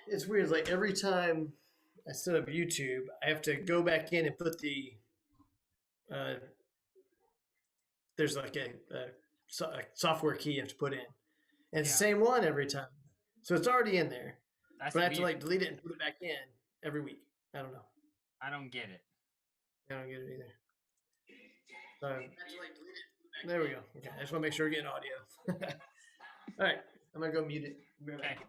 it's weird. Like every time I set up YouTube, I have to go back in and put uh, there's like a software key you have to put in, and it's the Yeah, same one every time. So it's already in there, but that's I have to weird. like delete it and put it back in every week. I don't know. I don't get it. I don't get it either. There we go. Okay, I just want to make sure we're getting audio. All right, I'm gonna go mute it. Be right Okay. back.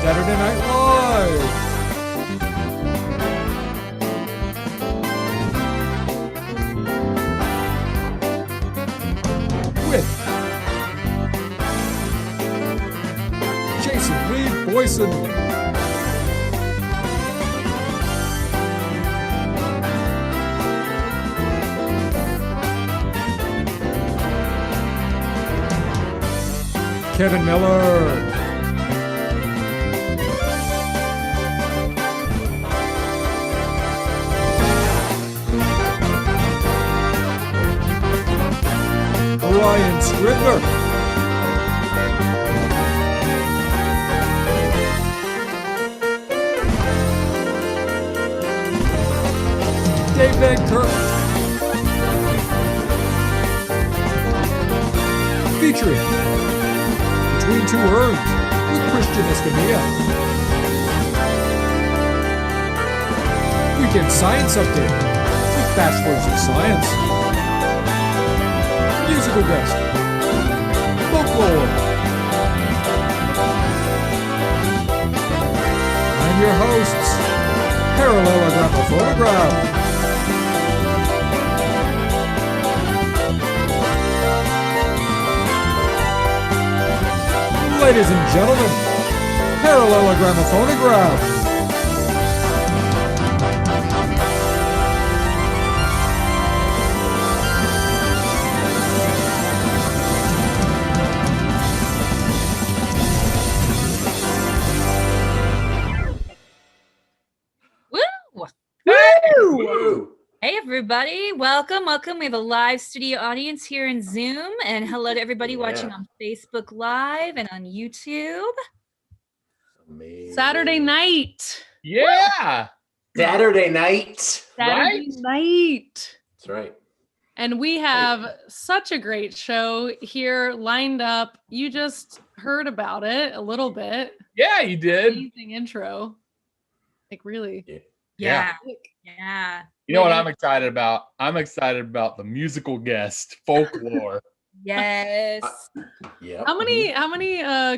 Dadurday Night Live. With Jason Reed Boyson, Kevin Miller, Ryan Scribner, Dave Van Kirk, featuring Between Two Urns with Christian Escamilla, Weekend Science Update with Bachelors of Science, musical guest, folklore, and your hosts, Parallelogram Photograph. Ladies and gentlemen, Parallelogram Photograph. Woo! Hey everybody, welcome. We have a live studio audience here in Zoom, and hello to everybody watching on Facebook Live and on YouTube. Amazing. Saturday night. Yeah. Saturday night. Saturday night. That's right. And we have such a great show here lined up. You just heard about it a little bit. Yeah, you did. Amazing intro. Like really. Yeah. You know what I'm excited about? I'm excited about the musical guest, folklore. Yes. Yeah. How many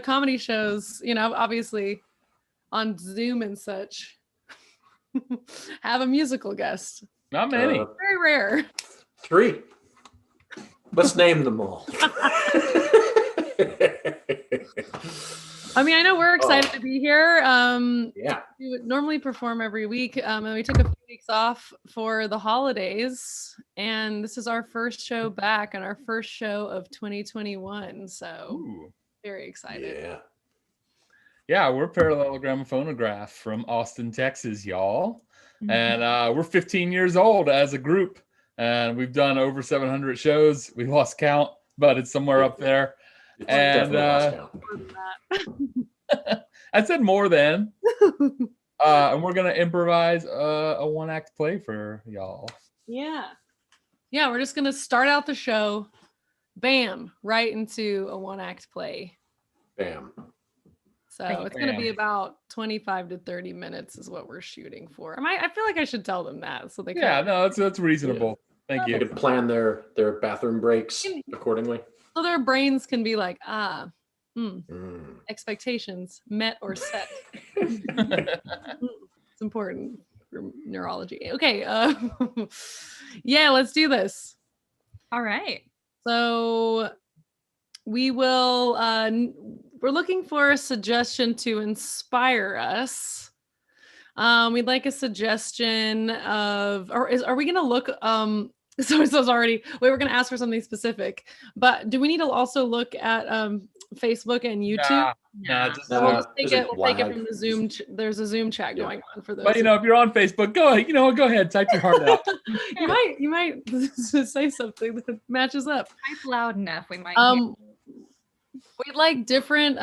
comedy shows, obviously on Zoom and such, have a musical guest? Not many. Very rare. 3. Let's name them all. I mean, I know we're excited to be here. Yeah. We would normally perform every week, and we took a few weeks off for the holidays, and this is our first show back and our first show of 2021. So very excited. Yeah, we're Parallelogram Phonograph from Austin, Texas, y'all. Mm-hmm. And we're 15 years old as a group, and we've done over 700 shows. We lost count, but it's somewhere up there. And I said more than. And we're gonna improvise a one-act play for y'all. Yeah, we're just gonna start out the show, bam, right into a one-act play. Bam. So it's gonna be about 25 to 30 minutes is what we're shooting for. I feel like I should tell them that so they can. Yeah, no, that's reasonable. Thank you. They could plan their bathroom breaks accordingly. So their brains can be like, expectations met or set. It's important for neurology. Okay. Yeah, let's do this. All right. So we will, we're looking for a suggestion to inspire us. We'd like a suggestion of, are we going to look, so it's already, we're going to ask for something specific, but do we need to also look at Facebook and YouTube? We'll just take it from the Zoom. There's a Zoom chat going on for those. But if you're on Facebook, go ahead, type your heart out. you might say something that matches up. Type loud enough, we might. We'd like different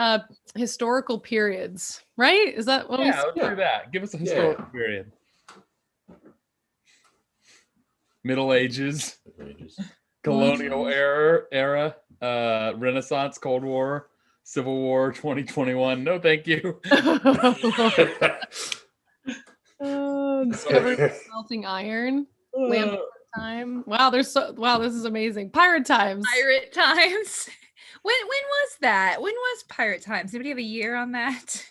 historical periods, right? Is that what let's do that. Give us a historical period. Middle Ages, colonial era, Renaissance, Cold War, Civil War, 2021. No, thank you. Discovering smelting iron. Lamp time. Wow, this is amazing. Pirate times. When was that? When was Pirate Times? Anybody have a year on that?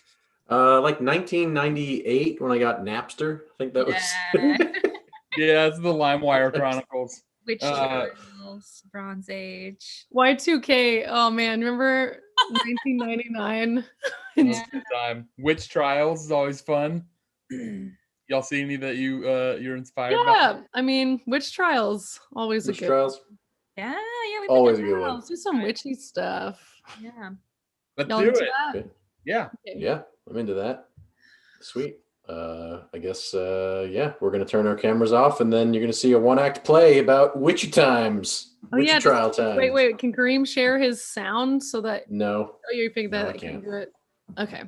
Like 1998 when I got Napster. I think that was. Yeah. Yeah, it's the LimeWire Chronicles. Witch Uh, trials, Bronze Age. Y2K. Oh man, remember 1999? That's a good time. Witch Trials is always fun. Y'all see any that you're inspired by? Yeah, I mean, witch trials always a Witch good. Trials. Yeah, we Always picked a good one. Let's do some witchy stuff. Yeah. Let's Y'all do into it. that? Okay. Yeah. Okay. Yeah, I'm into that. Sweet. I guess yeah, we're gonna turn our cameras off, and then you're gonna see a one-act play about witchy times, Oh witchy yeah, trial times. wait. Can Kareem share his sound so that? No, Oh, you think No, that I I can can't. do it? Okay.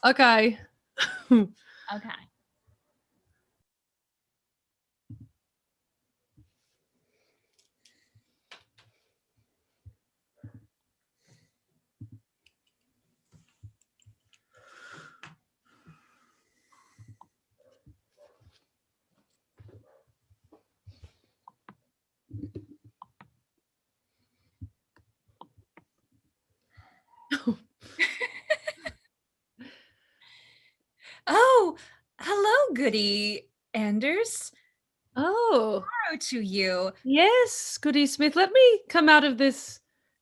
Okay. Okay. Oh, hello, Goody Anders. Oh Hello to you. yes, Goody Smith. Let me come out of this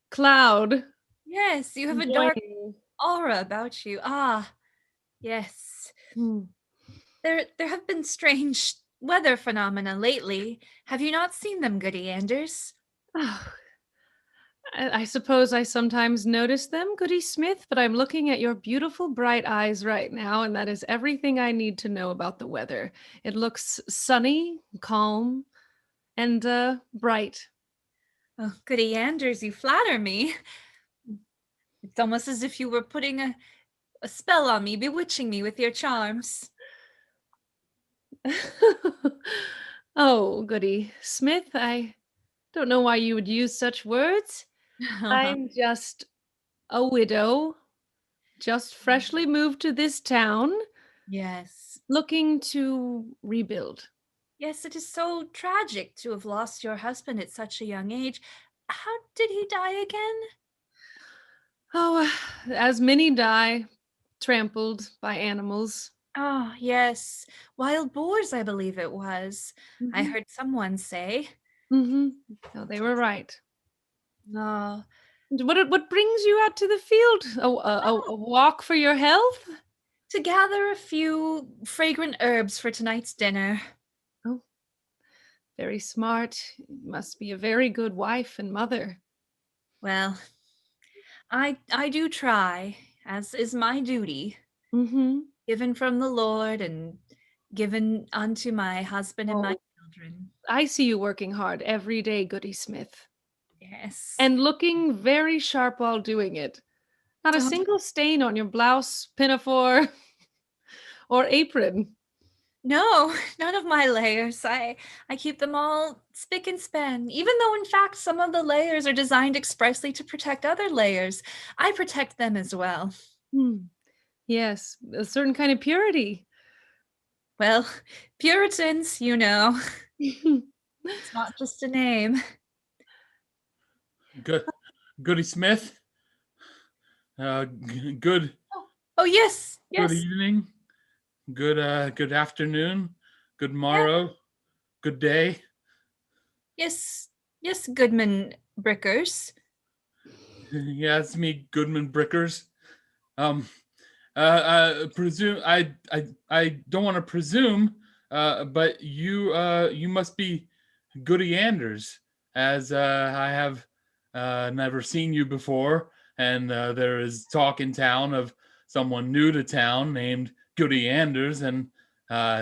cloud. Yes, you have a Join dark you. aura about you. Ah, yes. Hmm. There have been strange weather phenomena lately. Have you not seen them, Goody Anders? Oh, I suppose I sometimes notice them, Goody Smith, but I'm looking at your beautiful bright eyes right now, and that is everything I need to know about the weather. It looks sunny, calm, and bright. Oh, Goody Anders, you flatter me. It's almost as if you were putting a spell on me, bewitching me with your charms. Oh, Goody Smith, I don't know why you would use such words. I'm just a widow, just freshly moved to this town, Yes. looking to rebuild. Yes, it is so tragic to have lost your husband at such a young age. How did he die again? Oh, as many die, trampled by animals. Oh, yes. Wild boars, I believe it was. I Mhm. heard someone say. No, they were right. Oh, What brings you out to the field? A walk for your health? to gather a few fragrant herbs for tonight's dinner. Oh, very smart. You must be a very good wife and mother. Well, I do try, as is my duty, Mm-hmm. given from the Lord and given unto my husband and my Oh, children. I see you working hard every day, Goody Smith, Yes. and looking very sharp while doing it. Not a Oh, single stain on your blouse, pinafore, or apron. no, none of my layers. I keep them all spick and span, even though in fact some of the layers are designed expressly to protect other layers. I protect them as well. Hmm. Yes, a certain kind of purity. Well, Puritans, you know, it's not just a name. Good, Goody Smith. Good, Oh yes, good yes, evening. Good afternoon. Good yeah, morrow. Good day. yes, yes, Goodman Brickers. Yeah, it's me, Goodman Brickers. Um, presume I don't want to presume, but you must be Goody Anders, as I have never seen you before, and there is talk in town of someone new to town named Goody Anders, and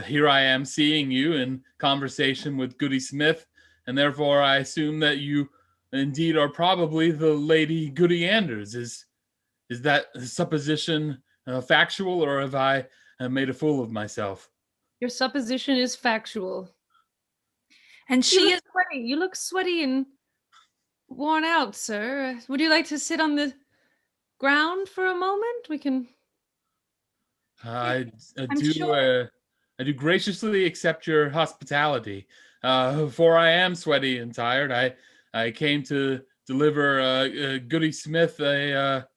here I am seeing you in conversation with Goody Smith, and therefore I assume that you indeed are probably the Lady Goody Anders. Is that supposition factual, or have I made a fool of myself? Your supposition is factual. And You she look is sweaty. You look sweaty and worn out, sir. Would you like to sit on the ground for a moment? We can. I, I I'm do. sure. I do graciously accept your hospitality. For I am sweaty and tired. I came to deliver Goody Smith a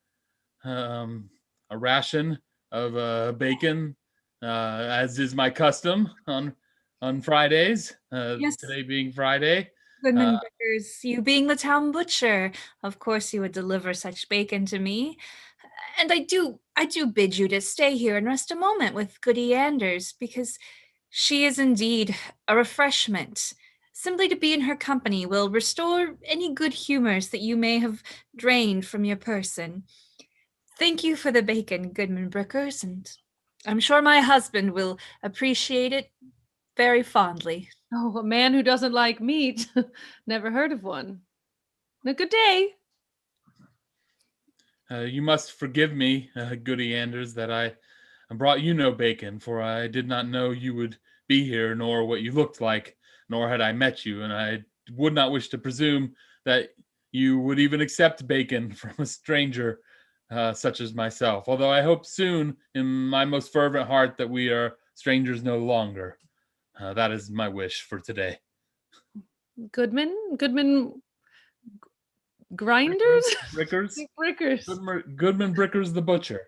ration of bacon, as is my custom on Fridays. Yes. Today being Friday. Goodman Brickers, you being the town butcher, of course you would deliver such bacon to me. And I do bid you to stay here and rest a moment with Goody Anders, because she is indeed a refreshment. Simply to be in her company will restore any good humors that you may have drained from your person. Thank you for the bacon, Goodman Brickers, and I'm sure my husband will appreciate it very fondly. Oh, a man who doesn't like meat. Never heard of one. A good day. You must forgive me, Goody Anders, that I brought you no bacon, for I did not know you would be here, nor what you looked like, nor had I met you, and I would not wish to presume that you would even accept bacon from a stranger such as myself, although I hope soon, in my most fervent heart, that we are strangers no longer. That is my wish for today. Goodman grinders? Brickers? Brickers. Goodman Brickers the butcher.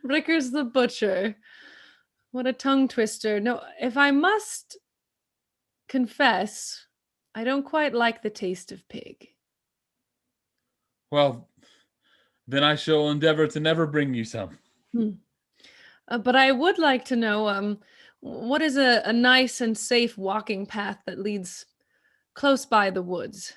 Brickers the butcher. What a tongue twister. No, if I must confess, I don't quite like the taste of pig. Well, then I shall endeavor to never bring you some. But I would like to know, what is a nice and safe walking path that leads close by the woods?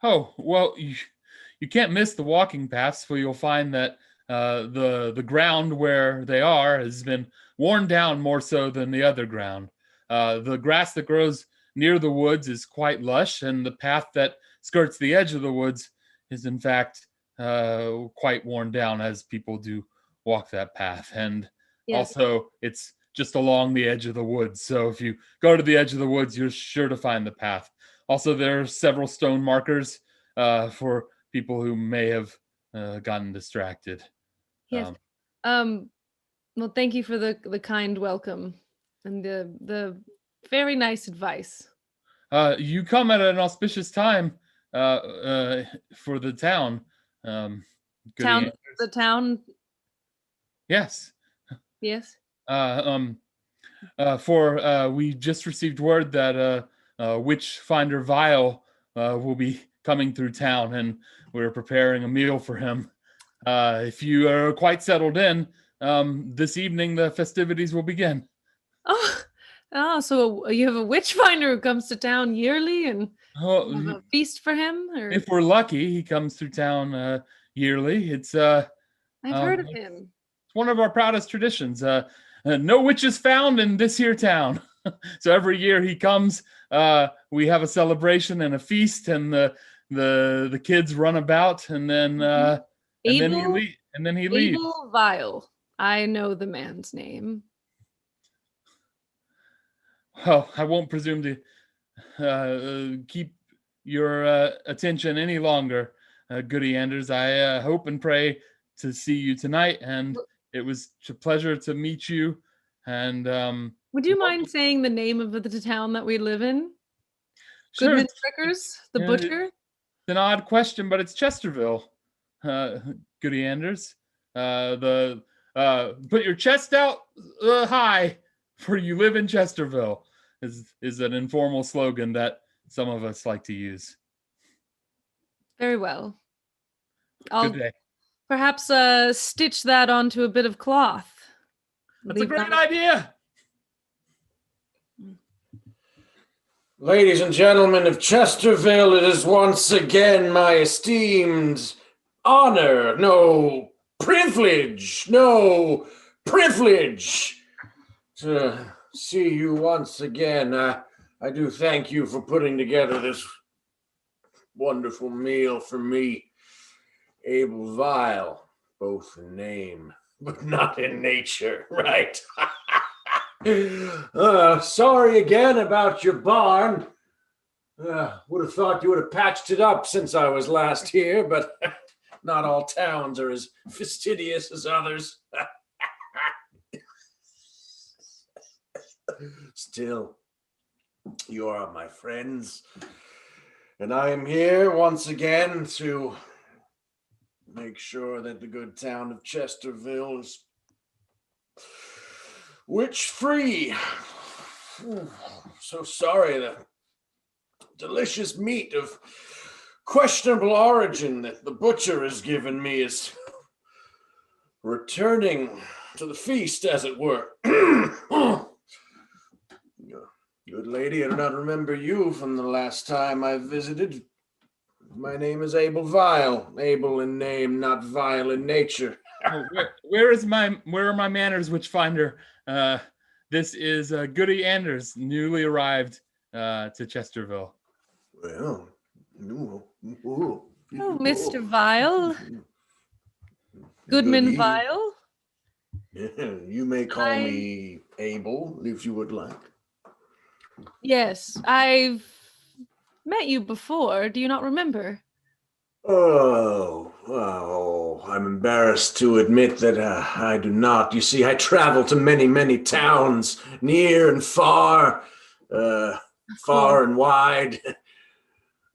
Oh, well, you can't miss the walking paths, for you'll find that the ground where they are has been worn down more so than the other ground. The grass that grows near the woods is quite lush, and the path that skirts the edge of the woods is in fact quite worn down, as people do walk that path. And also, it's just along the edge of the woods. So if you go to the edge of the woods, you're sure to find the path. Also, there are several stone markers for people who may have gotten distracted. Yes. Well, thank you for the kind welcome and the very nice advice. You come at an auspicious time for the town. The town. Yes. Yes. For we just received word that Witchfinder Vile will be coming through town, and we're preparing a meal for him. If you are quite settled in, this evening the festivities will begin. So you have a witchfinder who comes to town yearly, and you have a feast for him? Or? If we're lucky, he comes through town yearly. It's I've heard of him. It's one of our proudest traditions. No witches found in this here town. So every year he comes, we have a celebration and a feast, and the kids run about, and then he leaves. Abel Vile. I know the man's name. Well, I won't presume to keep your attention any longer, Goody Anders. I hope and pray to see you tonight, and it was a pleasure to meet you. And would you mind saying the name of the town that we live in? Sure. Goodman Brickers, the butcher? It's an odd question, but it's Chesterville, Goody Anders. Put your chest out high, for you live in Chesterville, is an informal slogan that some of us like to use. Very well. Good day. Perhaps stitch that onto a bit of cloth. That's a great idea. Ladies and gentlemen of Chesterville, it is once again my esteemed honor, privilege to see you once again. I do thank you for putting together this wonderful meal for me. Abel Vile, both in name, but not in nature, right? Sorry again about your barn. Would have thought you would have patched it up since I was last here, but not all towns are as fastidious as others. Still, you are my friends, and I am here once again to make sure that the good town of Chesterville is witch-free. So sorry, the delicious meat of questionable origin that the butcher has given me is returning to the feast, as it were. Good lady, I do not remember you from the last time I visited. My name is Abel Vile. Able in name, not vile in nature. Oh, where are my manners, Witchfinder? This is Goody Anders, newly arrived to Chesterville. Well, Oh, Mr. Vile. Goodman Goody. Vile. You may call me Abel if you would like. Yes, I've met you before. Do you not remember? Oh, I'm embarrassed to admit that I do not. You see, I travel to many, many towns, near and far, far and wide.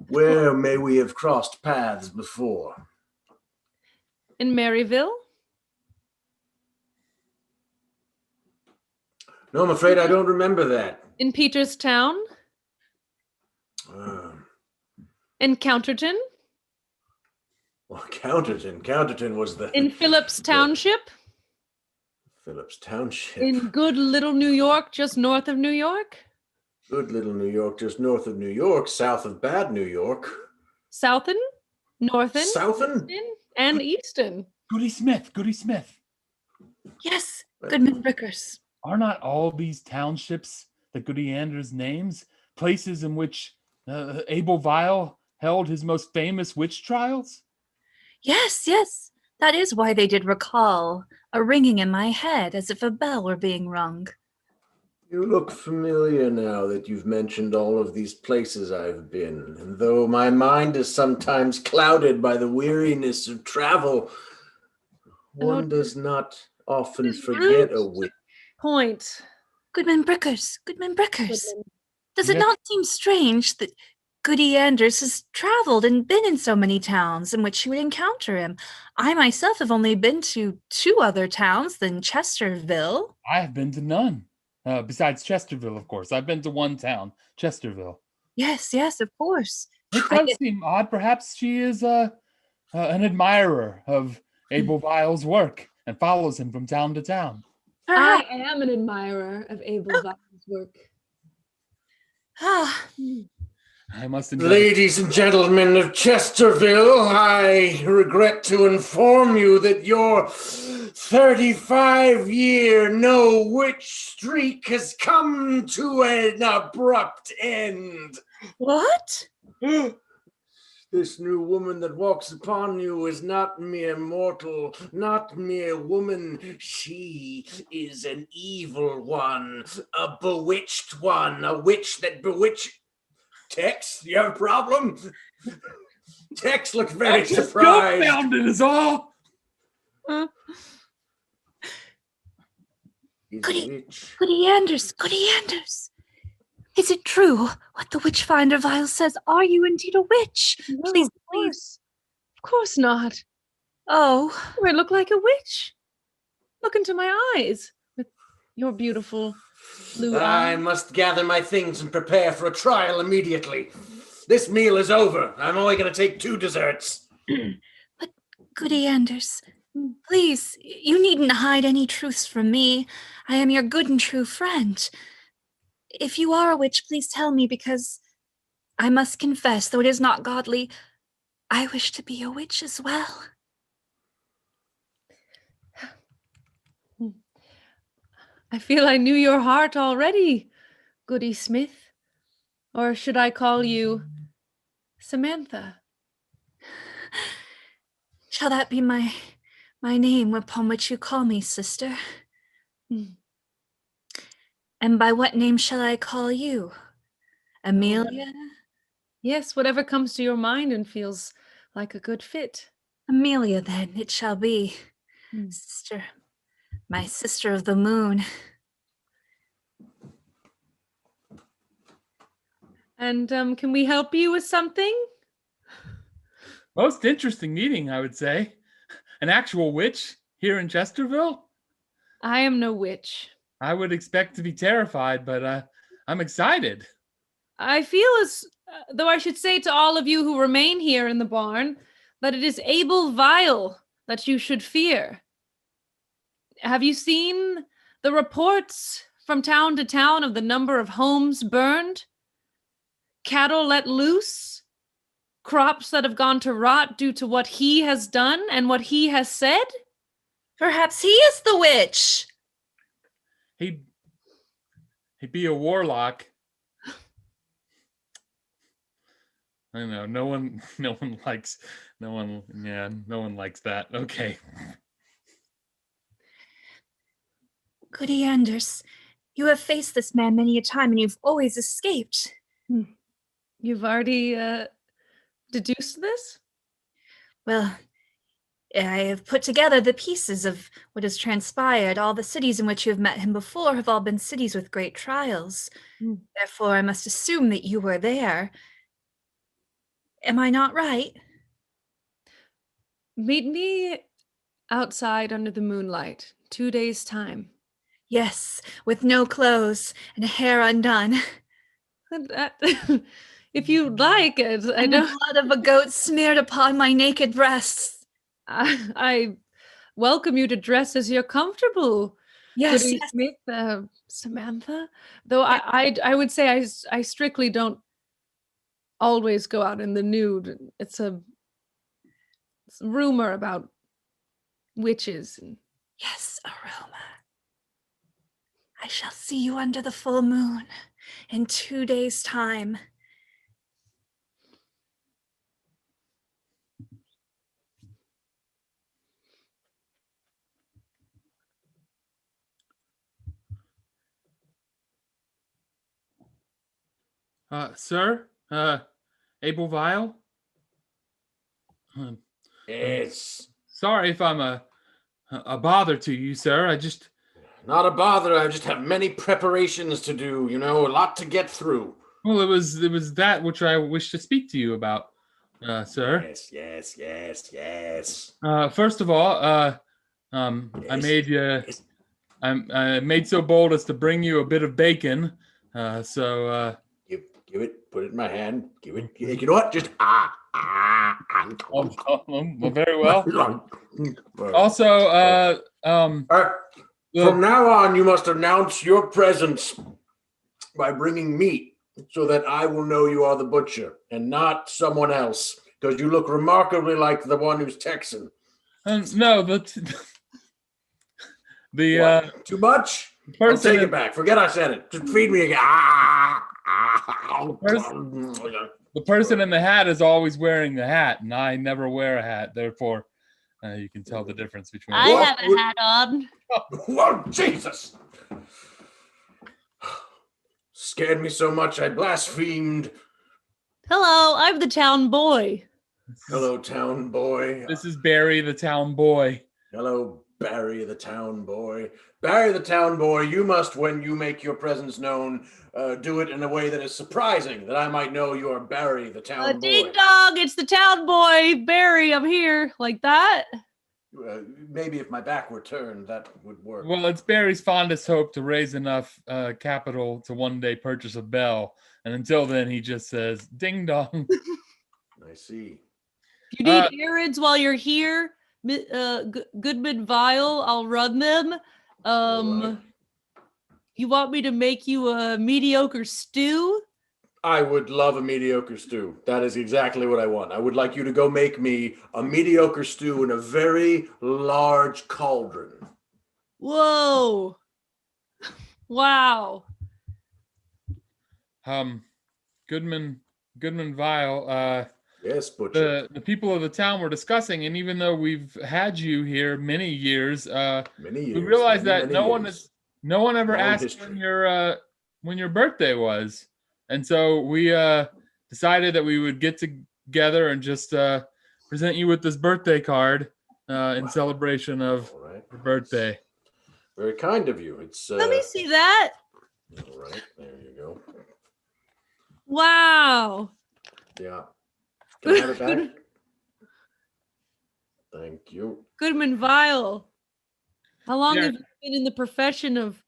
Where may we have crossed paths before? In Maryville? No, I'm afraid I don't remember that. In Peterstown? In Counterton? Well, Counterton was the... In Phillips Township? Phillips Township. In good little New York, just north of New York? Good little New York, just north of New York, south of bad New York. Southen? Northen? Southen? And Easton. Goody Smith. Yes, Goodman Brickers. Are not all these townships that Goody Anders names places in which Abel Vile held his most famous witch trials? Yes, yes. That is why they did recall a ringing in my head as if a bell were being rung. You look familiar now that you've mentioned all of these places I've been, and though my mind is sometimes clouded by the weariness of travel, one does not often forget a witch. Point. Goodman Brickers. Does it Yes. not seem strange that Goody Anders has traveled and been in so many towns in which you would encounter him? I myself have only been to 2 other towns than Chesterville. I have been to none. Besides Chesterville, of course. I've been to one town, Chesterville. Yes, of course. It I does get- seem odd. Perhaps she is an admirer of Abel Vile's work and follows him from town to town. Perhaps. I am an admirer of Abel Vile's work. Ah, I must endeavor. Ladies and gentlemen of Chesterville, I regret to inform you that your 35-year no-witch streak has come to an abrupt end. what? This new woman that walks upon you is not mere mortal, not mere woman. She is an evil one, a bewitched one, a witch that bewitch. Tex, do you have a problem? Tex looked very surprised. Dumbfounded is all. He's a Goody- witch. Goody Anders. Is it true what the Witchfinder Vile says? Are you indeed a witch? No, Please, of course. Of course not. Oh, I look like a witch. Look into my eyes with your beautiful blue I eyes. must gather my things and prepare for a trial immediately. This meal is over. I'm only going to take 2 desserts. Goody Anders, please, you needn't hide any truths from me. I am your good and true friend. If you are a witch, please tell me, because I must confess, though it is not godly, I wish to be a witch as well. I feel I knew your heart already, Goody Smith. Or should I call you Samantha? Shall that be my name upon which you call me, sister? And by what name shall I call you? Amelia? Yes, whatever comes to your mind and feels like a good fit. Amelia, then, it shall be. Sister, my sister of the moon. And can we help you with something? Most interesting meeting, I would say. An actual witch here in Chesterville? I am no witch. I would expect to be terrified, but I'm excited. I feel as though I should say to all of you who remain here in the barn that it is Abel Vile that you should fear. Have you seen the reports from town to town of the number of homes burned, cattle let loose, crops that have gone to rot due to what he has done and what he has said? Perhaps he is the witch. He'd be a warlock. I don't know. No one likes that. Okay. Goody Anders, you have faced this man many a time and you've always escaped. You've already deduced this? Well, I have put together the pieces of what has transpired. All the cities in which you have met him before have all been cities with great trials. Therefore, I must assume that you were there. Am I not right? Meet me outside under the moonlight, 2 days' time. Yes, with no clothes and hair undone. If you'd like it, I And don't. the blood of a goat smeared upon my naked breasts. I welcome you to dress as you're comfortable. Yes, Goody yes. Smith, Samantha. Though I would say I strictly don't always go out in the nude. It's a rumor about witches. Yes, a rumor. I shall see you under the full moon in 2 days' time. Sir, Abel Vile. Yes. Sorry if I'm a bother to you, sir. I just Not a bother. I just have many preparations to do, a lot to get through. Well, it was that which I wish to speak to you about, sir. Yes. First of all, I made so bold as to bring you a bit of bacon. Give it. Put it in my hand. Give it. You know what? Just very well. Also, from now on, you must announce your presence by bringing meat, so that I will know you are the butcher and not someone else, because you look remarkably like the one who's Texan. No, but too much? I'll take it back. Forget I said it. Just feed me again. The person in the hat is always wearing the hat, and I never wear a hat. Therefore, you can tell the difference between. I have a hat on. Whoa, Jesus! Scared me so much I blasphemed. Hello, I'm the town boy. Hello, town boy. This is Barry, the town boy. Hello, Barry, the town boy. Barry, the town boy, you must, when you make your presence known, do it in a way that is surprising, that I might know you are Barry, the town boy. Ding dong, it's the town boy. Barry, I'm here. Like that? Maybe if my back were turned, that would work. Well, it's Barry's fondest hope to raise enough capital to one day purchase a bell. And until then, he just says, ding dong. I see. If you need errands while you're here, Goodman Vile, I'll run them. Right. You want me to make you a mediocre stew? I would love a mediocre stew. That is exactly what I want. I would like you to go make me a mediocre stew in a very large cauldron. Whoa. Wow. Goodman Vile, yes, Butcher. The people of the town were discussing, and even though we've had you here many years, we realized that no one ever asked when your birthday was. And so we decided that we would get together and just present you with this birthday card in celebration of your birthday. Very kind of you. Let me see that. All right, there you go. Wow. Yeah. Can I have it back? Thank you. Goodman Vile. How long Yeah. have you been in the profession of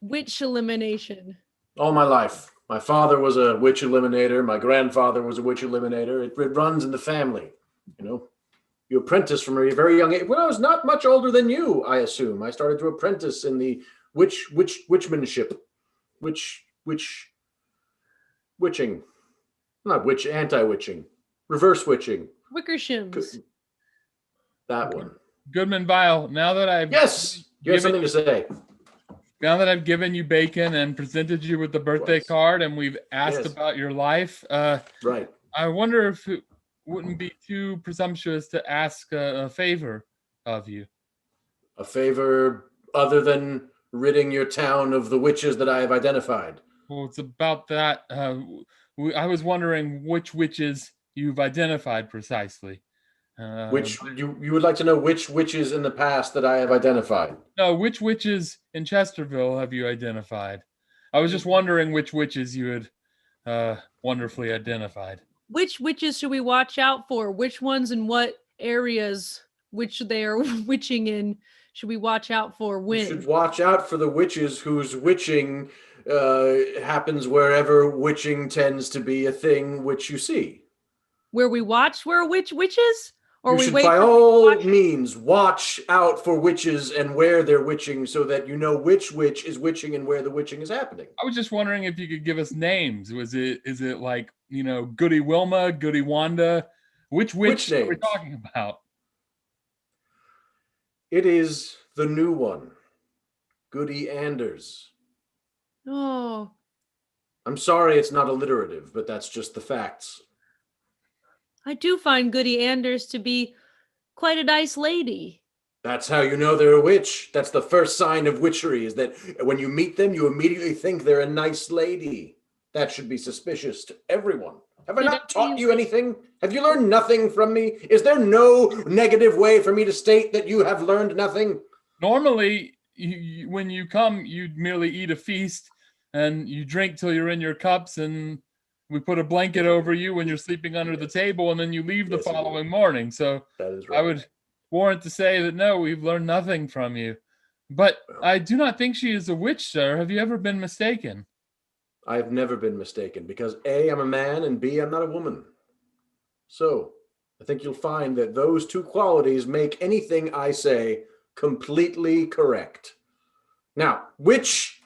witch elimination? All my life. My father was a witch eliminator. My grandfather was a witch eliminator. It runs in the family. You know, you apprentice from a very young age. When I was not much older than you, I assume, I started to apprentice in the witchmanship, witching, not witch, anti-witching, reverse witching. Wickershims. That one. Goodman Vile, now that I've Yes, you have something to say. Now that I've given you bacon and presented you with the birthday card and we've asked about your life, right. I wonder if it wouldn't be too presumptuous to ask a favor of you. A favor other than ridding your town of the witches that I have identified. Well, it's about that. I was wondering which witches you've identified precisely. Which you would like to know which witches in the past that I have identified? No, which witches in Chesterville have you identified? I was just wondering which witches you had wonderfully identified. Which witches should we watch out for? Which ones and what areas which they are witching in should we watch out for when? You should watch out for the witches whose witching happens wherever witching tends to be a thing which you see. Where we watch where witches? Or you we should wait by all means watch out for witches and where they're witching so that you know which witch is witching and where the witching is happening. I was just wondering if you could give us names. Is it like, you know, Goody Wilma, Goody Wanda? Which witch are we talking about? It is the new one, Goody Anders. Oh. I'm sorry it's not alliterative, but that's just the facts. I do find Goody Anders to be quite a nice lady. That's how you know they're a witch. That's the first sign of witchery, is that when you meet them, you immediately think they're a nice lady. That should be suspicious to everyone. Have I not taught you anything? Have you learned nothing from me? Is there no negative way for me to state that you have learned nothing? Normally, when you come, you merely eat a feast and you drink till you're in your cups, and we put a blanket over you when you're sleeping under the table, and then you leave the following morning. So that is right. I would warrant to say that no, we've learned nothing from you. But I do not think she is a witch, sir. Have you ever been mistaken? I have never been mistaken because A, I'm a man, and B, I'm not a woman. So I think you'll find that those two qualities make anything I say completely correct. Now, which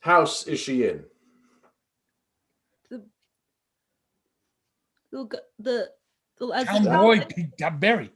house is she in? Cowboy Berry.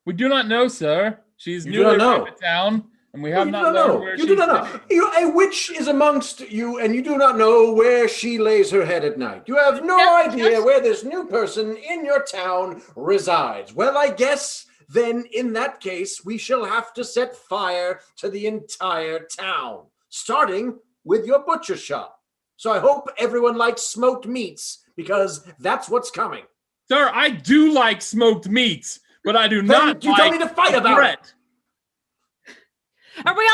We do not know, sir. She's newly arrived in town, and we have not learned where she is. You do not know. A witch is amongst you, and you do not know where she lays her head at night. You have no idea where this new person in your town resides. Well, I guess then in that case, we shall have to set fire to the entire town, starting with your butcher shop. So I hope everyone likes smoked meats, because that's what's coming. Sir, I do like smoked meats, but I do not you don't need to fight about it. Are we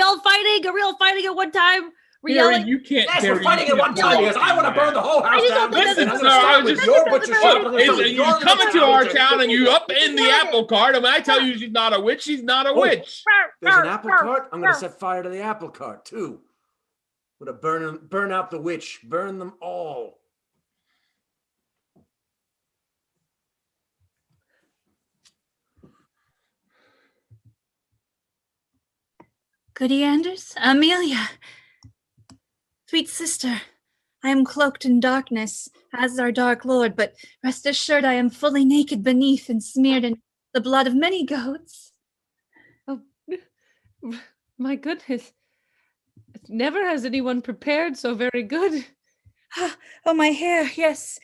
all fighting? Are we all fighting at one time? Gary, you can't. Yes, we're fighting at one time because I want to burn the whole house down. Listen, sir, I was just your butcher shop. You come into our town and you up in the apple cart, and when I tell you she's not a witch, she's not a witch. There's an apple cart. I'm going to set fire to the apple cart too. I'm going to burn out the witch. Burn them all. Goody Anders, Amelia, sweet sister, I am cloaked in darkness, as is our dark lord, but rest assured I am fully naked beneath and smeared in the blood of many goats. Oh, my goodness. Never has anyone prepared so very good. Oh, my hair, yes.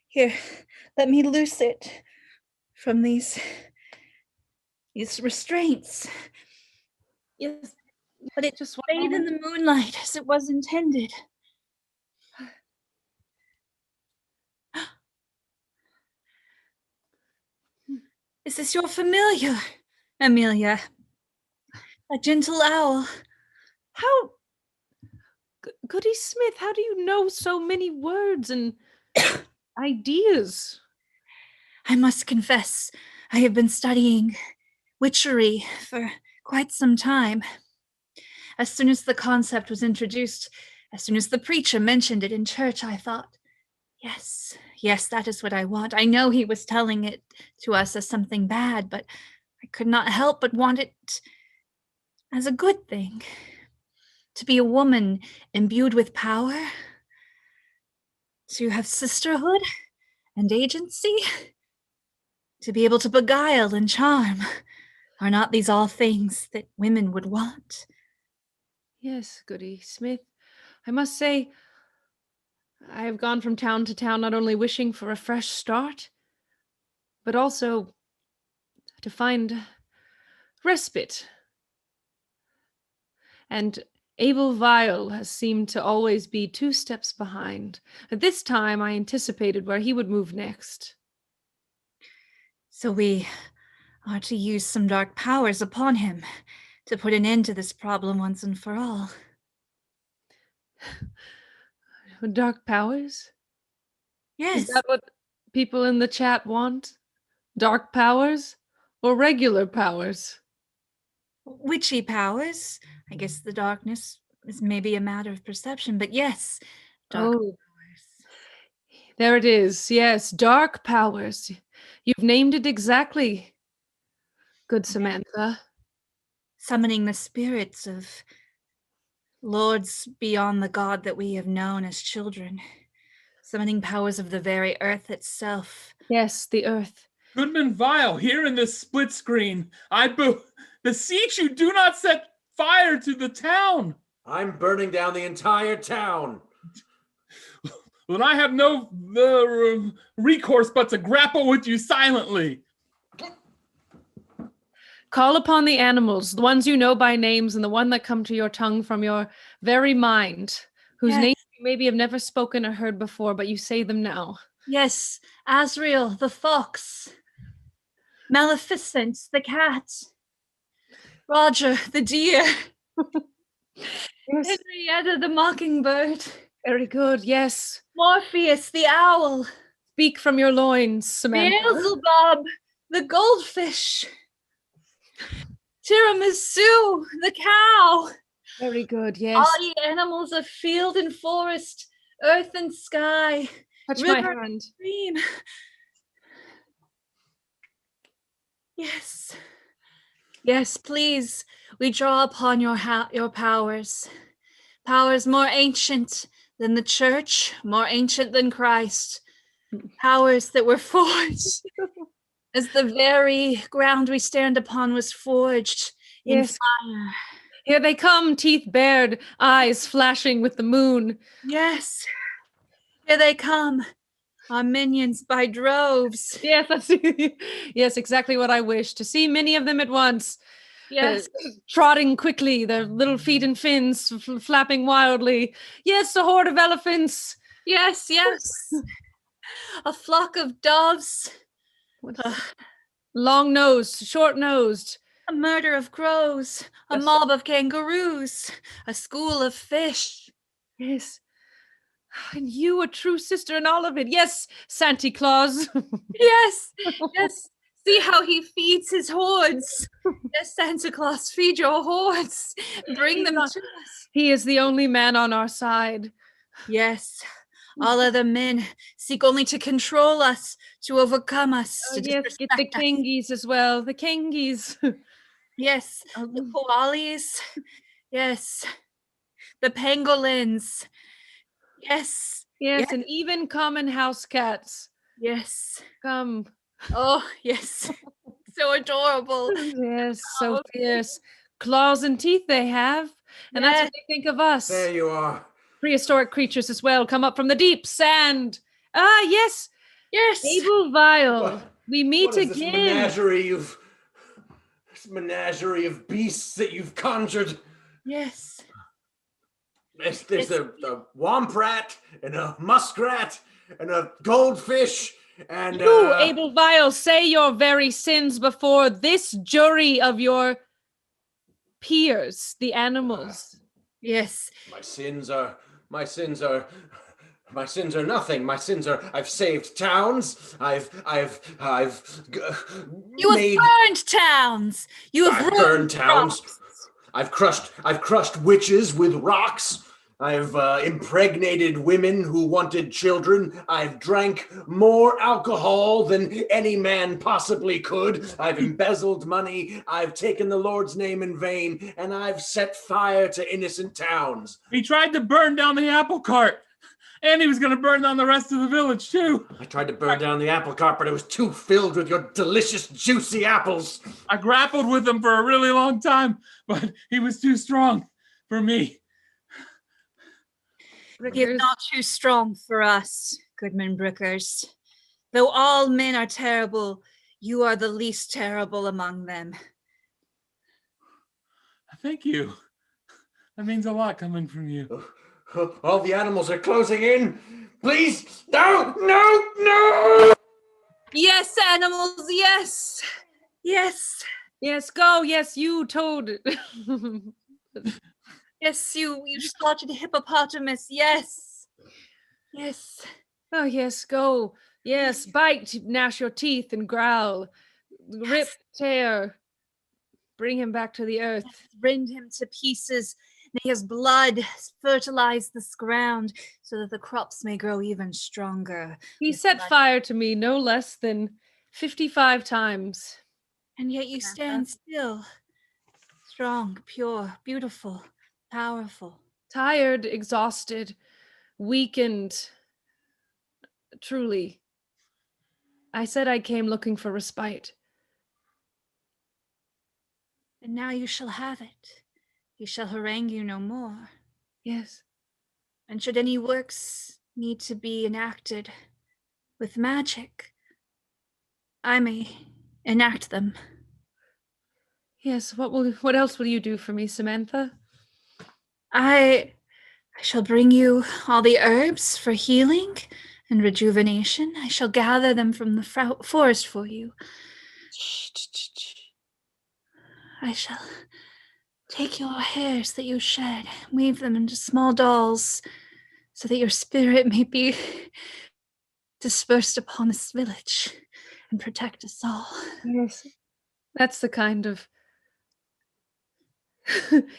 Here, let me loose it from these restraints. Yes. But it just stayed in the moonlight as it was intended. Is this your familiar, Amelia? A gentle owl. How, Goody Smith, how do you know so many words and ideas? I must confess, I have been studying witchery for quite some time. As soon as the concept was introduced, as soon as the preacher mentioned it in church, I thought, yes, yes, that is what I want. I know he was telling it to us as something bad, but I could not help but want it as a good thing. To be a woman imbued with power, to have sisterhood and agency, to be able to beguile and charm. Are not these all things that women would want? Yes, Goody Smith. I must say, I have gone from town to town not only wishing for a fresh start, but also to find respite. And Abel Vile has seemed to always be 2 steps behind. At this time, I anticipated where he would move next. So we are to use some dark powers upon him to put an end to this problem once and for all. Dark powers? Yes. Is that what people in the chat want? Dark powers or regular powers? Witchy powers. I guess the darkness is maybe a matter of perception, but yes, dark powers. There it is. Yes, dark powers. You've named it exactly, good Samantha. Summoning the spirits of lords beyond the god that we have known as children. Summoning powers of the very earth itself. Yes, the earth. Goodman Vile, here in this split screen, beseech you, do not set fire to the town. I'm burning down the entire town. Then I have no recourse but to grapple with you silently. Call upon the animals, the ones you know by names and the one that come to your tongue from your very mind, whose Yes. names you maybe have never spoken or heard before, but you say them now. Yes, Azrael, the fox. Maleficent, the cat. Roger, the deer. Yes. Henrietta, the mockingbird. Very good, yes. Morpheus, the owl. Speak from your loins, Samantha. Beelzebub, the goldfish. Tiramisu, the cow. Very good, yes. All ye animals of field and forest, earth and sky, Touch my river hand. stream. Yes. Yes, please, we draw upon your powers. Powers more ancient than the church, more ancient than Christ. Powers that were forged as the very ground we stand upon was forged in Yes. fire. Here they come, teeth bared, eyes flashing with the moon. Yes, here they come, our minions by droves. Yes, that's yes, exactly what I wish, to see many of them at once. Yes, Trotting quickly, their little feet and fins flapping wildly. Yes, a horde of elephants. yes, yes. A flock of doves, Long-nosed, short-nosed. a murder of crows, a Yes. mob of kangaroos, a school of fish. Yes. And you, a true sister in all of it. Yes, Santa Claus. Yes, yes. See how he feeds his hordes. Yes, Santa Claus, feed your hordes. Bring them to us. He is the only man on our side. Yes, all other men seek only to control us, to overcome us, to Yes, get the disrespect us. kingies as well. The kingies. Yes, the koalis. Yes, the pangolins. Yes, Yes, Yes. and even common house cats. yes. Come. Oh, yes. So adorable. Yes, so Oh. fierce. Claws and teeth they have. And that's what they think of us. There you are. Prehistoric creatures as well come up from the deep sand. Ah, yes. Yes. Abel Vile. What- We meet What is this again. menagerie of beasts that you've conjured? Yes. There's a womp rat and a muskrat and a goldfish and You, Abel Vile, say your very sins before this jury of your peers, the animals. Yes. my sins are My sins are nothing. My sins are I've saved towns. I've You have made burned towns. You have I've ruined burned towns. crops. I've crushed witches with rocks. I've impregnated women who wanted children. I've drank more alcohol than any man possibly could. I've embezzled money. I've taken the Lord's name in vain, and I've set fire to innocent towns. He tried to burn down the apple cart, and he was going to burn down the rest of the village too. I tried to burn down the apple cart, but it was too filled with your delicious, juicy apples. I grappled with him for a really long time, but he was too strong for me. You're not too strong for us, Goodman Brickers. Though all men are terrible, you are the least terrible among them. Thank you. That means a lot coming from you. All the animals are closing in. Please, no! Yes, animals, yes. Yes. Yes, go. Yes, you toad. Yes, you slaughtered a hippopotamus. Yes. Yes. Oh, yes, go. Yes, bite, gnash your teeth and growl. Rip, tear. Bring him back to the earth. Rend him to pieces. May his blood fertilize this ground so that the crops may grow even stronger. He with set blood. fire to me no less than 55 times. And yet you stand still. Strong, pure, beautiful, powerful. Tired, exhausted, weakened. Truly. I said I came looking for respite. And now you shall have it. He shall harangue you no more. Yes. And should any works need to be enacted with magic, I may enact them. Yes, what else will you do for me, Samantha? I shall bring you all the herbs for healing and rejuvenation. I shall gather them from the forest for you. I shall take your hairs that you shed, weave them into small dolls, so that your spirit may be dispersed upon this village and protect us all. Yes. That's the kind of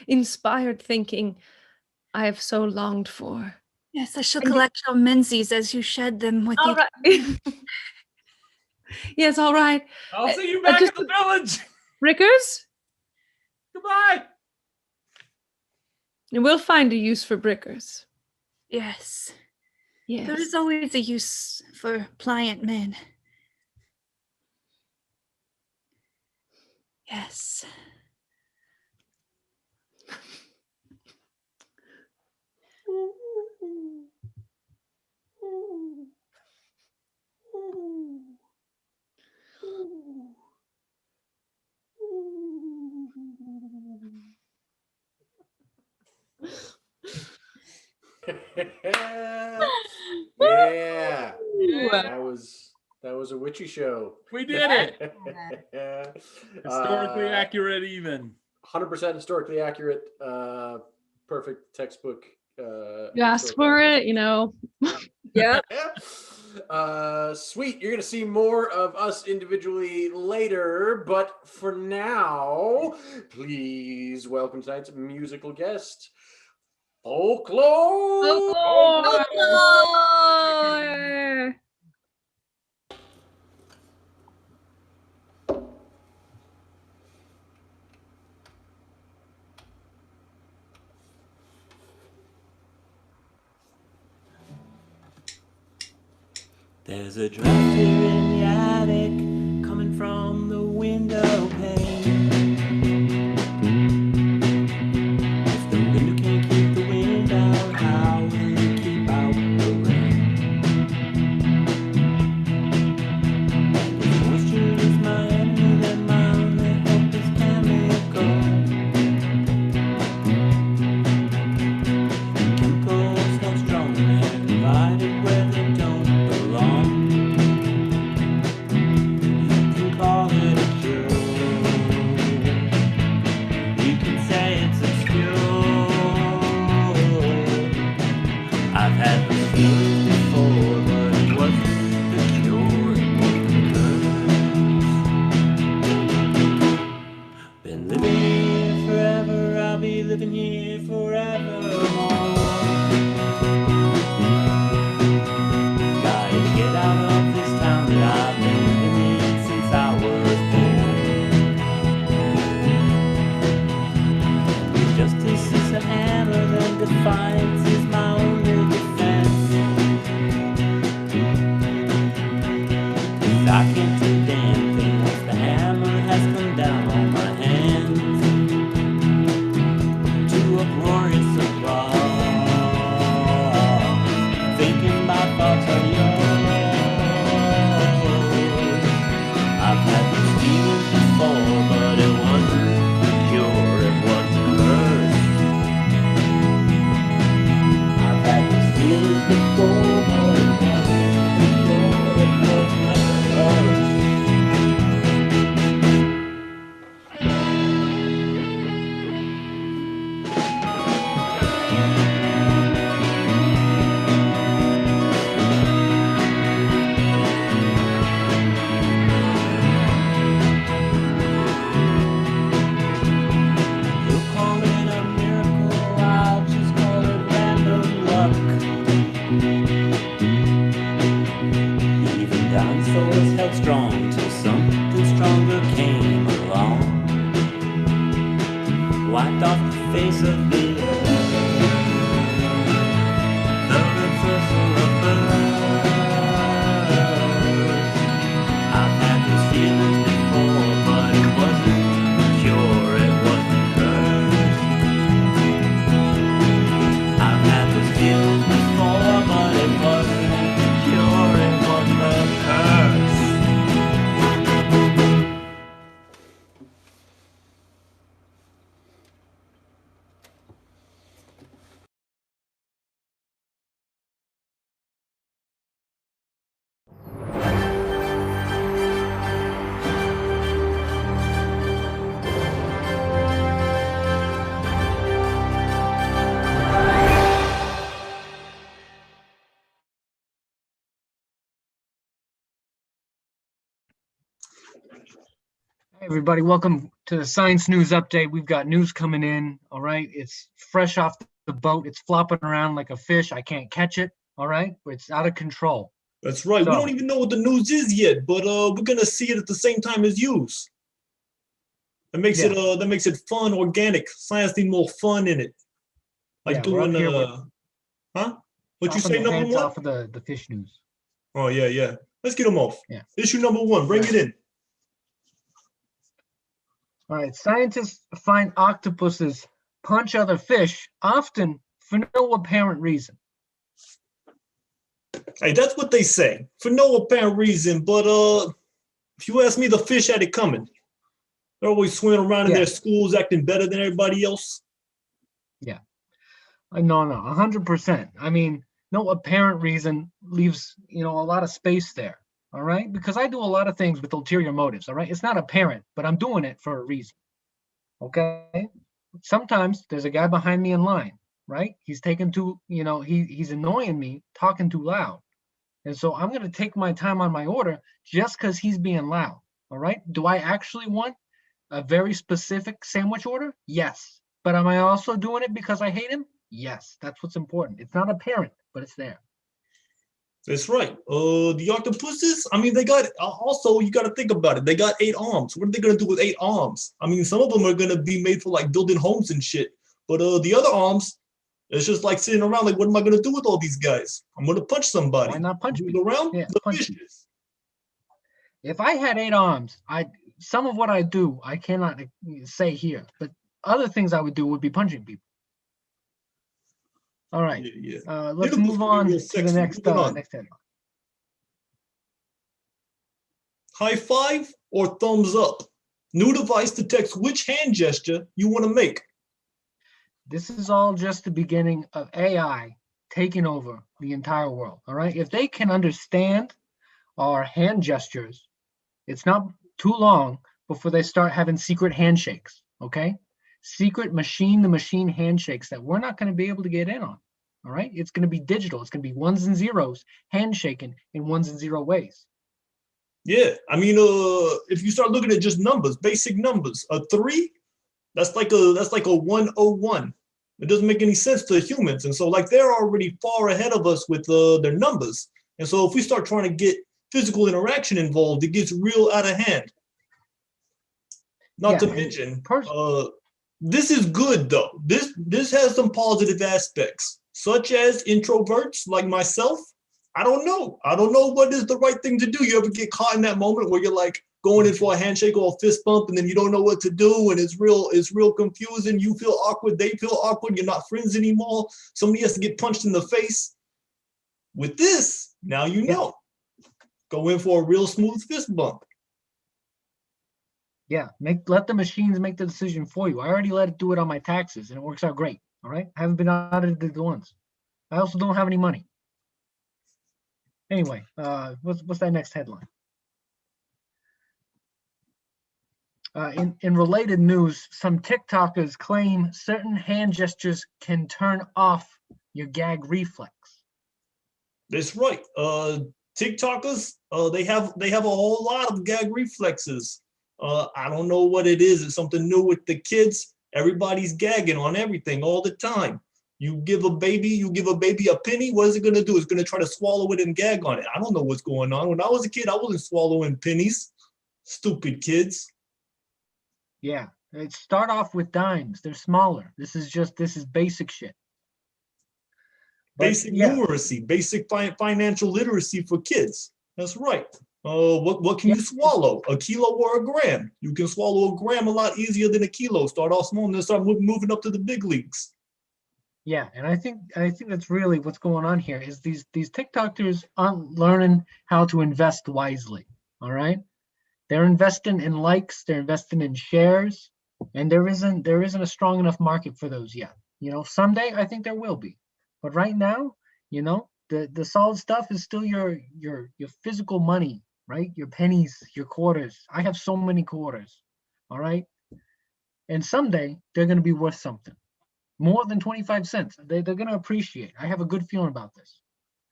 inspired thinking I have so longed for. Yes, I shall collect your menses as you shed them with All you. right. Yes, all right. I'll see you back at the village. Brickers? Goodbye. And we'll find a use for Brickers. Yes. Yes. There is always a use for pliant men. Yes. Yeah. That was a witchy show. We did it. Historically accurate, even. 100% historically accurate. Perfect textbook. You asked for it, you know. Yeah. Sweet. You're going to see more of us individually later, but for now, please welcome tonight's musical guest, Folklore. Folklore. There's a draft here in the attic coming from the window pane. If the window can't keep the wind out, how will it keep out the rain? And if moisture is my enemy, then my only hope is chemical. Chemicals held strong and divided where they don't belong. can't do a damn thing once the hammer has come down on my hands to a glorious applause. Thinking my thoughts are yours. I've had these feelings before, but it wasn't a cure, it was a curse. I've had these feelings before, but it wasn't a cure, it was a curse. You'll call it a miracle, I'll just call it random luck. Even dinosaurs held strong till something stronger came along. Wiped off the face of the earth, the reversal of birth. I've had these feelings before, but it wasn't a cure, it was a curse. I've had those feelings before, but it wasn't a cure, it was a curse. Hey everybody, welcome to the Science News Update. We've got news coming in, all right? It's fresh off the boat. It's flopping around like a fish. I can't catch it, all right? It's out of control. That's right. We So- don't even know what the news is yet, but we're gonna see it at the same time as yous. That makes it fun, organic. Science needs more fun in it. Like Yeah, we're up doing here, huh? What you Chopping say, the number heads one? off of the fish news. Oh yeah. Let's get them off. Yeah. Issue number one. Bring it in. All right, scientists find octopuses punch other fish, often for no apparent reason. Hey, that's what they say for no apparent reason. But if you ask me, the fish had it coming. They're always swimming around in Yeah. their schools, acting better than everybody else. No, 100%. I mean, no apparent reason leaves, a lot of space there. All right, because I do a lot of things with ulterior motives. All right, it's not apparent, but I'm doing it for a reason. Okay. Sometimes there's a guy behind me in line, right? He's taking too, he's annoying me, talking too loud. And so I'm going to take my time on my order just because he's being loud. All right. Do I actually want a very specific sandwich order? Yes. But am I also doing it because I hate him? Yes. That's what's important. It's not apparent, but it's there. That's right. The octopuses, I mean, they got, also, you got to think about it. They got 8 arms. What are they going to do with 8 arms? I mean, some of them are going to be made for like building homes and shit. But the other arms, it's just like sitting around like, what am I going to do with all these guys? I'm going to punch somebody. Why not punch Move people? around Yeah, the punch fishes. If I had 8 arms, some of what I do, I cannot say here, but other things I would do would be punching people. All right. Yeah. Let's It'll move be on real to the sexy. next Moving on. next headline. High five or thumbs up? New device detects which hand gesture you want to make. This is all just the beginning of AI taking over the entire world. All right. If they can understand our hand gestures, it's not too long before they start having secret handshakes. Okay. Secret machine to machine handshakes that we're not going to be able to get in on. All right. It's going to be digital. It's going to be ones and zeros, handshaking in ones and zero ways. Yeah, I mean, if you start looking at just numbers, basic numbers, a 3, that's like a 101. It doesn't make any sense to humans, and so like they're already far ahead of us with their numbers. And so if we start trying to get physical interaction involved, it gets real out of hand. Not to mention, this is good though. This has some positive aspects, such as introverts like myself I don't know. I don't know what is the right thing to do. You ever get caught in that moment where you're like going in for a handshake or a fist bump, and then you don't know what to do, and it's real confusing. You feel awkward. They feel awkward. You're not friends anymore. Somebody has to get punched in the face. With this, now you know. Go in for a real smooth fist bump. Yeah, let the machines make the decision for you. I already let it do it on my taxes, and it works out great. All right, I haven't been audited once. I also don't have any money. Anyway, what's that next headline? In related news, some TikTokers claim certain hand gestures can turn off your gag reflex. That's right. TikTokers, they have a whole lot of gag reflexes. I don't know what it is. It's something new with the kids. Everybody's gagging on everything all the time. You give a baby a penny. What is it going to do? It's going to try to swallow it and gag on it. I don't know what's going on. When I was a kid, I wasn't swallowing pennies. Stupid kids. Yeah, start off with dimes. They're smaller. This is basic shit. Basic numeracy, basic financial literacy for kids. That's right. What can you swallow? A kilo or a gram? You can swallow a gram a lot easier than a kilo. Start off small and then start moving up to the big leagues. Yeah, and I think that's really what's going on here is these TikTokers aren't learning how to invest wisely. All right, they're investing in likes, they're investing in shares, and there isn't a strong enough market for those yet. Someday I think there will be, but right now, the solid stuff is still your physical money, right? Your pennies, your quarters. I have so many quarters, all right, and someday they're going to be worth something. More than 25 cents. They're going to appreciate. I have a good feeling about this.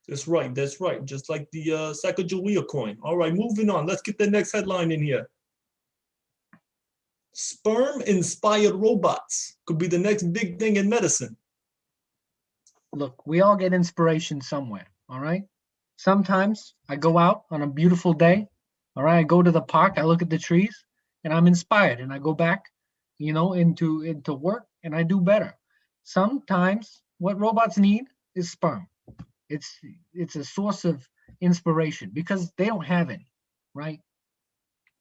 That's right. That's right. Just like the Sacagawea coin. All right, moving on. Let's get the next headline in here. Sperm-inspired robots could be the next big thing in medicine. Look, we all get inspiration somewhere, all right? Sometimes I go out on a beautiful day, all right? I go to the park, I look at the trees, and I'm inspired, and I go back, into work, and I do better. Sometimes what robots need is sperm. It's a source of inspiration because they don't have any, right?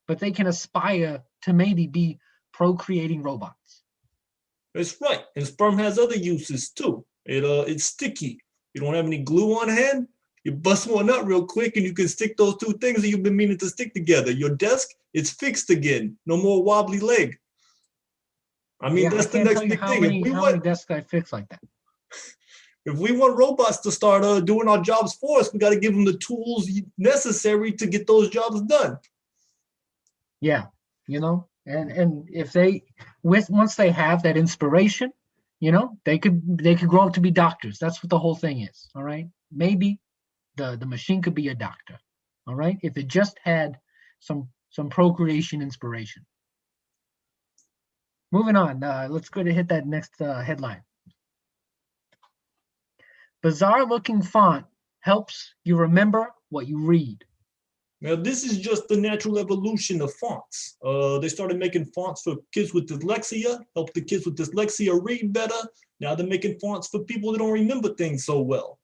But they can aspire to maybe be procreating robots. That's right. And sperm has other uses too. It's sticky. You don't have any glue on hand, you bust one up real quick and you can stick those two things that you've been meaning to stick together. Your desk, it's fixed again. No more wobbly leg. I mean, that's the next big thing. How many desks I fix like that? If we want robots to start doing our jobs for us, we got to give them the tools necessary to get those jobs done. Yeah, and if once they have that inspiration, they could grow up to be doctors. That's what the whole thing is. All right, maybe the machine could be a doctor. All right, if it just had some procreation inspiration. Moving on, let's go to hit that next headline. Bizarre-looking font helps you remember what you read. Now, this is just the natural evolution of fonts. They started making fonts for kids with dyslexia, help the kids with dyslexia read better. Now they're making fonts for people that don't remember things so well.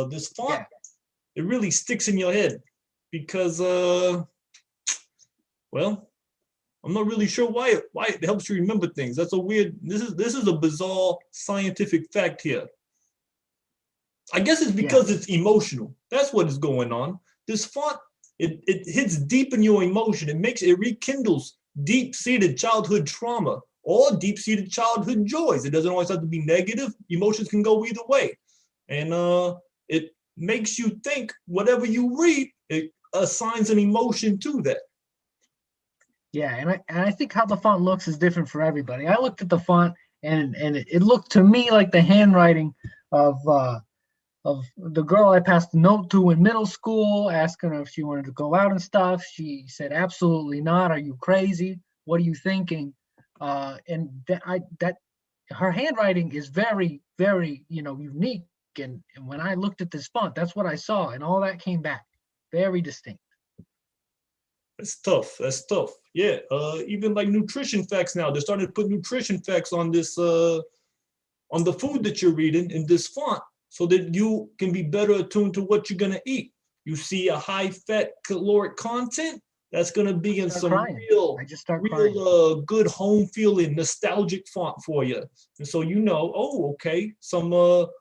This font, it really sticks in your head because, I'm not really sure why it helps you remember things. That's a weird. This is a bizarre scientific fact here. I guess it's because it's emotional. That's what is going on. This font, it hits deep in your emotion. It rekindles deep-seated childhood trauma or deep-seated childhood joys. It doesn't always have to be negative. Emotions can go either way, and it makes you think. Whatever you read, it assigns an emotion to that. Yeah, and I think how the font looks is different for everybody. I looked at the font and it looked to me like the handwriting of the girl I passed the note to in middle school, asking her if she wanted to go out and stuff. She said, "Absolutely not. Are you crazy? What are you thinking?" And that her handwriting is very, very unique. And when I looked at this font, that's what I saw, and all that came back very distinct. That's tough. That's tough. Yeah. Even like nutrition facts now, they're starting to put nutrition facts on this on the food that you're reading in this font. so that you can be better attuned to what you're gonna eat. You see a high fat caloric content, that's gonna be in some real good home feeling nostalgic font for you. And so you know, oh, okay, some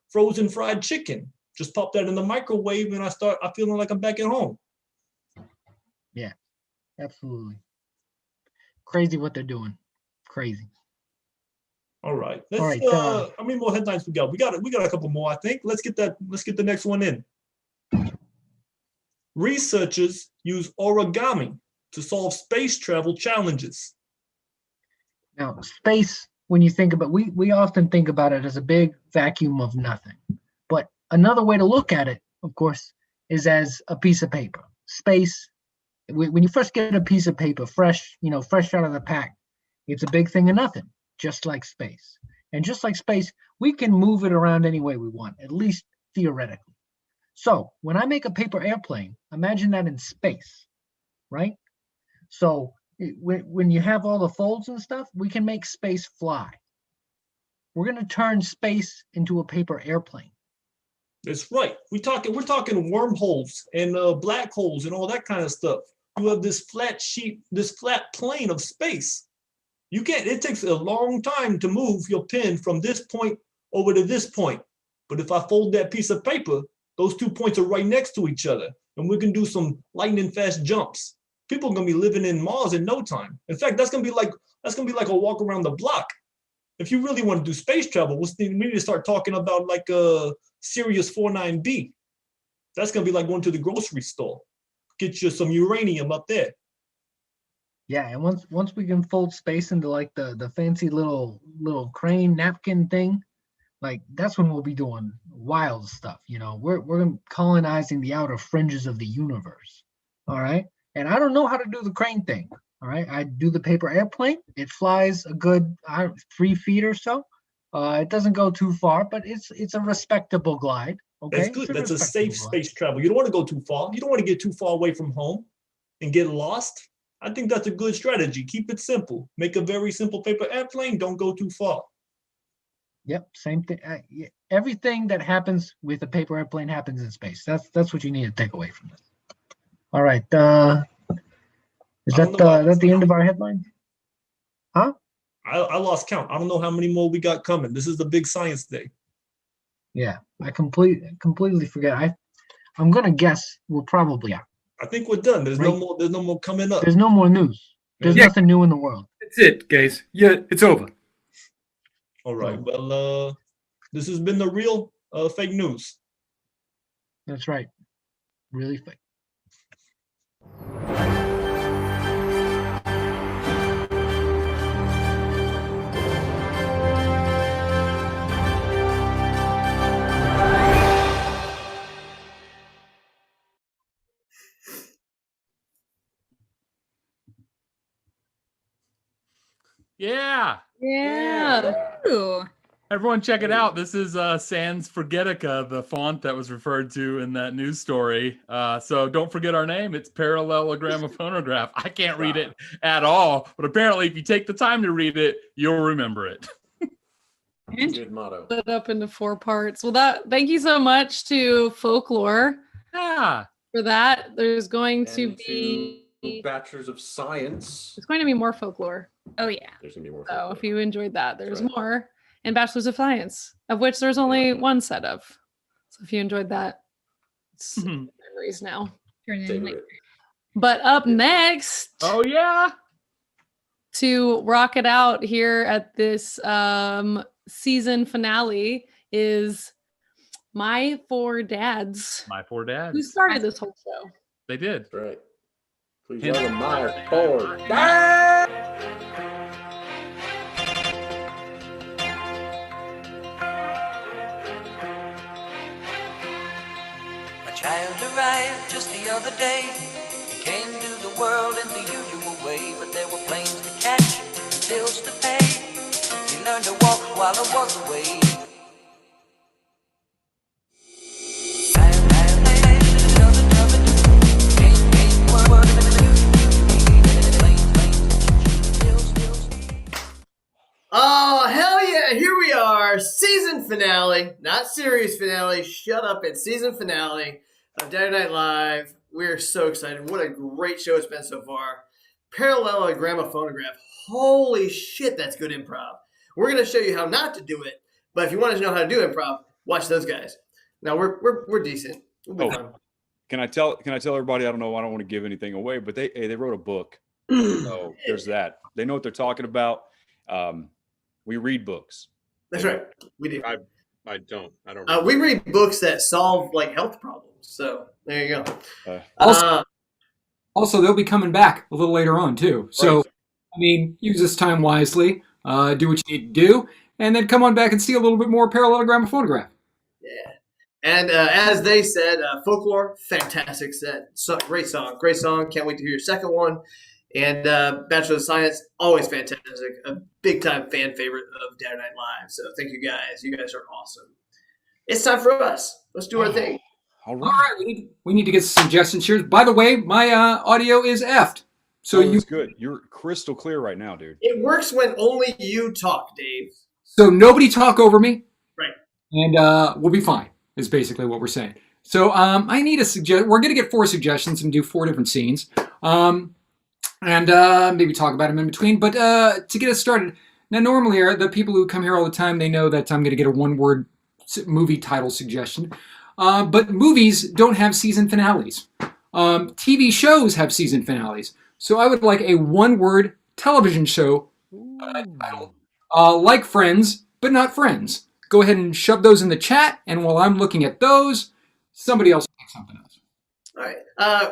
frozen fried chicken. Just pop that in the microwave and I'm feeling like I'm back at home. Yeah, absolutely. Crazy what they're doing. Crazy. All right. All right, how many more headlines we got? We got a couple more, I think. Let's get the next one in. Researchers use origami to solve space travel challenges. Now, space, when you think about, we often think about it as a big vacuum of nothing. But another way to look at it, of course, is as a piece of paper. Space, when you first get a piece of paper fresh out of the pack, it's a big thing of nothing, just like space. And just like space, we can move it around any way we want, at least theoretically. So when I make a paper airplane, imagine that in space, right? So when you have all the folds and stuff, we can make space fly. We're going to turn space into a paper airplane. That's right. We're talking wormholes and black holes and all that kind of stuff. You have this flat sheet, this flat plane of space. It takes a long time to move your pen from this point over to this point. But if I fold that piece of paper, those 2 points are right next to each other, and we can do some lightning fast jumps. People are gonna be living in Mars in no time. In fact, that's gonna be like a walk around the block. If you really want to do space travel, we need to start talking about like Sirius 49B. That's gonna be like going to the grocery store. Get you some uranium up there. Yeah, and once we can fold space into like the fancy little crane napkin thing, like that's when we'll be doing wild stuff. We're colonizing the outer fringes of the universe. All right. And I don't know how to do the crane thing. All right. I do the paper airplane. It flies a good 3 feet or so. It doesn't go too far, but it's a respectable glide. Okay. That's good. That's a safe space travel. You don't want to go too far. You don't want to get too far away from home and get lost. I think that's a good strategy. Keep it simple. Make a very simple paper airplane. Don't go too far. Yep, same thing. Everything that happens with a paper airplane happens in space. That's what you need to take away from this. All right. Is that the end of our headline? Huh? I lost count. I don't know how many more we got coming. This is the big science day. Yeah, I completely forget. I'm gonna guess we're probably out. I think we're done. There's no more coming up. There's no more news. There's nothing new in the world. That's it, guys. Yeah, it's over. All right. Well, this has been the real fake news. That's right. Really fake. Yeah. Ooh. Everyone check it out. This is Sans Forgetica, the font that was referred to in that news story. So don't forget our name. It's Parallelogram of Phonograph. I can't read it at all, but apparently if you take the time to read it, you'll remember it. Good motto. Split up into 4 parts. Well, thank you so much to Folklore. Yeah. For that. There's going And to be Bachelors of Science. There's going to be more folklore. Oh yeah. There's gonna be more. So if you enjoyed that, there's more. And Bachelors of Science, of which there's only one set of. So if you enjoyed that, it's memories now. But up next, oh yeah, to rock it out here at this season finale is My 4 Dads. My 4 Dads. Who started this whole show? They did. That's right. Please welcome My 4 Dads. Child arrived just the other day. He came to the world in the usual way, but there were planes to catch and bills to pay. He learned to walk while I was away. Oh, hell yeah. Here we are. Season finale. finale, not series finale. Shut up. It's season finale of Dadurday Night Live. We're so excited. What a great show it's been so far. Parallelogram phonograph. Holy shit, that's good improv. We're going to show you how not to do it. But if you want to know how to do improv, watch those guys. Now we're decent. We'll be fun. Can I tell everybody? I don't want to give anything away, but they wrote a book. So there's that. They know what they're talking about. We read books. That's right. We do. I don't. We read books that solve like health problems. So there you go. Also, they'll be coming back a little later on too. So, right. I mean, use this time wisely. Do what you need to do, and then come on back and see a little bit more parallelogram phonograph. Yeah. And as they said, Folklore, fantastic set. Great song. Can't wait to hear your second one. And Bachelor of Science, always fantastic. A big-time fan favorite of Dadurday Night Live. So thank you guys. You guys are awesome. It's time for us. Let's do our thing. All right. We need to get some suggestions here. By the way, my audio is effed. So that's good. You're crystal clear right now, dude. It works when only you talk, Dave. So nobody talk over me. Right. And we'll be fine, is basically what we're saying. So I need a suggestion. We're going to get 4 suggestions and do 4 different scenes. And maybe talk about them in between. But to get us started, now normally the people who come here all the time, they know that I'm going to get a 1-word movie title suggestion. But movies don't have season finales. TV shows have season finales. So I would like a 1-word television show title, like Friends, but not Friends. Go ahead and shove those in the chat, and while I'm looking at those, somebody else will pick something else. All right.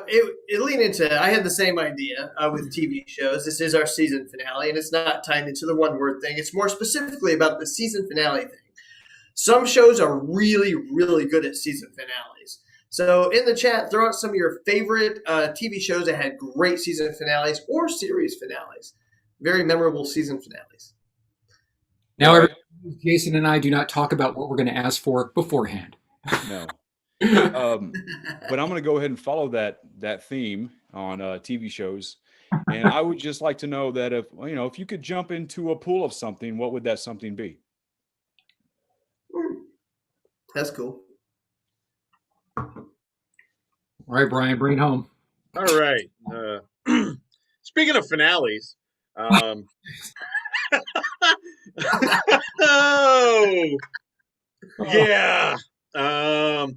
It leaned into, I had the same idea with TV shows. This is our season finale, and it's not tied into the 1-word thing. It's more specifically about the season finale thing. Some shows are really, really good at season finales. So in the chat, throw out some of your favorite TV shows that had great season finales or series finales. Very memorable season finales. Now, Jason and I do not talk about what we're going to ask for beforehand. No. But I'm going to go ahead and follow that theme on TV shows, and I would just like to know that if you could jump into a pool of something, what would that something be? That's cool. All right, Brian, bring it home. All right. Speaking of finales, oh, yeah. I've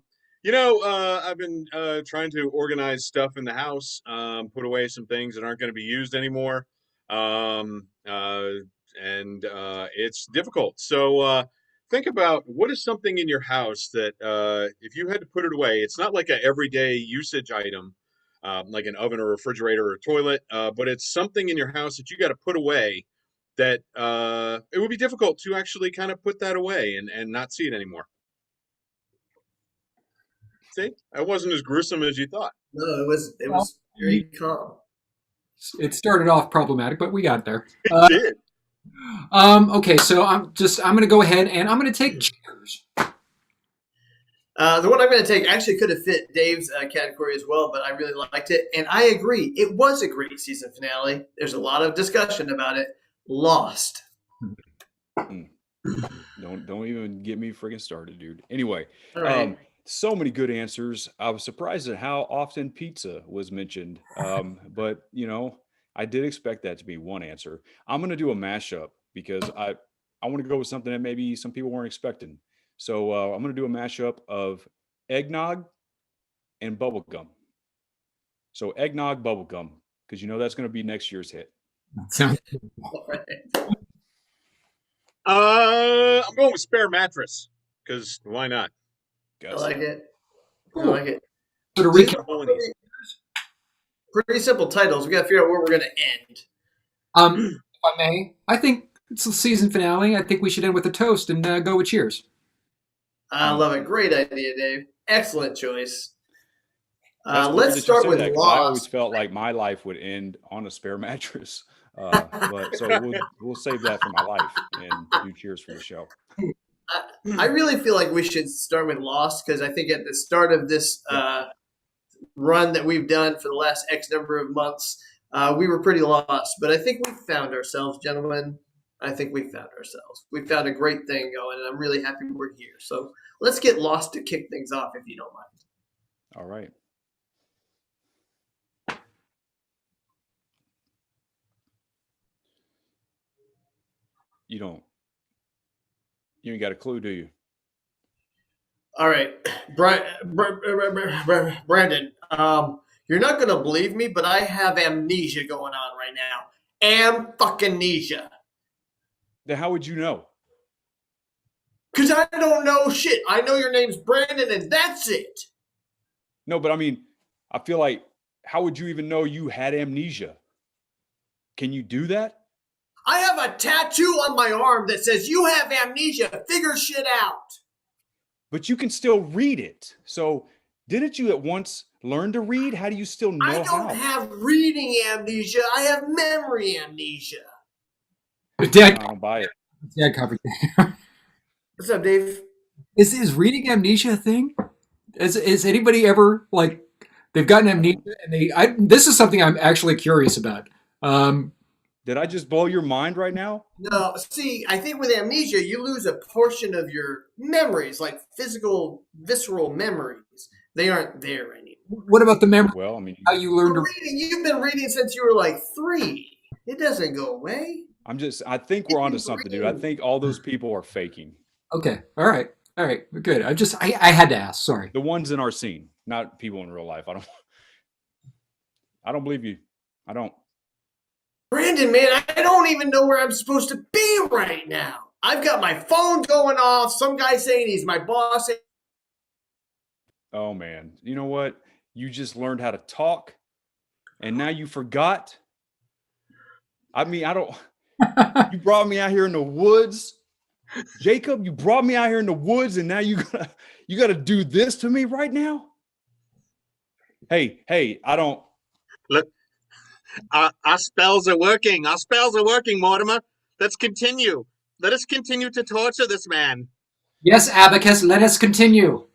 been trying to organize stuff in the house, put away some things that aren't going to be used anymore. And it's difficult. So think about what is something in your house that if you had to put it away, it's not like an everyday usage item, like an oven or refrigerator or a toilet, but it's something in your house that you got to put away that it would be difficult to actually kind of put that away and not see it anymore. See, I wasn't as gruesome as you thought. No, it was very calm. It started off problematic, but we got there. It did. Okay, so I'm going to go ahead and I'm going to take Cheers. The one I'm going to take actually could have fit Dave's category as well, but I really liked it. And I agree. It was a great season finale. There's a lot of discussion about it. Lost. Don't even get me freaking started, dude. Anyway, all right. So many good answers. I was surprised at how often pizza was mentioned. But, I did expect that to be one answer. I'm going to do a mashup because I want to go with something that maybe some people weren't expecting. So I'm going to do a mashup of eggnog and bubblegum. So eggnog, bubblegum, because that's going to be next year's hit. Sounds I'm going with spare mattress because why not? I like it. I like it. So to recap, pretty simple titles. We got to figure out where we're going to end. If I may, I think it's the season finale. I think we should end with a toast and go with cheers. I love it. Great idea, Dave. Excellent choice. Let's start with Lost. I always felt like my life would end on a spare mattress. But so we'll save that for my life and do cheers for the show. I really feel like we should start with Lost because I think at the start of this run that we've done for the last X number of months, we were pretty lost. But I think we found ourselves, gentlemen. I think we found ourselves. We found a great thing going, and I'm really happy we're here. So let's get lost to kick things off, if you don't mind. All right. You ain't got a clue, do you? All right, Brandon. You're not gonna believe me, but I have amnesia going on right now. Am-fucking-nesia. Then how would you know? Because I don't know shit. I know your name's Brandon, and that's it. No, but I mean, I feel like, how would you even know you had amnesia? Can you do that? I have a tattoo on my arm that says, "You have amnesia. Figure shit out." But you can still read it. So didn't you at once learn to read? How do you still know I don't have reading amnesia. I have memory amnesia. Dad, I don't buy it. Dad covered. What's up, Dave? Is reading amnesia a thing? Is anybody ever like they've gotten amnesia and this is something I'm actually curious about. Did I just blow your mind right now? No, see, I think with amnesia, you lose a portion of your memories, like physical, visceral memories. They aren't there anymore. What about the memory? Well, I mean, how you learned to reading? You've been reading since you were like 3. It doesn't go away. I think we're onto something, dude. I think all those people are faking. Okay. All right. Good. I had to ask. Sorry. The ones in our scene, not people in real life. I don't believe you. I don't. Brandon, man, I don't even know where I'm supposed to be right now. I've got my phone going off. Some guy saying he's my boss. Oh, man. You know what? You just learned how to talk, and now you forgot. I mean, you brought me out here in the woods. Jacob, you brought me out here in the woods, and now you gotta do this to me right now? Hey, I don't. Look. Our spells are working. Our spells are working, Mortimer. Let's continue. Let us continue to torture this man. Yes, Abacus, let us continue.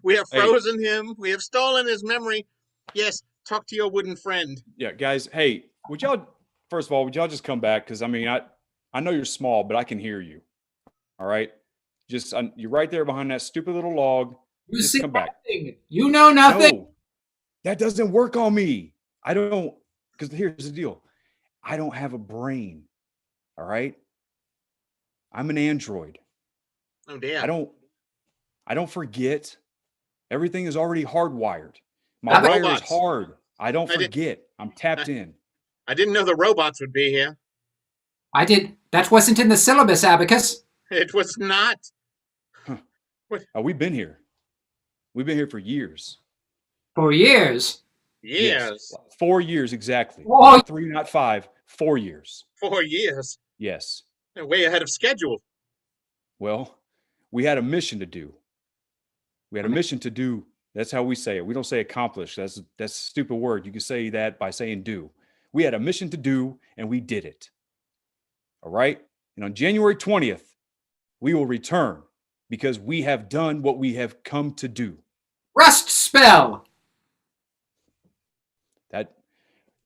We have frozen him. We have stolen his memory. Yes, talk to your wooden friend. Yeah, guys, hey, first of all, would y'all just come back? Because, I mean, I know you're small, but I can hear you. All right? You're right there behind that stupid little log. Just come back. You know nothing. No, that doesn't work on me. I don't, because here's the deal. I don't have a brain. All right. I'm an android. Oh, damn. I don't forget. Everything is already hardwired. My wire is hard. I don't forget. I'm tapped in. I didn't know the robots would be here. I did. That wasn't in the syllabus, Abacus. It was not. Huh. We've been here. We've been here for years. For years? Years. 4 years exactly. Whoa. Not 3, not 5. 4 years. 4 years. Yes. They're way ahead of schedule. Well, we had a mission to do. That's how we say it. We don't say accomplish. That's a stupid word. You can say that by saying do. We had a mission to do, and we did it. All right? And on January 20th, we will return because we have done what we have come to do. Rust spell. That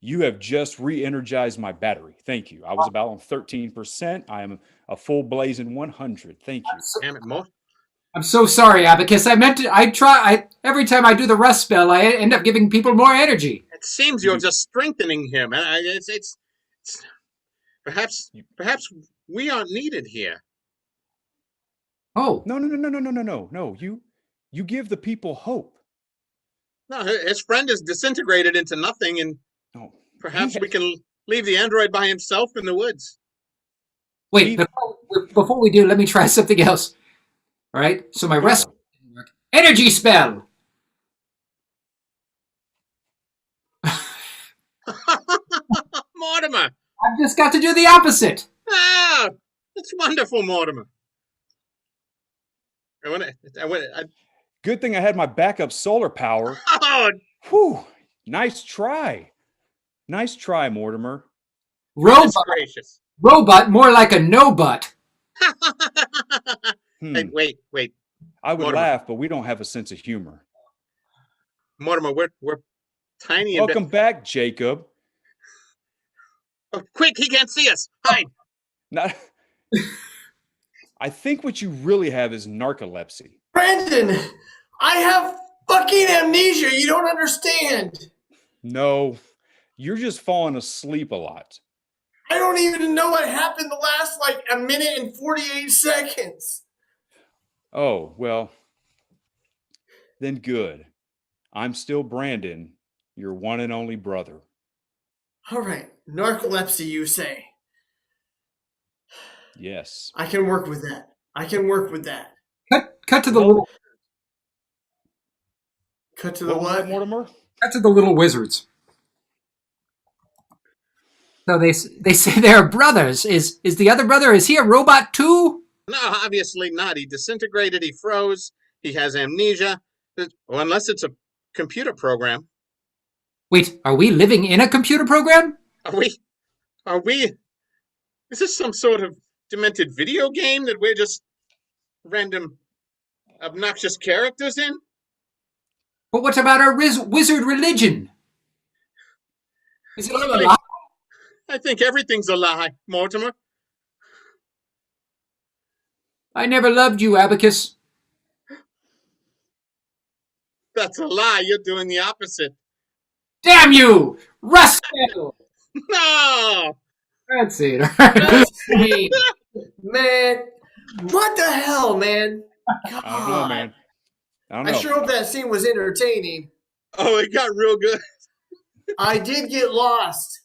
you have just re-energized my battery. Thank you. I was about on 13%. I am a full blazing 100. Thank you. Damn it, Mo. I'm so sorry, Abacus. Every time I do the rust spell, I end up giving people more energy. It seems you're just strengthening him. It's perhaps we aren't needed here. Oh. No. You give the people hope. No, his friend is disintegrated into nothing, and perhaps we can leave the android by himself in the woods. Wait, before we do, let me try something else. All right, so my rest energy spell. Mortimer! I've just got to do the opposite. Ah, that's wonderful, Mortimer. Good thing I had my backup solar power. Oh, whew! Nice try, Mortimer. Robot, more like a no butt. Hey, wait. I would laugh, but we don't have a sense of humor. Mortimer, we're tiny. Welcome back, Jacob. Oh, quick, he can't see us. Hide. Not. I think what you really have is narcolepsy. Brandon, I have fucking amnesia. You don't understand. No, you're just falling asleep a lot. I don't even know what happened the last like a minute and 48 seconds. Oh, well, then good. I'm still Brandon, your one and only brother. All right, narcolepsy, you say? Yes. I can work with that. I can work with that. Cut to the little. Cut to the What was what? that, Mortimer? Cut to the little wizards. So they say they're brothers. Is the other brother? Is he a robot too? No, obviously not. He disintegrated. He froze. He has amnesia. Well, unless it's a computer program. Wait, are we living in a computer program? Are we? Is this some sort of demented video game that we're just random obnoxious characters in? But what about our wizard religion? Is it all a lie? I think everything's a lie, Mortimer. I never loved you, Abacus. That's a lie. You're doing the opposite. Damn you, Russell! No! That's it. Man, what the hell, man? God. I don't know, man. I don't know. I sure hope that scene was entertaining. Oh, it got real good. I did get lost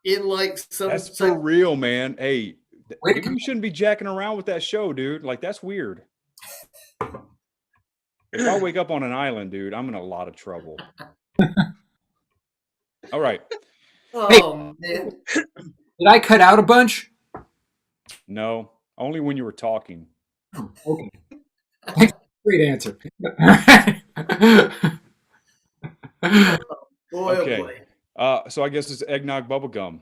in like some. That's for real, man. Hey, maybe you shouldn't be jacking around with that show, dude. Like, that's weird. If I wake up on an island, dude, I'm in a lot of trouble. All right. Oh, man. Did I cut out a bunch? No, only when you were talking. Okay. Great answer. Boy, okay. Oh boy. So I guess it's eggnog bubblegum.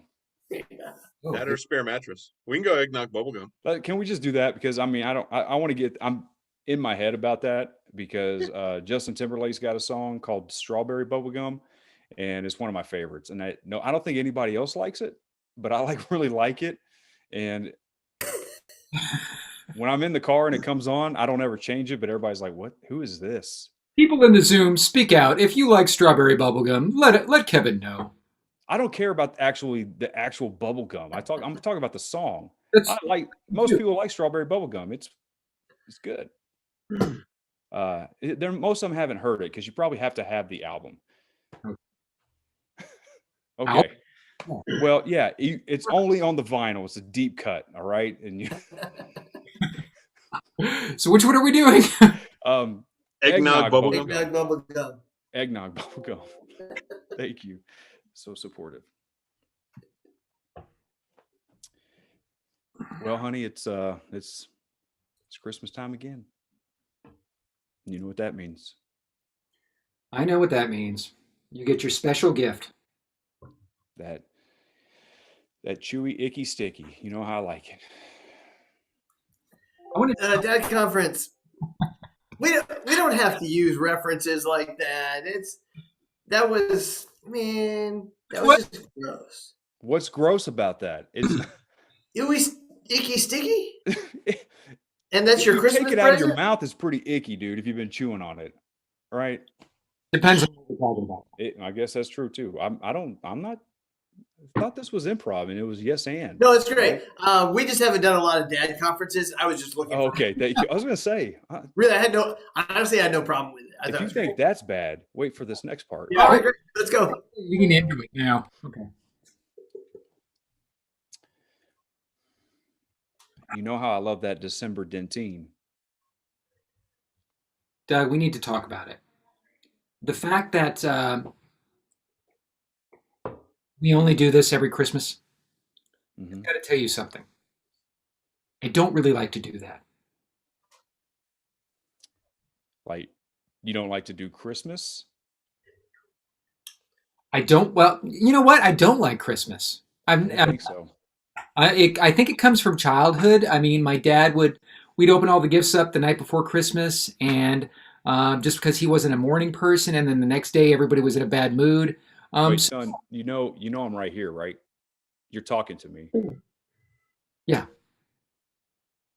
That or spare mattress. We can go eggnog bubblegum. Can we just do that? Because I mean, I want to get. I'm in my head about that because Justin Timberlake's got a song called "Strawberry Bubblegum," and it's one of my favorites. And I don't think anybody else likes it, but I really like it. And when I'm in the car and it comes on, I don't ever change it. But everybody's like, "What? Who is this?" People in the Zoom, speak out. If you like strawberry bubblegum, let Kevin know. I don't care about the actual bubblegum. I'm talking about the song. It's, I like most people like strawberry bubblegum. It's good. Most of them haven't heard it because you probably have to have the album. Okay. Well, yeah, it's only on the vinyl. It's a deep cut. All right, and so which one are we doing? Eggnog bubblegum. Eggnog bubblegum. Eggnog bubblegum. Thank you. So supportive. Well, honey, it's Christmas time again. You know what that means. I know what that means. You get your special gift. That chewy, icky, sticky. You know how I like it. Dad conference. We don't have to use references like that. That was just gross. What's gross about that? It's icky sticky. And that's your Christmas take it present? out of your mouth is pretty icky, dude. If you've been chewing on it, right? Depends on what you're talking about. I guess that's true too. I thought this was improv, and it was yes and. No, it's great. We just haven't done a lot of dad conferences. I was just looking. Okay, thank you. I was gonna say. Really, I had no problem with it. If you think that's bad, wait for this next part. Yeah, all right, great. Let's go. We can into it now. Okay. You know how I love that December dentine. Doug, we need to talk about it. The fact that we only do this every Christmas, I've got to tell you something. I don't really like to do that. Like, you don't like to do Christmas? I don't. Well, you know what? I don't like Christmas. I think so. I think it comes from childhood. I mean, my dad we'd open all the gifts up the night before Christmas, and just because he wasn't a morning person, and then the next day everybody was in a bad mood. Wait, son, you know I'm right here, right? You're talking to me. Yeah.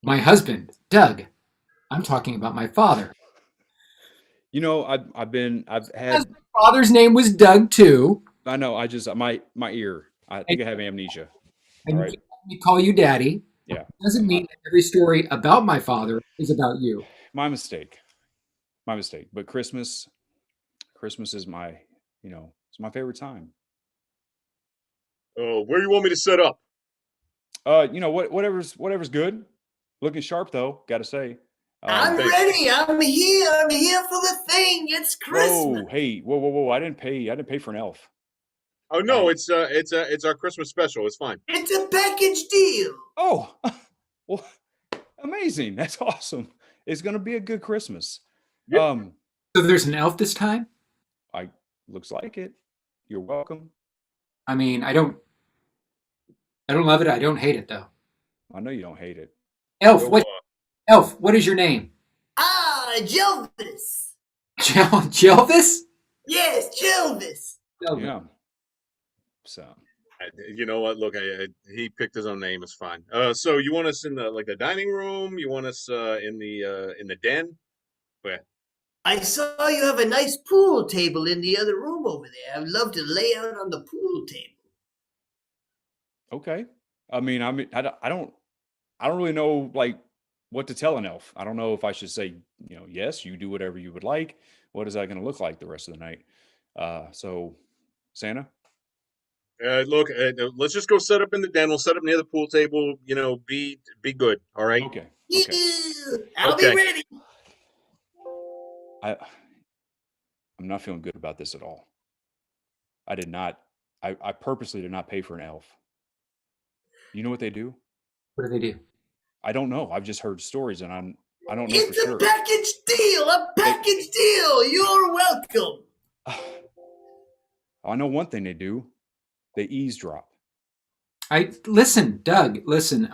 My husband, Doug. I'm talking about my father. You know, I've His had. father's name was Doug too. I know. I just my ear. I think I have amnesia. And All you right. keep letting me call you daddy. Yeah. Doesn't mean that every story about my father is about you. My mistake. My mistake. But Christmas is my, it's my favorite time. Oh, where do you want me to set up? Whatever's good. Looking sharp though, gotta say. I'm ready. I'm here. I'm here for the thing. It's Christmas. Whoa, hey, whoa! I didn't pay for an elf. Oh no, it's our Christmas special. It's fine. It's a package deal. Oh, well, amazing! That's awesome. It's gonna be a good Christmas. Yep. So there's an elf this time? Looks like it. You're welcome. I mean, I don't love it. I don't hate it though. I know you don't hate it. Elf, what is your name? Jelvis. Jelvis? Yes, Jelvis. Yeah. So. You know what? Look, he picked his own name. It's fine. So you want us in the dining room? You want us in the den? Where? I saw you have a nice pool table in the other room over there. I'd love to lay out on the pool table. Okay. I don't really know like what to tell an elf. I don't know if I should say, yes, you do whatever you would like. What is that going to look like the rest of the night? So Santa? Look, let's just go set up in the den. We'll set up near the pool table. Be good. All right. Okay. Yeah, I'll be ready. I'm not feeling good about this at all. I purposely did not pay for an elf. You know what they do? What do they do? I don't know. I've just heard stories and I don't know It's for sure. a package deal. A package deal. You're welcome. I know one thing they do. They eavesdrop. Listen, Doug, listen.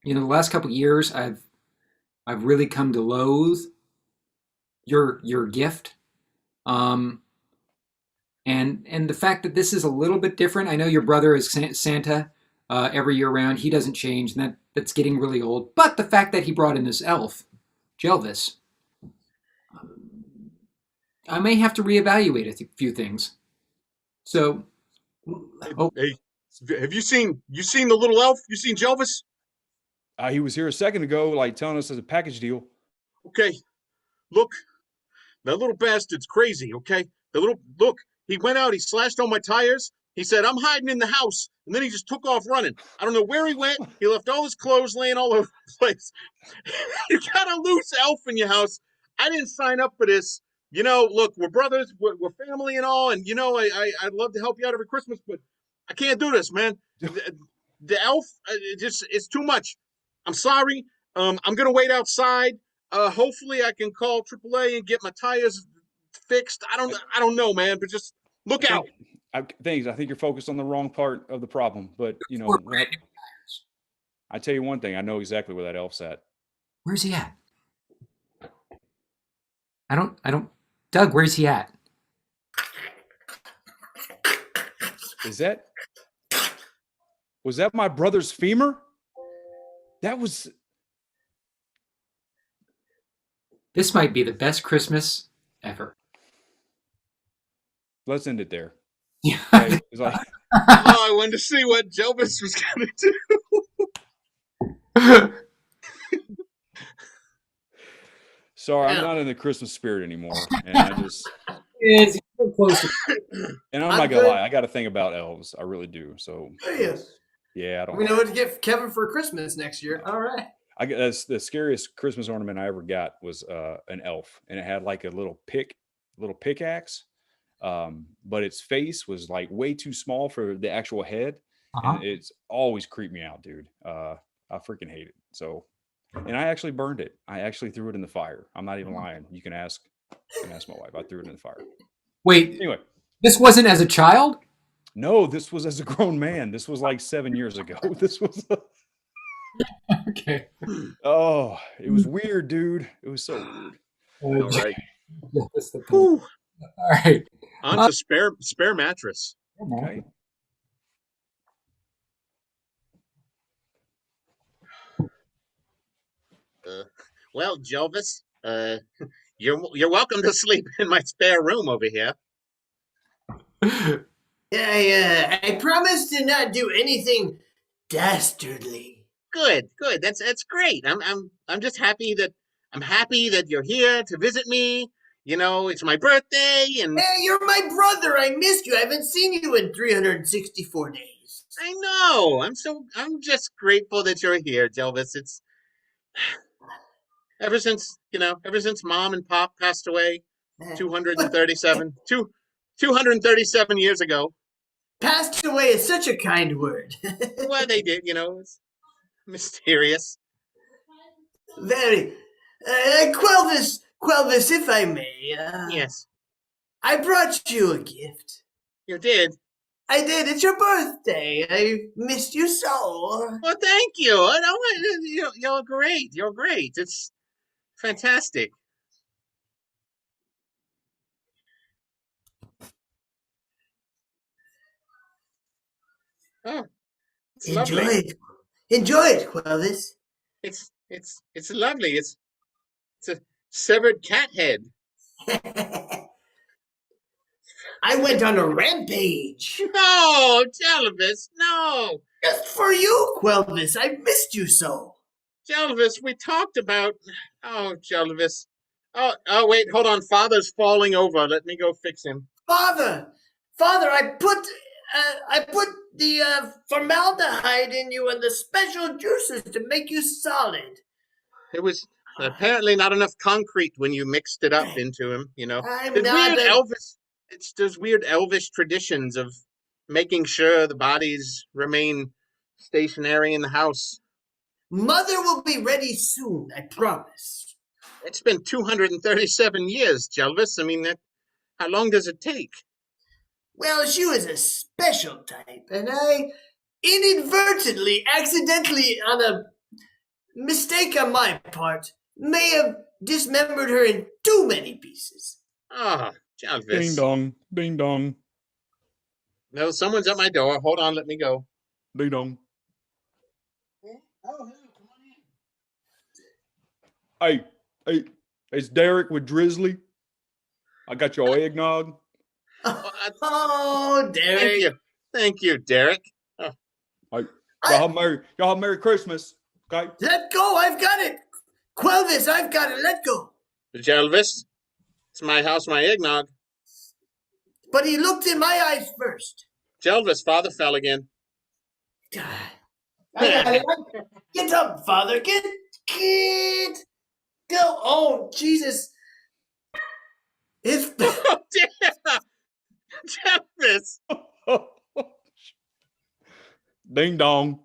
The last couple of years I've really come to loathe your gift. And the fact that this is a little bit different. I know your brother is Santa every year round. He doesn't change, and that's getting really old. But the fact that he brought in this elf, Jelvis, I may have to reevaluate a few things. So, hey, have you seen the little elf? You seen Jelvis? He was here a second ago, like telling us it's a package deal. Okay, look, that little bastard's crazy. Okay, he went out, he slashed all my tires. He said, "I'm hiding in the house," and then he just took off running. I don't know where he went. He left all his clothes laying all over the place. You got a loose elf in your house. I didn't sign up for this. Look, we're brothers, we're family and all, and I'd love to help you out every Christmas, but I can't do this, man. The elf, it's too much. I'm sorry. I'm gonna wait outside. Hopefully, I can call AAA and get my tires fixed. I don't know, man, but just look out. I think you're focused on the wrong part of the problem, but I tell you one thing, I know exactly where that elf's at. Where's he at? I don't. Doug, where's he at? Was that my brother's femur? This might be the best Christmas ever. Let's end it there. Yeah. Okay? It's like, I wanted to see what Jelvis was going to do. Sorry, I'm not in the Christmas spirit anymore, and I just. It's so close. And I'm not gonna lie, I got to think about elves. I really do. So. Yeah, I don't. We know what to get Kevin for Christmas next year. All right. I guess the scariest Christmas ornament I ever got was an elf, and it had like a little pickaxe, but its face was like way too small for the actual head, and it's always creeped me out, dude. I freaking hate it. So, and I actually burned it. I actually threw it in the fire. I'm not even lying. You can ask my wife. I threw it in the fire. Wait. Anyway, this wasn't as a child? No, this was as a grown man. This was like 7 years ago. This was. Okay. Oh, it was weird, dude. It was so weird. All right. All right. On to spare mattress. Okay. Well, Jelvis, you're welcome to sleep in my spare room over here. Yeah, I promise to not do anything dastardly. Good. That's great. I'm just happy that you're here to visit me. You know, it's my birthday, and Hey, you're my brother. I missed you. I haven't seen you in 364 days. I know. I'm just grateful that you're here, Jelvis. It's ever since Mom and Pop passed away 237 years ago. Passed away is such a kind word. Well, they did, it's mysterious. Very. Quelvis, if I may. Yes. I brought you a gift. You did? I did. It's your birthday. I missed you so. Well, thank you. You're great. You're great. It's fantastic. Oh, it's lovely. Enjoy it, Quelvis. It's lovely. It's a severed cat head. I went on a rampage. No, Jelvis, no. Just for you, Quelvis. I missed you so. Jelvis, we talked about. Oh, Jelvis. Oh, wait, hold on. Father's falling over. Let me go fix him. Father, I put the formaldehyde in you and the special juices to make you solid. It was apparently not enough concrete when you mixed it up into him. There's weird elvish traditions of making sure the bodies remain stationary in the house. Mother will be ready soon, I promise. It's been 237 years, Jelvis. I mean, how long does it take? Well, she was a special type, and I inadvertently, accidentally, on a mistake on my part, may have dismembered her in too many pieces. Ah, Jelvis. Ding dong, ding dong. No, someone's at my door. Hold on, let me go. Ding dong. Oh, come on in. Hey, it's Derek with Drizzly. I got your eggnog. Oh, Derek. Thank you, Derek. Oh. Y'all have Merry Christmas. Okay. Let go, I've got it. Quelvis, I've got it. Let go. Jelvis, it's my house, my eggnog. But he looked in my eyes first. Jelvis, father fell again. Get up, father. Get. Go. Oh, Jesus. It's. Oh, dear. Jelvis. Ding dong.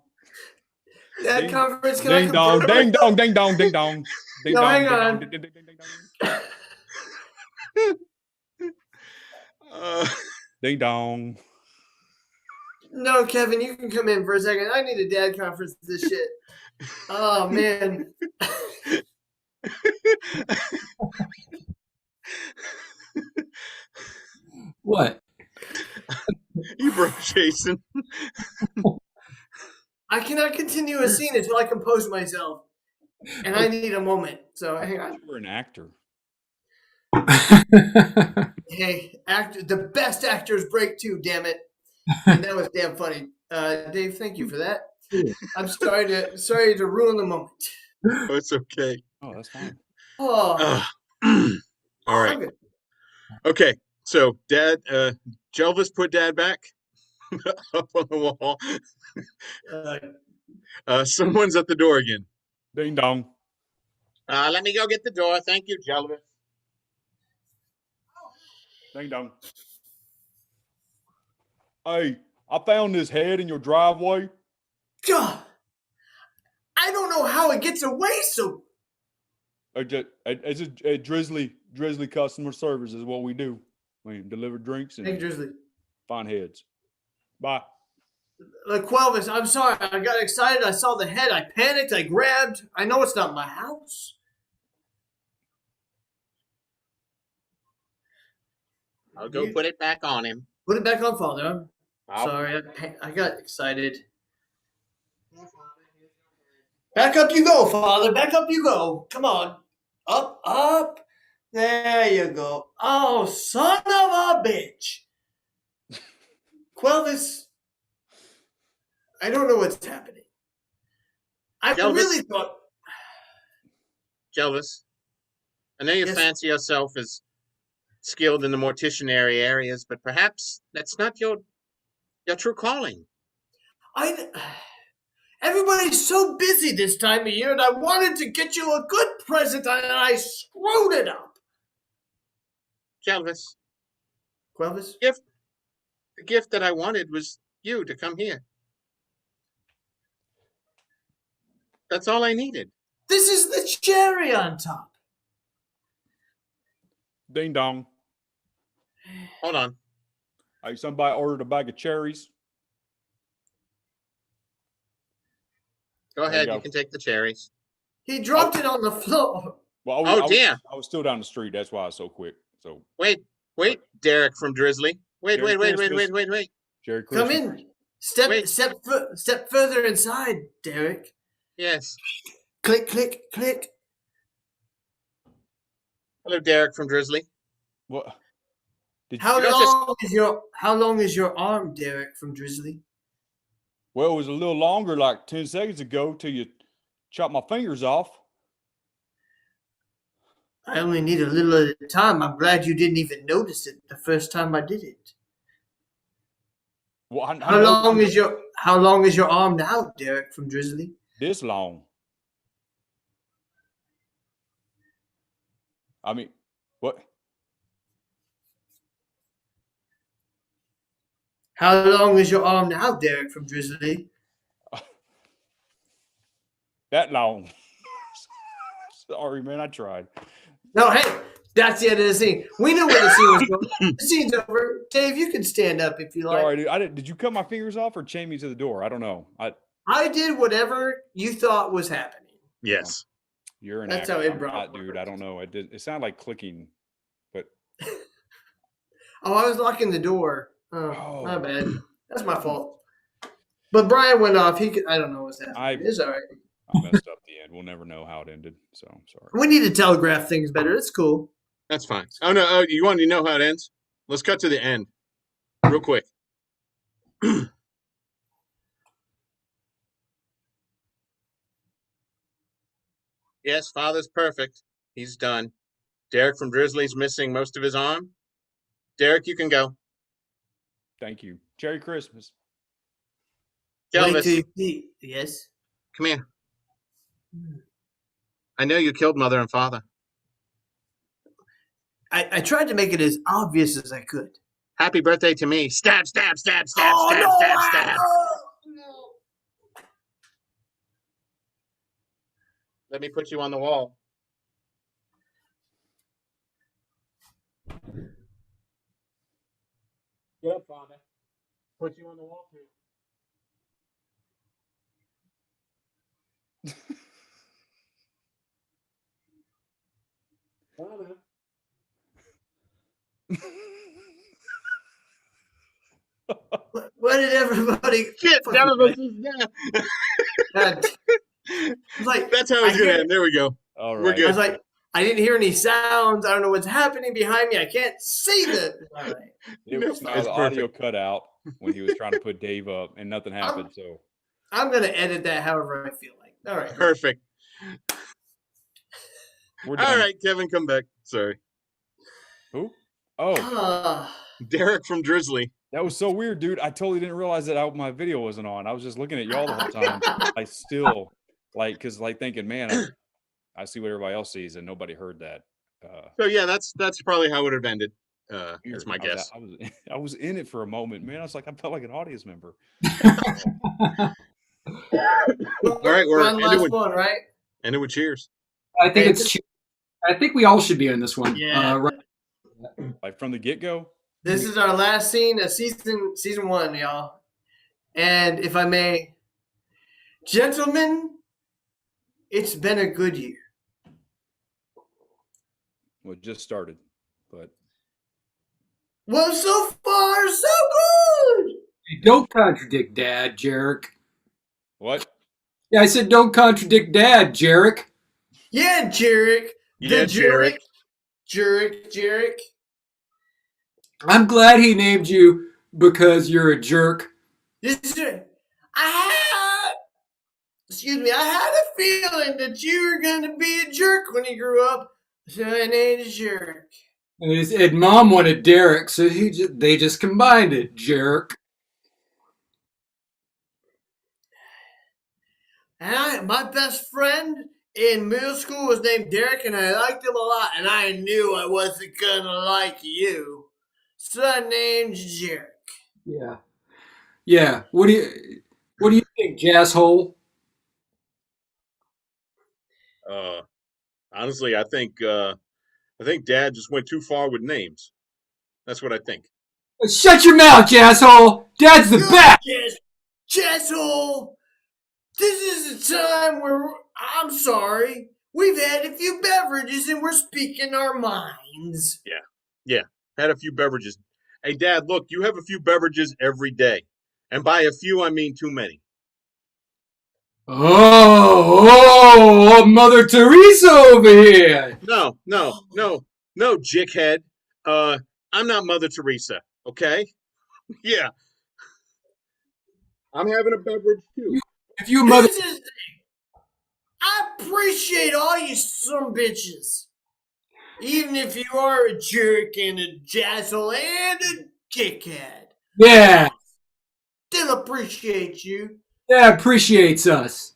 That conference. Ding dong. Ding dong. Ding dong. Ding dong. Ding no, dong. hang Ding on. dong. Ding dong. Ding dong. Ding dong. No, Kevin, you can come in for a second. I need a dad conference for this shit. Oh, man. What? You broke Jason. I cannot continue a scene until I compose myself. And I need a moment. So hang on. You're an actor. Hey, the best actors break too, damn it. And that was damn funny. Dave, thank you for that. I'm sorry to ruin the moment. Oh, it's okay. Oh, that's fine. Oh. All right. Okay. So, Dad, Jelvis put Dad back up on the wall. Someone's at the door again. Ding dong. Let me go get the door. Thank you, Jelvis. Ding dong. Hey, I found this head in your driveway. God, I don't know how it gets away so. It's a Drizzly customer service is what we do. We deliver drinks and Hey, Drizzly. find heads. Bye. Look, Quelvis, I'm sorry. I got excited. I saw the head. I panicked. I grabbed. I know it's not my house. I'll go put it back on him. Put it back on, Father. Sorry, I got excited. Back up you go, Father. Back up you go. Come on. Up, up. There you go. Oh, son of a bitch. Quelvis, I don't know what's happening. I really thought... Jelvis, I know you fancy yourself as skilled in the morticianary areas, but perhaps that's not your true calling. Everybody's so busy this time of year, and I wanted to get you a good present, and I screwed it up. Jelvis. Quelvis? The gift that I wanted was you to come here. That's all I needed. This is the cherry on top. Ding dong. Hold on. Hey, somebody ordered a bag of cherries. Go ahead. You can take the cherries. He dropped it on the floor. Well, dear. I was still down the street. That's why I was so quick. So wait, Derek from Drizzly. Wait. Merry Come Christmas. in. Step further inside, Derek. Yes. Click, click, click. Hello, Derek from Drizzly. What? How long is your arm, Derek from Drizzly? Well, it was a little longer, like 10 seconds ago, till you chopped my fingers off. I only need a little at a time. I'm glad you didn't even notice it the first time I did it. Well, How long is your arm now, Derek from Drizzly? This long. I mean, what? How long is your arm now, Derek from Drizzly? That long. Sorry, man. I tried. No, hey, that's the end of the scene. We knew where the scene was going. The scene's over. Dave, you can stand up if you like. Sorry, dude. Did you cut my fingers off or chain me to the door? I don't know. I did whatever you thought was happening. Yes. You're an That's actor. how it I'm brought not, dude. I don't know. It sounded like clicking, but Oh, I was locking the door. Oh, my bad. That's my fault. But Brian went off. I don't know what's happening. It's all right. I messed up the end. We'll never know how it ended. So I'm sorry. We need to telegraph things better. It's cool. That's fine. Oh, no. Oh, you want to know how it ends? Let's cut to the end real quick. Yes, Father's perfect. He's done. Derek from Drizzly's missing most of his arm. Derek, you can go. Thank you. Merry Christmas. Jelvis, Yes? come here. I know you killed Mother and Father. I tried to make it as obvious as I could. Happy birthday to me. Stab, stab, stab, stab, Oh, stab, no, stab, stab. Let me put you on the wall. Get up, Father. Put you on the wall, too. Father. Why did everybody... Shit, none of us is there. Like, that's how it's going to end. There we go. All right. We're good. I was like, I didn't hear any sounds. I don't know what's happening behind me. I can't see the... All right. It was the audio cut out when he was trying to put Dave up, and nothing happened. So I'm going to edit that however I feel like. All right. Perfect. we're done. All right, Kevin, come back. Sorry. Who? Oh, Derek from Drizzly. that was so weird, dude. I totally didn't realize that my video wasn't on. I was just looking at y'all the whole time. I still because thinking, man, I see what everybody else sees, and nobody heard that. So yeah, that's probably how it would have ended. That's my guess. I was in it for a moment, man. I was like, I felt like an audience member. All right, we're One last one, right? ended with cheers. I think I think we all should be in this one. Yeah. Right. Like from the get go. This is our last scene of season 1, y'all. And if I may, gentlemen, it's been a good year. Well, it just started, but Well, so far, so good. Don't contradict Dad, Jarek. what? Yeah, I said don't contradict Dad, Jarek. Yeah, Jarek. Yeah, Jarek. Jarek. I'm glad he named you because you're a jerk. Excuse me, I had a feeling that you were going to be a jerk when you grew up, so I named you Jerk. And Mom wanted Derek, so they just combined it, Jarek. And my best friend in middle school was named Derek, and I liked him a lot, and I knew I wasn't going to like you, so I named you Jerk. Yeah. Yeah. What do you think, Jasshole? Honestly, I think Dad just went too far with names. That's what I think. Shut your mouth, Jasshole! Dad's the best! Jasshole! This is the time where, I'm sorry, we've had a few beverages and we're speaking our minds. Yeah, had a few beverages. Hey, Dad, look, you have a few beverages every day. And by a few, I mean too many. Oh, Mother Teresa over here! No, jickhead. I'm not Mother Teresa, okay? Yeah. I'm having a beverage too. If you Mother... I appreciate all you some bitches. Even if you are a jerk and a jazzle and a dickhead. Yeah. Still appreciate you. Dad appreciates us.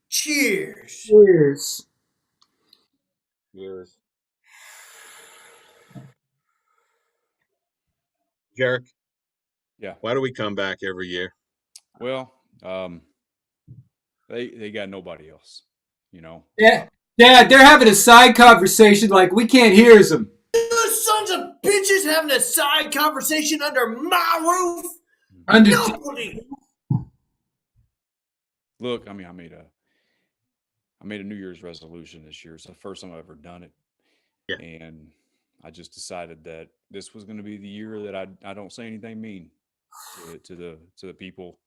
Cheers. Cheers. Cheers. Jarek. Yeah. Why do we come back every year? Well, they got nobody else, you know. Yeah, Dad, they're having a side conversation like we can't hear them. Those sons of bitches having a side conversation under my roof? Nobody. Look, I mean, I made a New Year's resolution this year. It's the first time I've ever done it. Yeah. And I just decided that this was going to be the year that I don't say anything mean to the people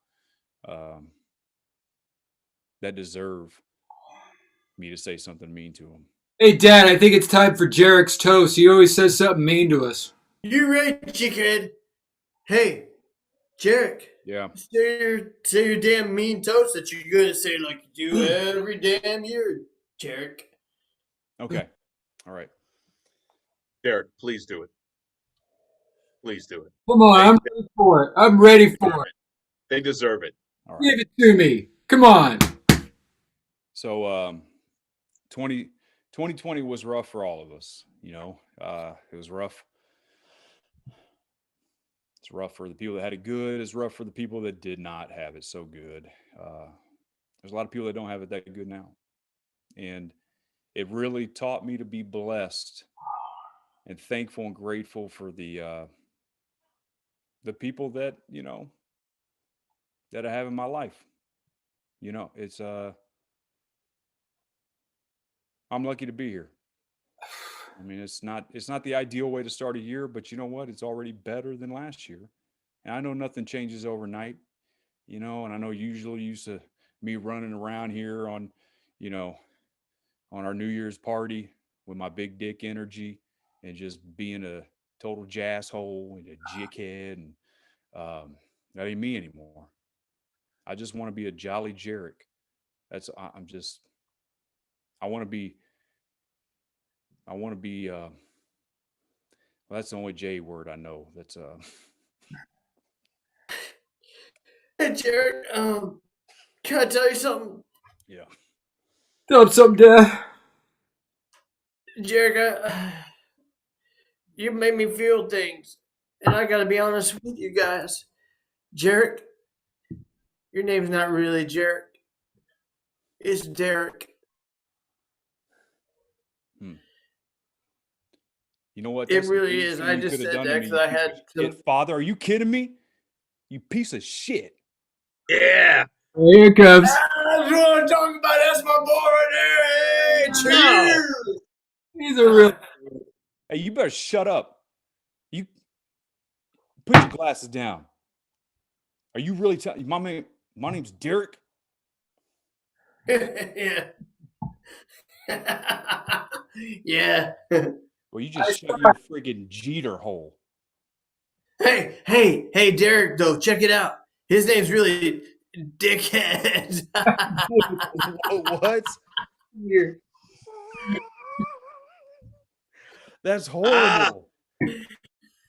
that deserve me to say something mean to them. Hey, Dad, I think it's time for Jarek's toast. He always says something mean to us. You're right, chickhead. Hey, Jarek. Yeah. Say your damn mean toast that you're going to say like you do every damn year, Jarek. Okay. All right. Derek, please do it. Please do it. Come on, I'm ready for it. I'm ready for it. They deserve it. All right. Give it to me. Come on. So 2020 was rough for all of us, you know. It was rough. It's rough for the people that had it good. It's rough for the people that did not have it so good. There's a lot of people that don't have it that good now. And it really taught me to be blessed and thankful and grateful for the people that, you know, that I have in my life. You know, it's I'm lucky to be here. I mean, it's not the ideal way to start a year, but you know what? It's already better than last year. And I know nothing changes overnight, you know, and I know usually used to me running around here on, you know, on our New Year's party with my big dick energy and just being a total jasshole and a jickhead, and that ain't me anymore. I just want to be a jolly Jarek. I want to be well, that's the only J word I know. That's Hey, Jarek, can I tell you something? Yeah. Tell him something, Dad. Jarek, you made me feel things. And I gotta be honest with you guys. Jarek, your name's not really Jarek. It's Derek. You know what? It That's the really meanest is. thing I you just could have said done to that me, because you I piece had of to. shit. Father, are you kidding me? You piece of shit. Yeah. Here it comes. That's what I'm talking about. That's my boy right there. Hey, cheers. He's a real. Hey, you better shut up. You put your glasses down. Are you really telling my name's Derek? Yeah. Yeah. Well, you just shut your friggin' Jeter hole. Hey, Derek, though, check it out. His name's really Dickhead. What? Here. That's Ah, horrible.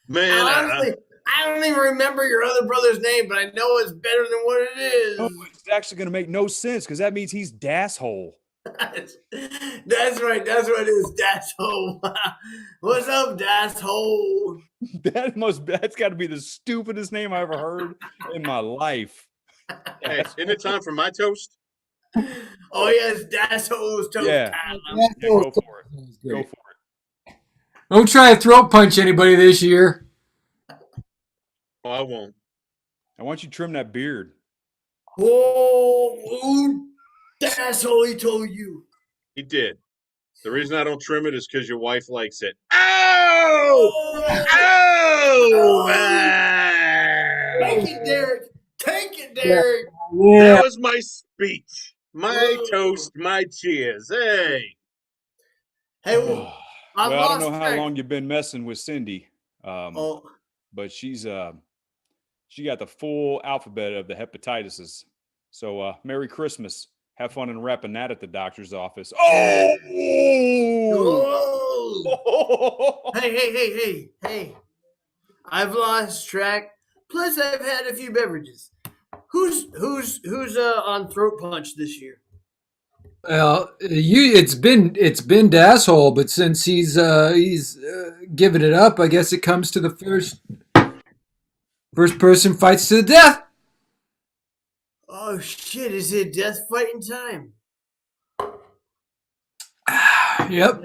man, Honestly, I don't even remember your other brother's name, but I know it's better than what it is. No, it's actually going to make no sense because that means he's dasshole. That's right. That's what it is. Dasshole. What's up, Dasshole? That's got to be the stupidest name I ever heard in my life. hey, isn't it time for my toast? Oh yes, Dasshole's toast Yeah. time. Yeah, go for it. Go for it. Don't try to throat punch anybody this year. Oh, I won't. I want you to trim that beard. Oh, Dasshole, he told you. He did. The reason I don't trim it is because your wife likes it. Oh! Oh! Take it, Derek. Take it, Derek. That was my speech. My toast, my cheers. Hey. Hey, Well, I don't know how long you've been messing with Cindy, but she got the full alphabet of the hepatitises. So Merry Christmas. Have fun unwrapping that at the doctor's office. Oh! Hey. I've lost track. Plus, I've had a few beverages. Who's on throat punch this year? Well, it's been Dasshole, but since he's giving it up, I guess it comes to the first person fights to the death. Oh shit! Is it death fighting time? Yep.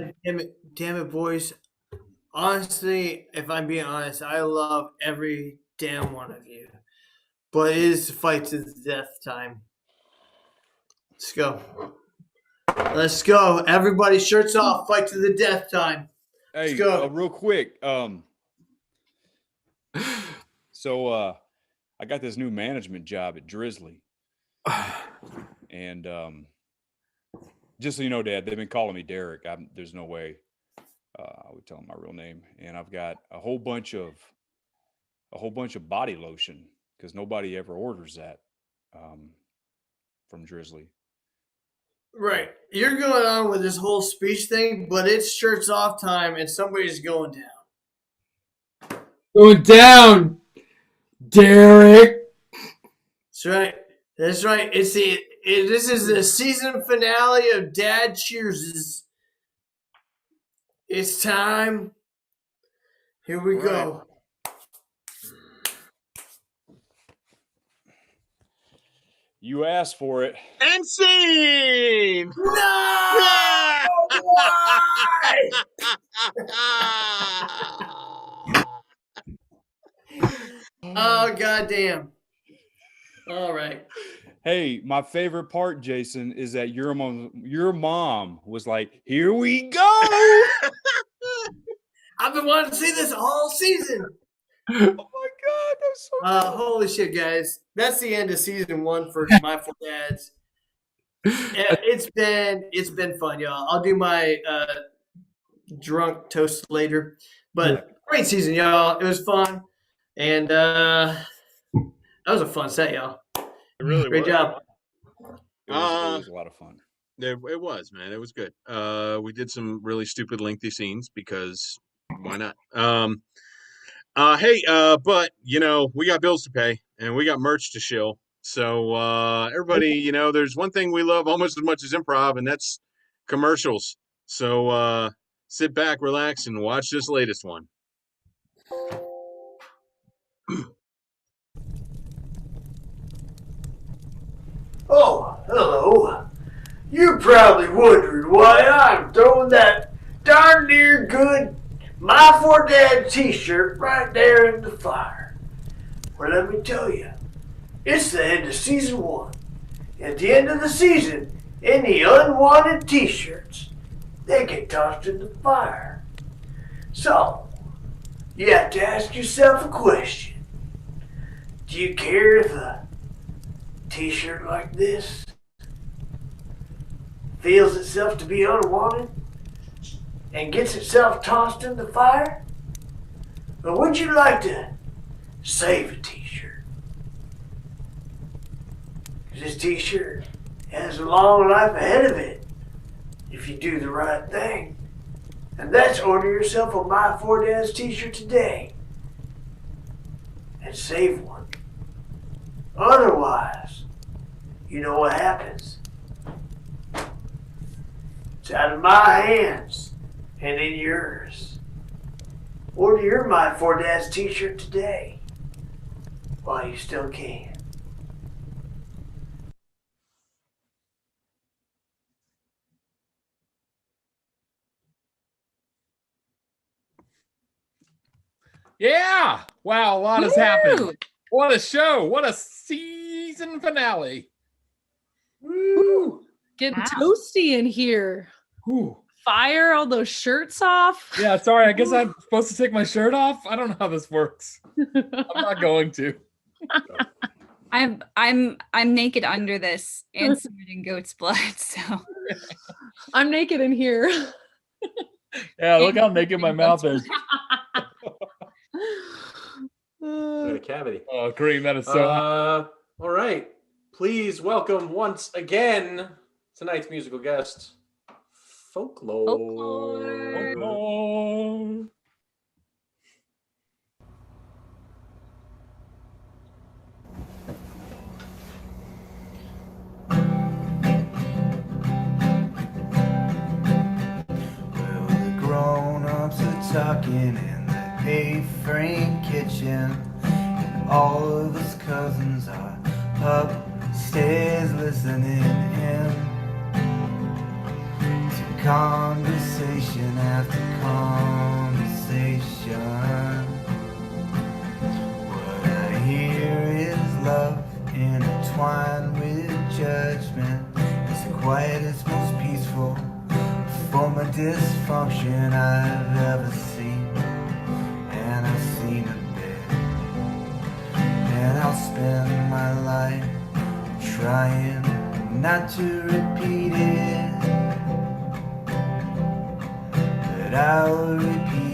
Damn it, boys. Honestly, if I'm being honest, I love every damn one of you. But it is fight to the death time. Let's go. Let's go. Everybody shirts off, fight to the death time. Hey, Let's go. real quick. So I got this new management job at Drizzly. And just so you know, Dad, they've been calling me Derek. There's no way I would tell them my real name. And I've got a whole bunch of body lotion because nobody ever orders that from Drizzly. Right. You're going on with this whole speech thing, but it's shirts off time and somebody's going down. Going down, Derek. That's right. That's right. This is the season finale of Dad Cheers'. It's time. Here we go. You asked for it. And scene! No! Why? Oh, goddamn. All right. Hey, my favorite part, Jason, is that your mom was like, "Here we go." I've been wanting to see this all season. Oh my God, that's so cool. Holy shit, guys. That's the end of season 1 for My Four Dads. Yeah, it's been fun, y'all. I'll do my drunk toast later. But great season, y'all. It was fun. And that was a fun set, y'all. It really Great was. job. It was a lot of fun. It was, man. It was good. We did some really stupid, lengthy scenes because why not? Hey, but we got bills to pay and we got merch to shill. So everybody, there's one thing we love almost as much as improv, and that's commercials. So sit back, relax, and watch this latest one. Oh, hello. You're probably wondering why I'm throwing that darn near good My Four Dad t-shirt right there in the fire. Well, let me tell you, it's the end of season 1. At the end of the season, any unwanted t-shirts, they get tossed in the fire. So, you have to ask yourself a question. Do you care if a t-shirt like this feels itself to be unwanted and gets itself tossed in the fire? Or would you like to save a t-shirt? Because this t-shirt has a long life ahead of it if you do the right thing. And that's order yourself a My Four Dads t-shirt today and save one. Otherwise, you know what happens. It's out of my hands and in yours. Order your My Four Dads t-shirt today while you still can. Yeah! Wow, a lot has happened. What a show. What a season finale. Woo! Getting toasty in here. Fire all those shirts off. Yeah, sorry. I guess I'm supposed to take my shirt off. I don't know how this works. I'm not going to. I'm naked under this and smeared in goat's blood, so I'm naked in here. Yeah, look how naked my mouth is. A cavity. Oh, Kareem, that is so hot. All right. Please welcome once again tonight's musical guest, Folklore. Grown-ups are talking in the A-frame kitchen, and all of his cousins are upstairs listening in to conversation after conversation. What I hear is love intertwined with judgment. It's the quietest, most peaceful form of dysfunction I've ever seen, and I've seen a bit, and I'll spend my life trying not to repeat it, but I'll repeat it.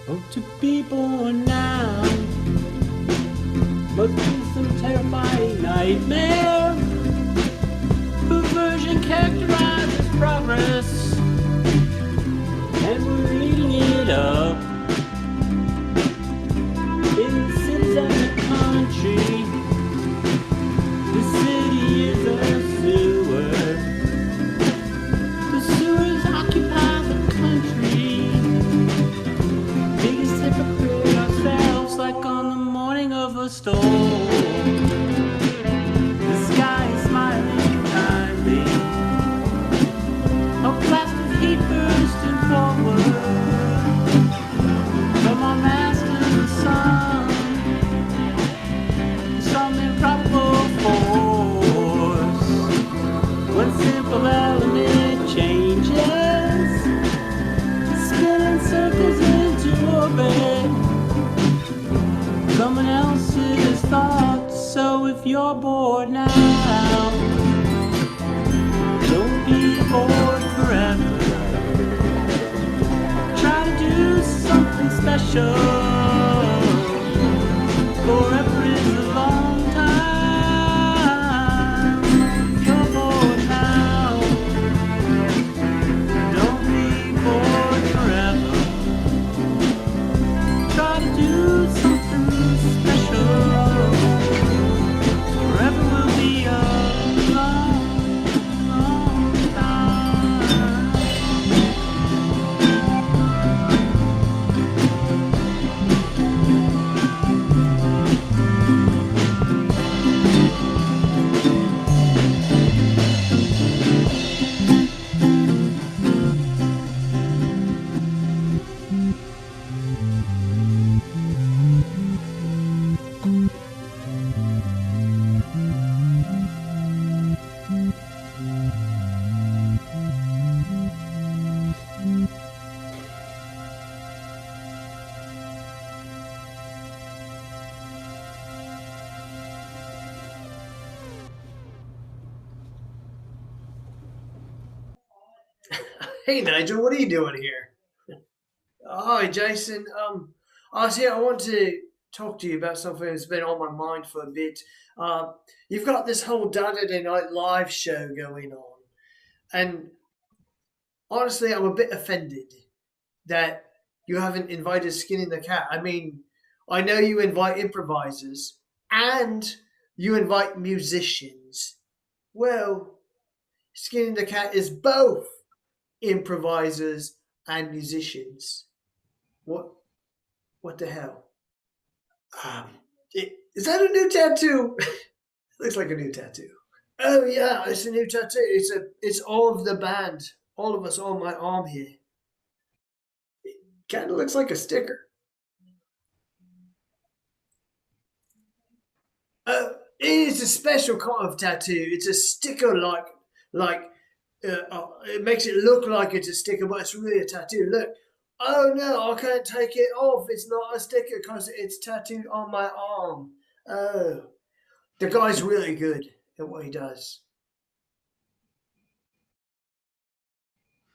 Oh, to be born now must be some terrifying nightmare. Perversion characterizes progress, and we're eating it up. In the cities and the country, the city is a sewer. The sewers occupy the country. Biggest hypocrite ourselves, like on the morning of a storm. The sky is smiling kindly. A blast of heat bursting forward from our master the sun. Hey Nigel, what are you doing here? Hi Jason. I was here. I want to talk to you about something that's been on my mind for a bit. You've got this whole Dadurday Night live show going on, and honestly, I'm a bit offended that you haven't invited Skinny the Cat. I mean, I know you invite improvisers and you invite musicians. Well, Skinny the Cat is both improvisers and musicians. What? What the hell? Is that a new tattoo? Looks like a new tattoo. Oh yeah, it's a new tattoo. It's all of the band, all of us on my arm here. It kind of looks like a sticker. It is a special kind of tattoo. It's a sticker like it makes it look like it's a sticker, but it's really a tattoo. Look. Oh no, I can't take it off. It's not a sticker because it's tattooed on my arm. Oh, the guy's really good at what he does.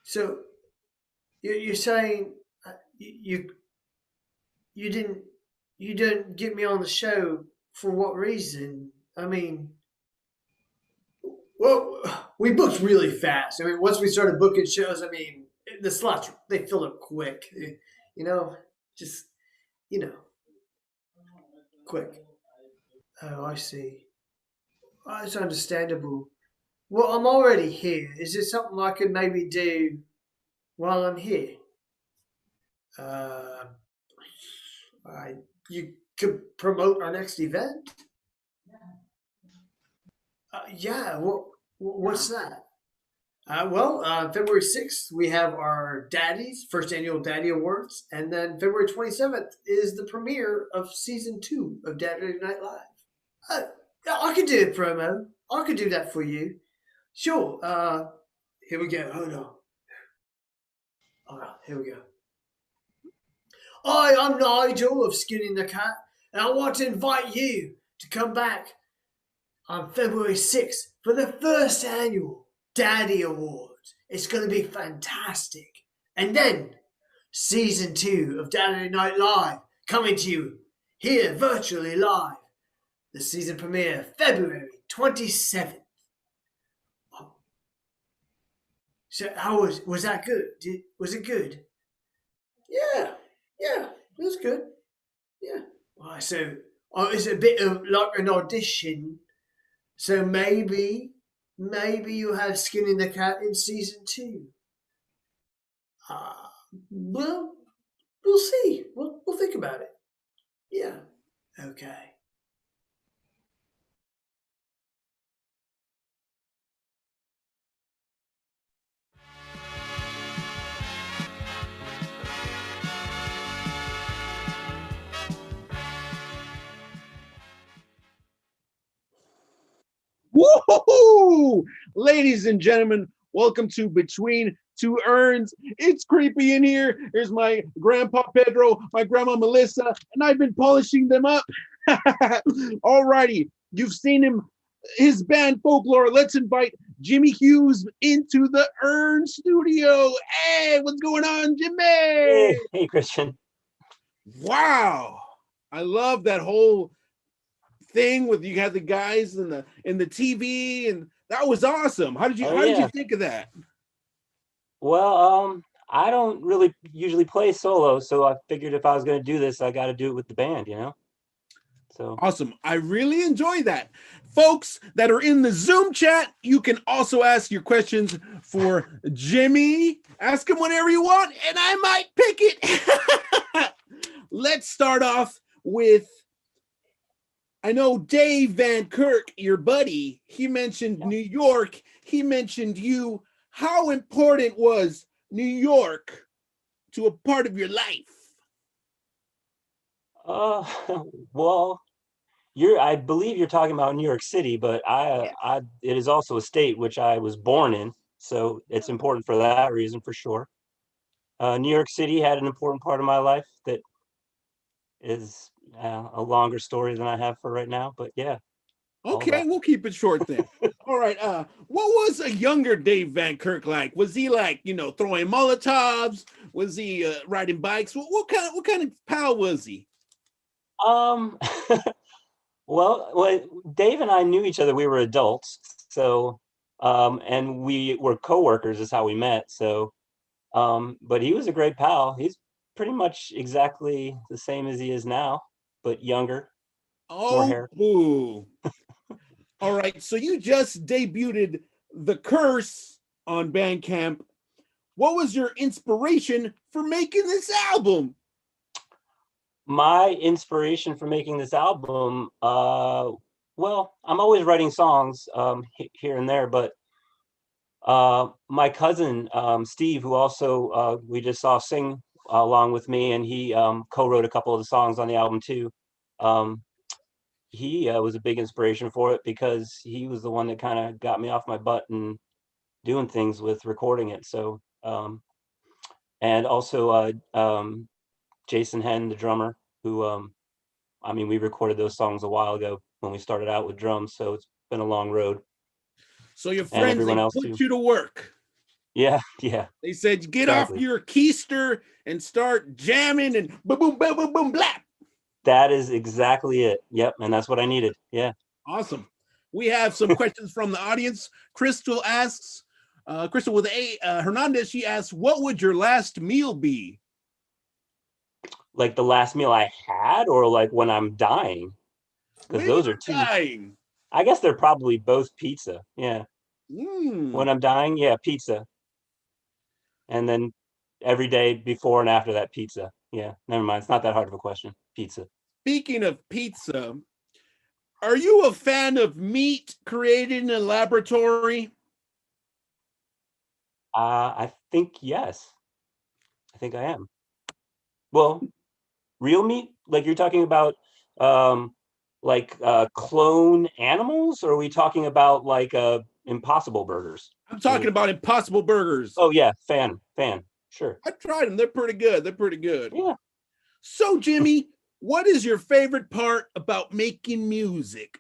So you're saying you didn't get me on the show for what reason? I mean, well, we booked really fast. I mean, once we started booking shows, I mean, the slots they fill up quick. You know, just quick. Oh, I see. Oh, it's understandable. Well, I'm already here. Is there something I could maybe do while I'm here? Uh, you could promote our next event. Yeah. What's that? February 6th, we have our Daddies, first annual Daddy Awards. And then February 27th is the premiere of season 2 of Dadurday Night Live. Yeah, I could do a promo. I could do that for you. Sure. Here we go. Hold on. All right, here we go. Hi, I'm Nigel of Skinny the Cat, and I want to invite you to come back on February 6th for the first annual Daddy Awards. It's going to be fantastic. And then season 2 of Dadurday Night Live coming to you here virtually live. The season premiere February 27th. So how was that good? Was it good? Yeah, it was good. Yeah. Well, so it's a bit of like an audition. So maybe you have Skin in the Cat in season 2. Well, we'll see. We'll think about it. Yeah. Okay. Woohoo! Ladies and gentlemen, welcome to Between Two Urns. It's creepy in here. Here's my grandpa Pedro, my grandma Melissa, and I've been polishing them up. Alrighty, you've seen him, his band Folklore. Let's invite Jimmy Hughes into the Urn studio. Hey, what's going on, Jimmy? Hey, Christian. Wow, I love that whole thing with you had the guys in the TV, and that was awesome. How did you think of that? Well, I don't really usually play solo, so I figured if I was going to do this, I got to do it with the band, So awesome. I really enjoy that. Folks that are in the Zoom chat, you can also ask your questions for Jimmy. Ask him whenever you want, and I might pick it. Let's start off with, I know Dave Van Kirk, your buddy, he mentioned New York. He mentioned you. How important was New York to a part of your life? well, I believe you're talking about New York City, but it is also a state which I was born in, so it's important for that reason for sure. New York City had an important part of my life that is a longer story than I have for right now, but yeah. Okay, we'll keep it short then. All right. What was a younger Dave Van Kirk like? Was he like, throwing Molotovs? Was he riding bikes? What kind of pal was he? Well, Dave and I knew each other. We were adults, so and we were coworkers is how we met. So, but he was a great pal. He's pretty much exactly the same as he is now, but younger. More Oh, hair. boo. All right, so you just debuted The Curse on Bandcamp. What was your inspiration for making this album? My inspiration for making this album, well, I'm always writing songs here and there, but my cousin Steve, who also we just saw sing along with me, and he co-wrote a couple of the songs on the album too. He was a big inspiration for it because he was the one that kind of got me off my butt and doing things with recording it. So, and also Jason Henn, the drummer, who I mean, we recorded those songs a while ago when we started out with drums, so it's been a long road. So your And friends, everyone they else put too. you to work. Yeah, yeah. They said, get Exactly. off your keister and start jamming and boom, boom, boom, boom, boom, blap. That is exactly it. Yep, and that's what I needed. Yeah. Awesome. We have some questions from the audience. Crystal asks, Crystal with A Hernandez, she asks, what would your last meal be? Like the last meal I had, or like when I'm dying? Because those are two. Dying. I guess they're probably both pizza. Yeah. Mm. When I'm dying, yeah, pizza. And then every day before and after that, pizza. Yeah, never mind. It's not that hard of a question. Pizza. Speaking of pizza, are you a fan of meat created in a laboratory? I think yes. I think I am. Well, real meat? Like you're talking about clone animals, or are we talking about like Impossible Burgers? I'm talking about Impossible Burgers. Oh yeah, fan, sure. I've tried them. They're pretty good. Yeah. So Jimmy, what is your favorite part about making music?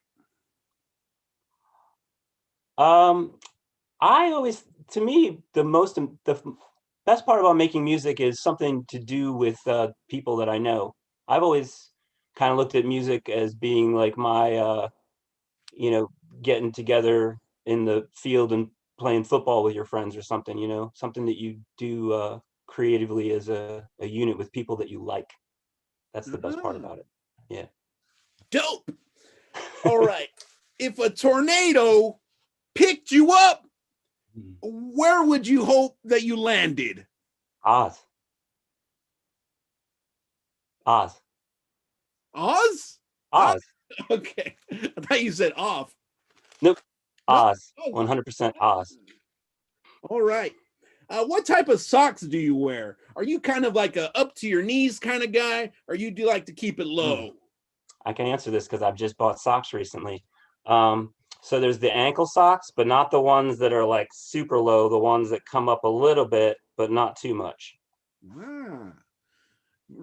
To me, the best part about making music is something to do with people that I know. I've always kind of looked at music as being like my, getting together in the field and playing football with your friends or something, something that you do creatively as a unit with people that you like. That's the best part about it. Yeah. Dope. All right. If a tornado picked you up, where would you hope that you landed? Oz. Oz? Oz. Okay. I thought you said off. Nope. Oz. 100% Oz. All right. What type of socks do you wear? Are you kind of like a up to your knees kind of guy, or you do like to keep it low? I can answer this because I've just bought socks recently. So there's the ankle socks, but not the ones that are like super low, the ones that come up a little bit, but not too much. Ah.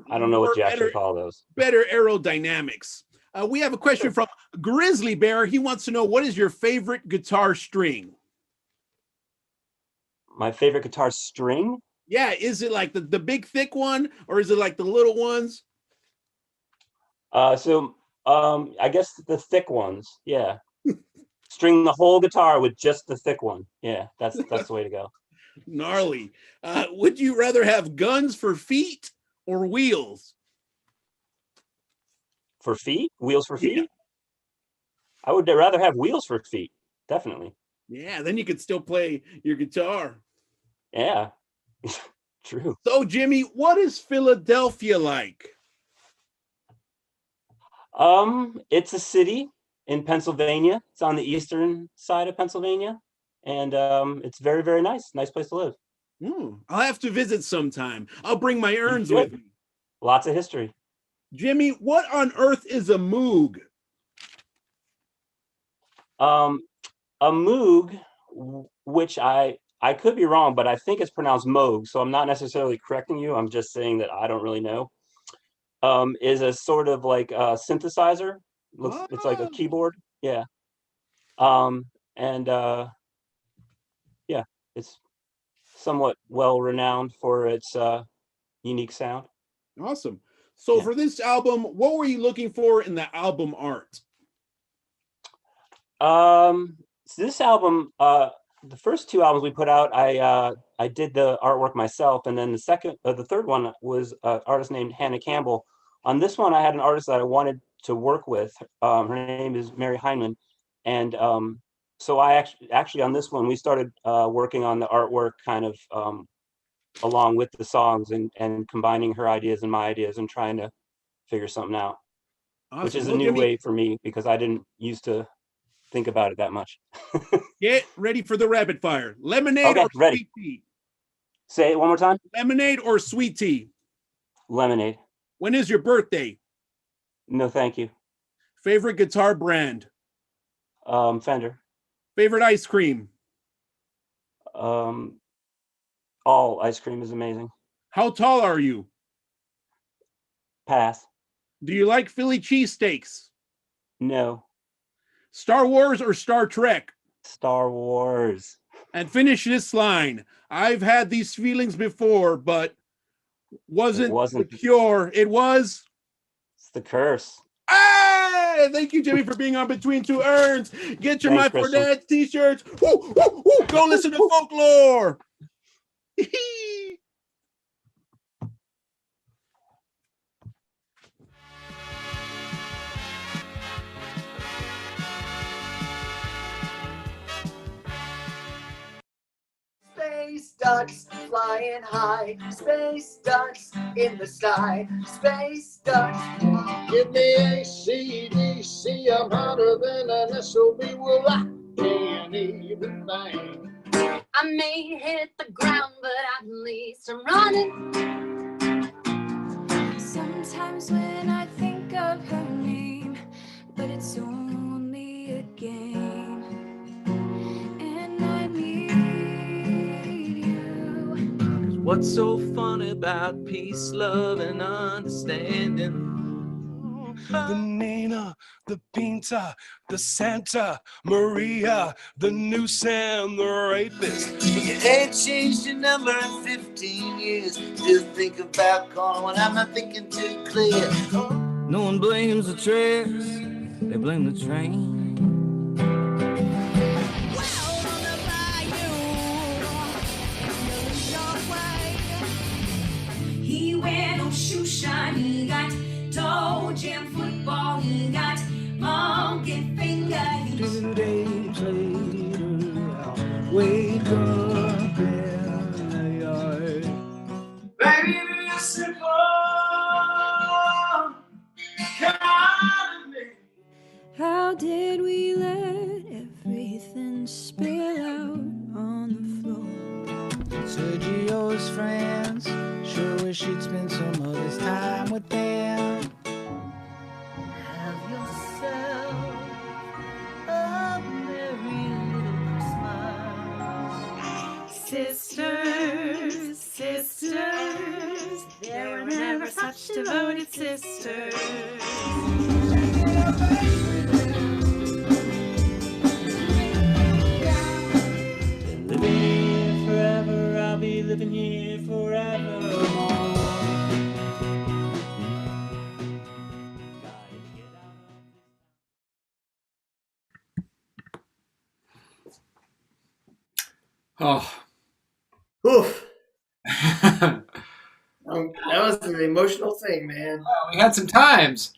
I don't know what you actually call those. Better aerodynamics. We have a question from Grizzly Bear. He wants to know, what is your favorite guitar string? My favorite guitar string? Yeah, is it like the big thick one, or is it like the little ones? I guess the thick ones. Yeah. String the whole guitar with just the thick one. Yeah, that's the way to go. Gnarly. Would you rather have guns for feet or wheels? For feet? Wheels for feet? Yeah. I would rather have wheels for feet. Definitely. Yeah, then you could still play your guitar. Yeah. True. So, Jimmy, what is Philadelphia like? It's a city in Pennsylvania. It's on the eastern side of Pennsylvania, and it's very, very nice. Nice place to live. I'll have to visit sometime. I'll bring my urns with me. Lots of history. Jimmy, what on earth is a moog? A Moog, which I could be wrong, but I think it's pronounced Moog. So I'm not necessarily correcting you. I'm just saying that I don't really know. Is a sort of like a synthesizer. It's like a keyboard. Yeah. And yeah, it's somewhat well renowned for its unique sound. Awesome. So for this album, what were you looking for in the album art? So this album, the first two albums we put out, I did the artwork myself, and then the third one was an artist named Hannah Campbell. On this one, I had an artist that I wanted to work with. Her name is Mary Heineman, and so I actually on this one we started working on the artwork kind of along with the songs and combining her ideas and my ideas and trying to figure something out, which is a new way for me because I didn't used to think about it that much. Get ready for the rapid fire. Lemonade or sweet tea? Say it one more time. Lemonade or sweet tea? Lemonade. When is your birthday? No, thank you. Favorite guitar brand? Fender. Favorite ice cream? All ice cream is amazing. How tall are you? Pass. Do you like Philly cheesesteaks? No. Star Wars or Star Trek? Star Wars. And finish this line. I've had these feelings before, but wasn't the cure. It was? It's the curse. Hey! Thank you, Jimmy, for being on Between Two Urns. Get your Thanks, My For Christian. Dads t-shirts. Woo, woo, woo. Go listen to folklore. Space ducks flying high, space ducks in the sky, space ducks. Give me AC/DC, I'm hotter than an SOB. Well, I can't even bang. I may hit the ground, but at least I'm running. Sometimes when I think of her name, but it's only a game, and I need you. What's so funny about peace, love, and understanding? The Nina, the Pinta, the Santa Maria, the noose and the rapist. You ain't changed your number in 15 years. Still think about calling when I'm not thinking too clear. No one blames the tracks, they blame the train. He wear no shoe shine, he got toe jam football, he got monkey finger. Two days later, I'll wake up in the yard. Baby, you're simple. Come on to me. How did we let everything spill out on the floor? Sergio's friends sure wish he'd spend some of his time with them. Have yourself a merry little Christmas. Sisters, sisters, there were never such devoted sisters. Living here forever, I'll be living here forevermore. Oh. Oof. That was an emotional thing, man. We had some times.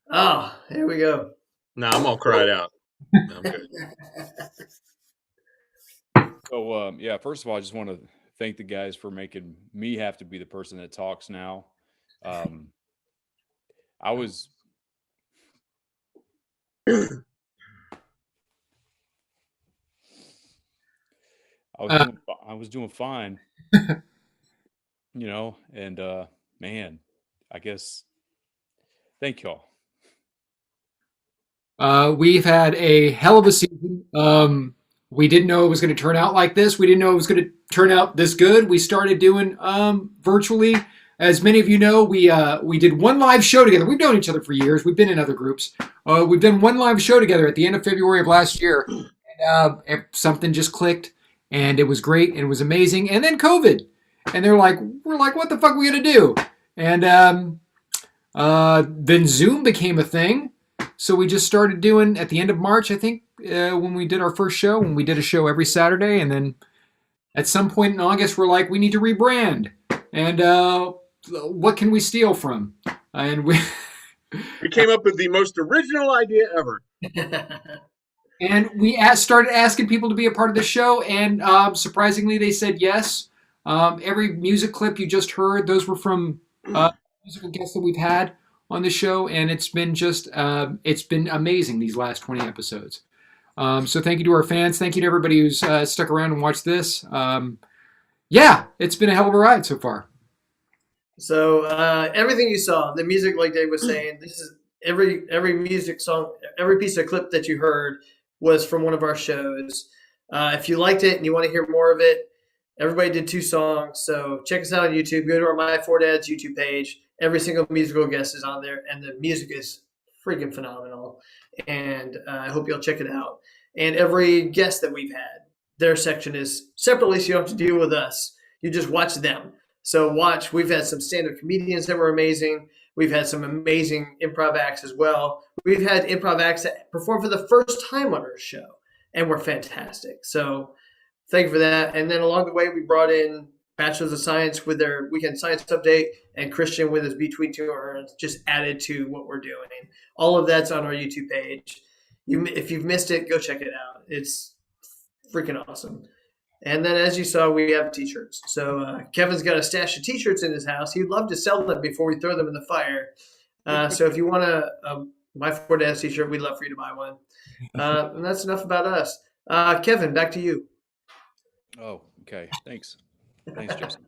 Oh, here we go. Nah, I'm all cried out. No, I'm good. So, yeah, first of all, I just want to thank the guys for making me have to be the person that talks now. I was I was doing fine, you know, and man, I guess thank y'all. We've had a hell of a season. We didn't know it was going to turn out like this. We didn't know it was going to turn out this good. We started doing virtually. As many of you know, we did one live show together. We've known each other for years. We've been in other groups. We've done one live show together at the end of February of last year. And, something just clicked, and it was great, and it was amazing. And then COVID, and we're like, what the fuck are we gonna do? And then Zoom became a thing. So we just started doing at the end of March, I think, when we did our first show, when we did a show every Saturday. And then at some point in August, we're like, we need to rebrand. And what can we steal from? And we came up with the most original idea ever. And we started asking people to be a part of the show. And surprisingly, they said yes. Every music clip you just heard, those were from musical guests that we've had on the show, and it's been it's been amazing these last 20 episodes. So thank you to our fans. Thank you to everybody who's stuck around and watched this. Yeah, it's been a hell of a ride so far. So everything you saw, the music, like Dave was saying, this is every music song, every piece of clip that you heard was from one of our shows. If you liked it and you want to hear more of it, everybody did 2 songs. So check us out on YouTube. Go to our My Four Dads YouTube page. Every single musical guest is on there, and the music is freaking phenomenal. And I hope you'll check it out. And every guest that we've had, their section is separately, so you don't have to deal with us. You just watch them. So watch. We've had some stand-up comedians that were amazing. We've had some amazing improv acts as well. We've had improv acts that perform for the first time on our show, and were fantastic. So thank you for that. And then along the way, we brought in Bachelors of Science with their Weekend Science Update, and Christian with his Between Two Urns, just added to what we're doing. All of that's on our YouTube page. If you've missed it, go check it out. It's freaking awesome. And then, as you saw, we have T-shirts. So Kevin's got a stash of T-shirts in his house. He'd love to sell them before we throw them in the fire. So if you want a My Four Dads T-shirt, we'd love for you to buy one. And that's enough about us. Kevin, back to you. Oh, okay. Thanks, Justin.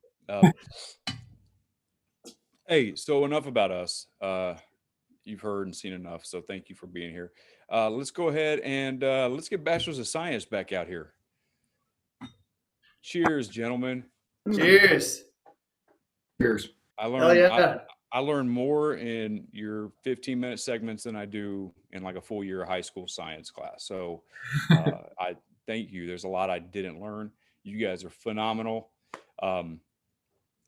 Hey, so enough about us. You've heard and seen enough, so thank you for being here. Let's go ahead and let's get Bachelors of Science back out here. Cheers, gentlemen. Cheers. Cheers. I learned more in your 15-minute segments than I do in like a full year of high school science class. So I thank you. There's a lot I didn't learn. You guys are phenomenal.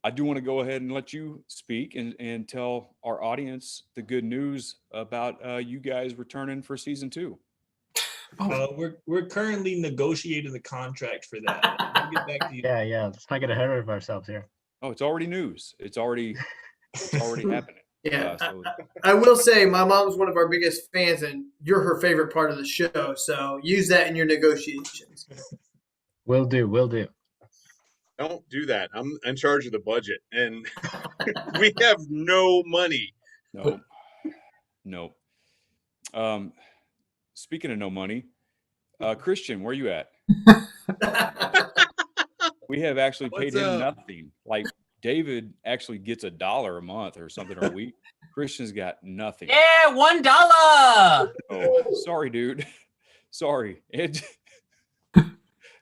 I do want to go ahead and let you speak and tell our audience the good news about you guys returning for season 2. We're currently negotiating the contract for that. I'll get back to you. Yeah. Let's not get ahead of ourselves here. Oh, it's already news. It's already happening. Yeah, I will say my mom's one of our biggest fans, and you're her favorite part of the show. So use that in your negotiations. Will do. Don't do that. I'm in charge of the budget, and we have no money. No. Speaking of no money, Christian, where you at? We have actually paid him nothing. Like David actually gets $1 a month or something or a week. Christian's got nothing. Yeah, $1. Oh, sorry, dude. Sorry.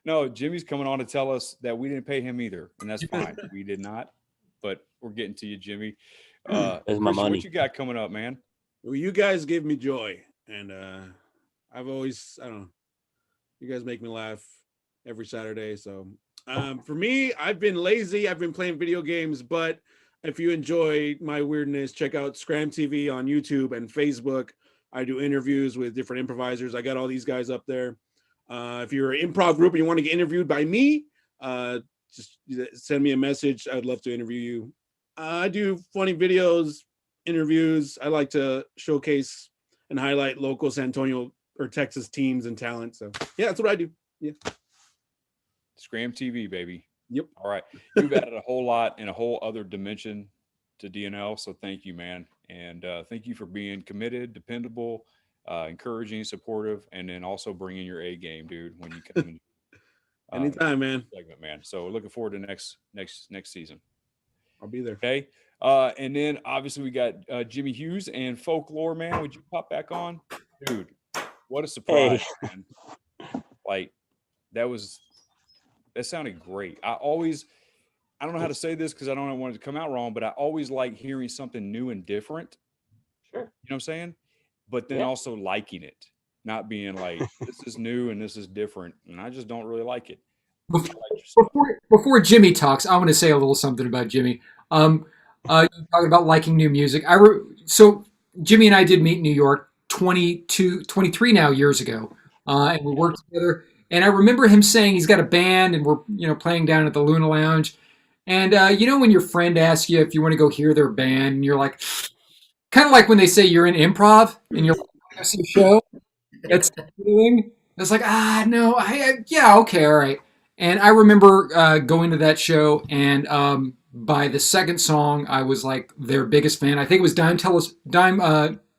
No, Jimmy's coming on to tell us that we didn't pay him either, and that's fine. We did not, but we're getting to you, Jimmy. There's my money. What you got coming up, man? Well, you guys give me joy, and I've always, I don't know, you guys make me laugh every Saturday. So for me, I've been lazy. I've been playing video games, but if you enjoy my weirdness, check out Scram TV on YouTube and Facebook. I do interviews with different improvisers. I got all these guys up there. If you're an improv group and you want to get interviewed by me, just send me a message. I'd love to interview you. I do funny videos, interviews. I like to showcase and highlight local San Antonio or Texas teams and talent. So yeah, that's what I do. Yeah. Scram TV, baby. Yep. All right. You've added a whole lot and a whole other dimension to DNL. So thank you, man. And thank you for being committed, dependable, encouraging, supportive, and then also bringing your A game, dude, when you come. Anytime, man. Segment, man. So looking forward to next season. I'll be there. Okay. And then obviously we got Jimmy Hughes and Folklore, man. Would you pop back on? Dude, What a surprise, man. Like, that sounded great. I don't know how to say this because I don't want it to come out wrong, but I always like hearing something new and different. Sure. You know what I'm saying? But then also liking it, not being like, this is new and this is different. And I just don't really like it. Before Jimmy talks, I want to say a little something about Jimmy. You're talking about liking new music. So Jimmy and I did meet in New York 23 now years ago, and we worked together. And I remember him saying he's got a band, and we're playing down at the Luna Lounge. And when your friend asks you if you want to go hear their band, and you're like, kind of like when they say you're in improv and you're like, "I go see a show." That's the feeling. It's like, no, yeah, okay, all right. And I remember going to that show, and by the second song, I was like their biggest fan. I think it was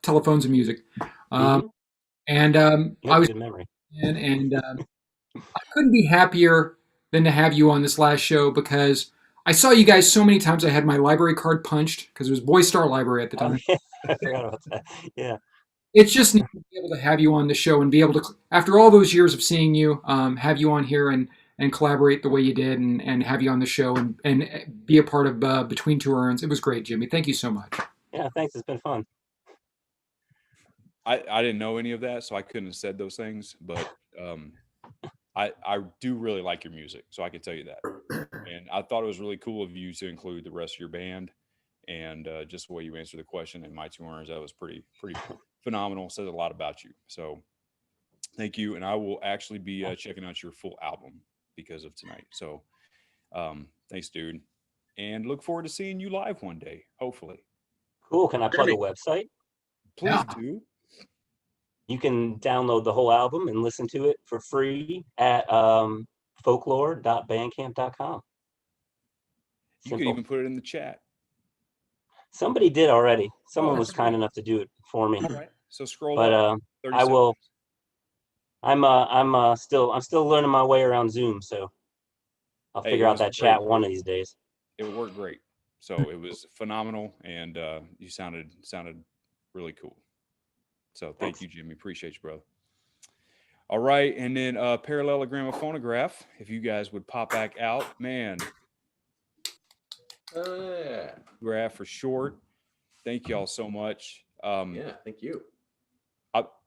Telephones and Music. And I was good memory. And I couldn't be happier than to have you on this last show because I saw you guys so many times. I had my library card punched because it was Boy Star Library at the time. I forgot about that. Yeah. It's just neat to be able to have you on the show and be able to, after all those years of seeing you, have you on here and collaborate the way you did and have you on the show and be a part of Between Two Urns. It was great, Jimmy. Thank you so much. Yeah, thanks. It's been fun. I didn't know any of that, so I couldn't have said those things, but I do really like your music, so I can tell you that. And I thought it was really cool of you to include the rest of your band and just the way you answered the question and My Two Urns. That was pretty phenomenal. Says a lot about you. So thank you. And I will actually be checking out your full album because of tonight. So thanks, dude. And look forward to seeing you live one day, hopefully. Cool. Can I plug a website? Please do. You can download the whole album and listen to it for free at folklore.bandcamp.com. You can even put it in the chat. Somebody did already. Someone was kind enough to do it for me. All right. So scroll but up. I will. I'm still learning my way around Zoom, so I'll figure out that chat one of these days. It worked great. So it was phenomenal, and you sounded really cool. So thank you, Jimmy. Appreciate you, brother. All right, and then parallelogram of phonograph. If you guys would pop back out, man. Graph for short. Thank y'all so much. Thank you.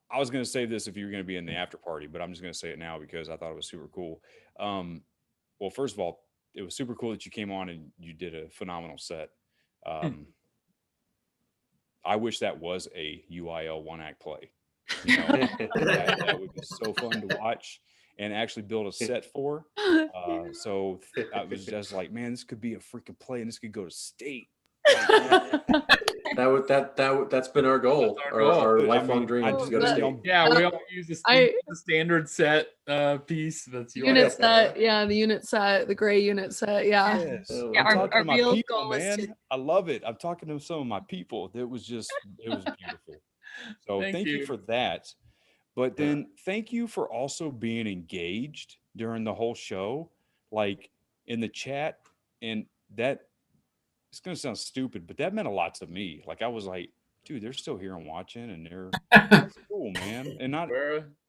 I was going to say this if you were going to be in the after party, but I'm just going to say it now because I thought it was super cool. Well, first of all, it was super cool that you came on and you did a phenomenal set. I wish that was a UIL one-act play. You know, that would be so fun to watch and actually build a set for. So I was just like, man, this could be a freaking play and this could go to state. That's been our goal, our lifelong dream to go to state. Yeah, we all use the standard set piece. That's unit set. Yeah, the unit set, the gray unit set. Yeah. Yes. Yeah, our real people, goal is man. I love it. I'm talking to some of my people. It was beautiful. So thank you for that. But then thank you for also being engaged during the whole show, like in the chat. And that, it's going to sound stupid, but that meant a lot to me. Like I was like, dude, they're still here and watching, and that's cool, man. And not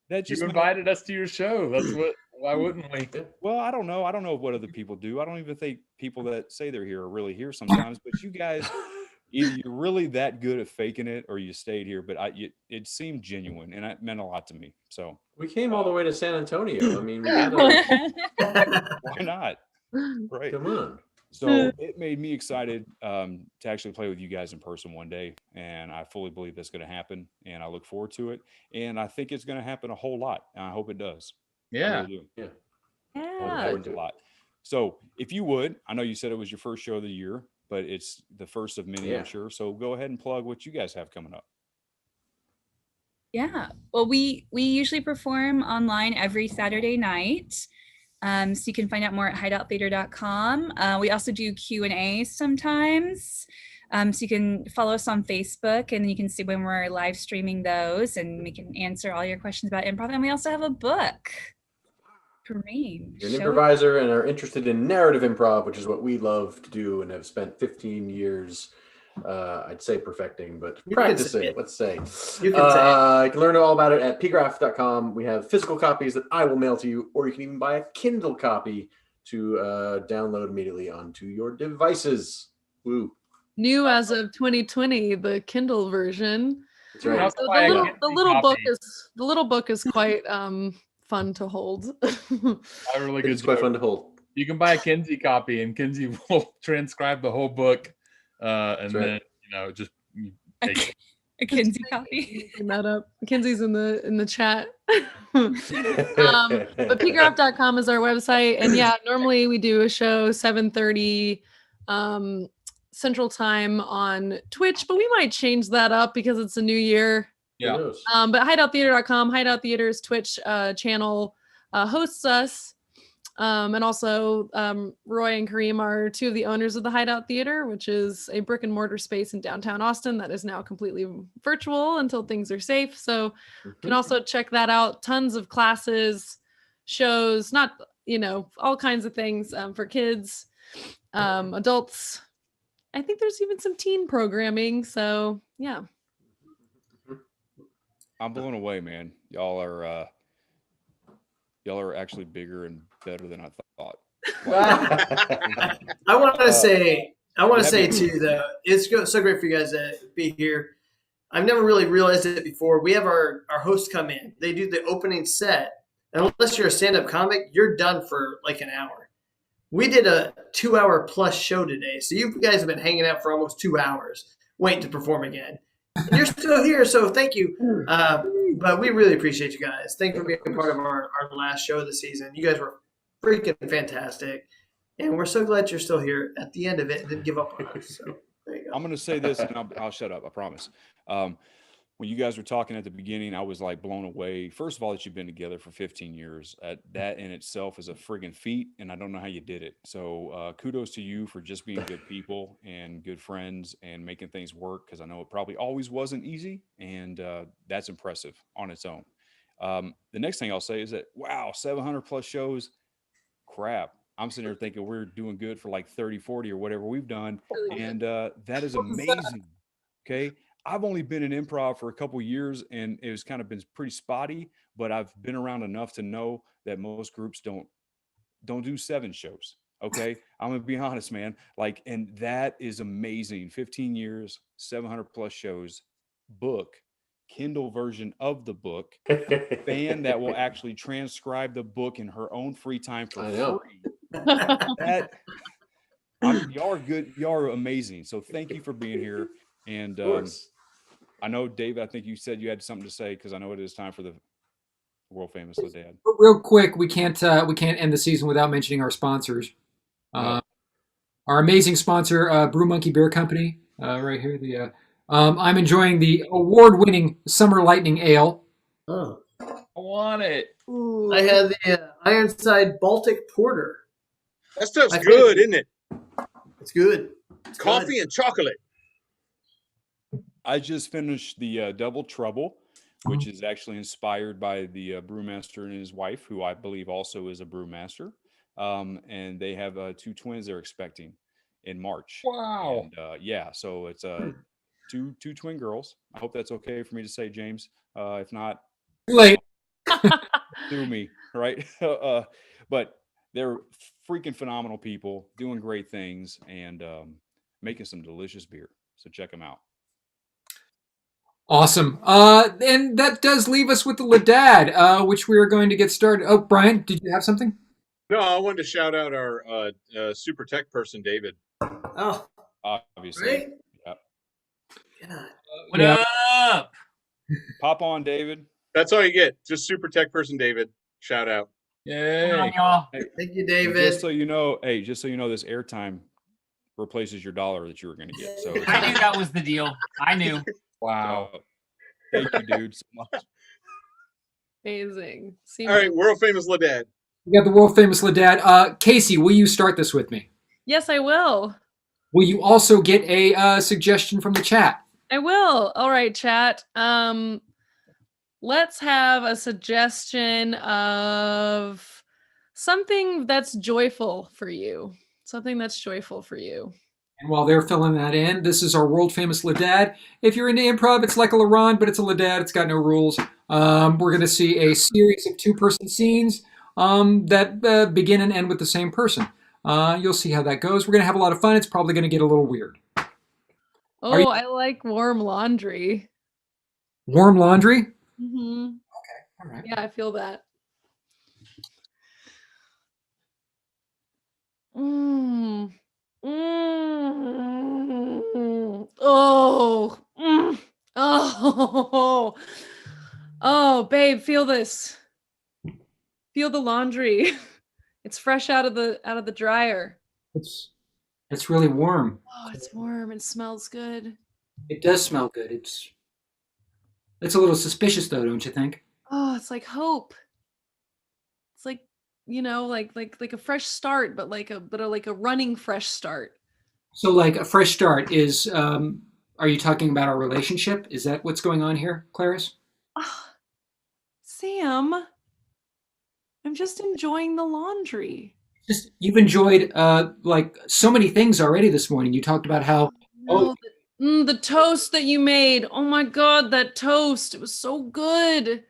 that just you invited us to your show. That's what. Why wouldn't we? Well, I don't know. I don't know what other people do. I don't even think people that say they're here are really here sometimes. But you guys, either you're really that good at faking it, or you stayed here. But it seemed genuine, and it meant a lot to me. So we came all the way to San Antonio. I mean, we gotta... why not? Right. Come on. So it made me excited to actually play with you guys in person one day. And I fully believe that's going to happen. And I look forward to it. And I think it's going to happen a whole lot. And I hope it does. Yeah. I really do. I look forward to a lot. So if you would, I know you said it was your first show of the year, but it's the first of many, I'm sure. So go ahead and plug what you guys have coming up. Yeah. Well, we usually perform online every Saturday night. So you can find out more at hideouttheater.com. We also do Q&A sometimes. So you can follow us on Facebook and you can see when we're live streaming those and we can answer all your questions about improv. And we also have a book. Kareem. You're an improviser and are interested in narrative improv, which is what we love to do and have spent 15 years I'd say perfecting, but You can practicing, say it. let's say. You can say it. You can learn all about it at pgraph.com. We have physical copies that I will mail to you, or you can even buy a Kindle copy to download immediately onto your devices. Woo. New as of 2020, the Kindle version. That's right. So Buy a the Kindle little book is quite fun to hold. I really It's quite fun to hold. You can buy a Kinsey copy, and Kinsey will transcribe the whole book, and then just take it. A Kinsey copy. Looking that up. Kinsey's in the chat. But pgraph.com is our website, and yeah, normally we do a show 7:30 Central Time on Twitch, but we might change that up because it's a new year. Yeah. But hideouttheater.com, Hideout Theater's Twitch channel hosts us. And also, Roy and Kareem are two of the owners of the Hideout Theater, which is a brick and mortar space in downtown Austin that is now completely virtual until things are safe. So you can also check that out. Tons of classes, shows, all kinds of things for kids, adults. I think there's even some teen programming. So yeah. I'm blown away, man. Y'all are actually bigger and better than I thought. I want to say too, though, it's so great for you guys to be here. I've never really realized it before. We have our hosts come in. They do the opening set. And unless you're a stand-up comic, you're done for like an hour. We did a 2-hour plus show today. So you guys have been hanging out for almost 2 hours waiting to perform again. And you're still here, so thank you. But we really appreciate you guys. Thank you for being part of our last show of the season. You guys were freaking fantastic. And we're so glad you're still here at the end of it and didn't give up on us. So there you go. I'm going to say this, and I'll shut up. I promise. When you guys were talking at the beginning, I was like blown away. First of all, that you've been together for 15 years. That in itself is a friggin' feat, and I don't know how you did it. So kudos to you for just being good people and good friends and making things work, because I know it probably always wasn't easy, and that's impressive on its own. The next thing I'll say is that, wow, 700 plus shows, crap. I'm sitting here thinking we're doing good for like 30, 40 or whatever we've done, and that is amazing. Okay. I've only been in improv for a couple years, and it was kind of been pretty spotty, but I've been around enough to know that most groups don't do 7 shows. Okay. I'm going to be honest, man. Like, and that is amazing. 15 years, 700 plus shows, book, Kindle version of the book, fan that will actually transcribe the book in her own free time for free. Y'all are good. Y'all are amazing. So thank you for being here. And I know, David, I think you said you had something to say, because I know it is time for the world famous Ladad. Real quick, we can't end the season without mentioning our sponsors. Our amazing sponsor, Brew Monkey Beer Company, right here. I'm enjoying the award-winning Summer Lightning Ale. Oh, I want it. Ooh. I had the Ironside Baltic Porter. That stuff's good, isn't it? It's good. It's Coffee good. and chocolate. I just finished the Double Trouble, which is actually inspired by the brewmaster and his wife, who I believe also is a brewmaster. And they have 2 twins they're expecting in March. Wow. And, yeah, so it's two twin girls. I hope that's okay for me to say, James. If not, late. Sue me, right? But they're freaking phenomenal people, doing great things, and making some delicious beer. So check them out. Awesome. And that does leave us with the Ladad, which we are going to get started. Oh, Brian, did you have something? No, I wanted to shout out our super tech person, David. Oh, obviously. Right? Yep. What up? Pop on, David. That's all you get. Just super tech person, David. Shout out. Yay. Hey, thank you, David. Just so you know, this airtime replaces your $1 that you were going to get. So I knew that was the deal. I knew. Wow. Thank you, dude, so much. Amazing. All right, world famous Ladad. We got the world famous Ladad. Casey, will you start this with me? Yes, I will. Will you also get a suggestion from the chat? I will. All right, chat. Let's have a suggestion of something that's joyful for you. Something that's joyful for you. And while they're filling that in, this is our world famous Ladad. If you're into improv, it's like a Laurent, but it's a Ladad. It's got no rules. We're going to see a series of two-person scenes that begin and end with the same person. You'll see how that goes. We're going to have a lot of fun. It's probably going to get a little weird. Oh, I like warm laundry. Warm laundry? Mm-hmm. Okay, all right. Yeah, I feel that. Mm. Mm. Oh. Mm. Oh. Oh, babe, feel this. Feel the laundry. It's fresh out of the dryer. It's really warm. Oh, it's warm and smells good. It does smell good. It's a little suspicious though, don't you think? Oh, it's like hope. It's like, like a fresh start, but like a running fresh start. So like a fresh start is are you talking about our relationship? Is that what's going on here, Clarice? Sam, I'm just enjoying the laundry. Just you've enjoyed like so many things already this morning. You talked about how No, the toast that you made. Oh my God, that toast. It was so good.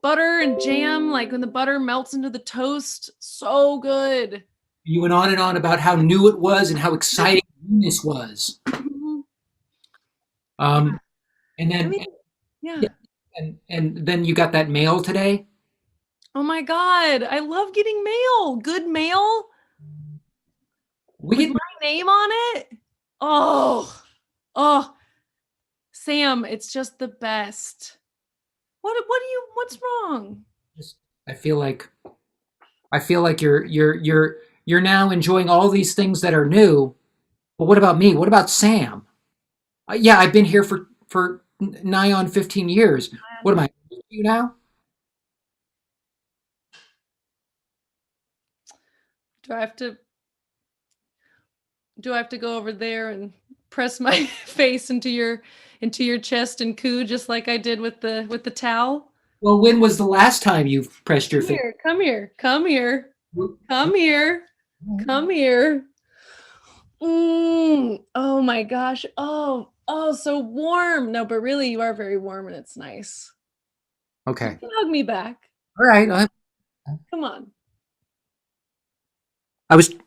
Butter and jam, like when the butter melts into the toast, so good. you went on and on about how new it was and how exciting this was. And then Yeah. and then you got that mail today. Oh my God, I love getting mail. Good mail. We With get my name on it. Oh, Sam, it's just the best. What's wrong? I feel like you're now enjoying all these things that are new. But what about me? What about Sam? Yeah, I've been here for nigh on 15 years. What am I? You now? Do I have to go over there and press my face into your chest and coo just like I did with the towel? Well, when was the last time you pressed your face? Come here. Come here. Come here. Come here. Oh my gosh. Oh, so warm. No, but really you are very warm and it's nice. Okay. Hug me back. All right. Come on.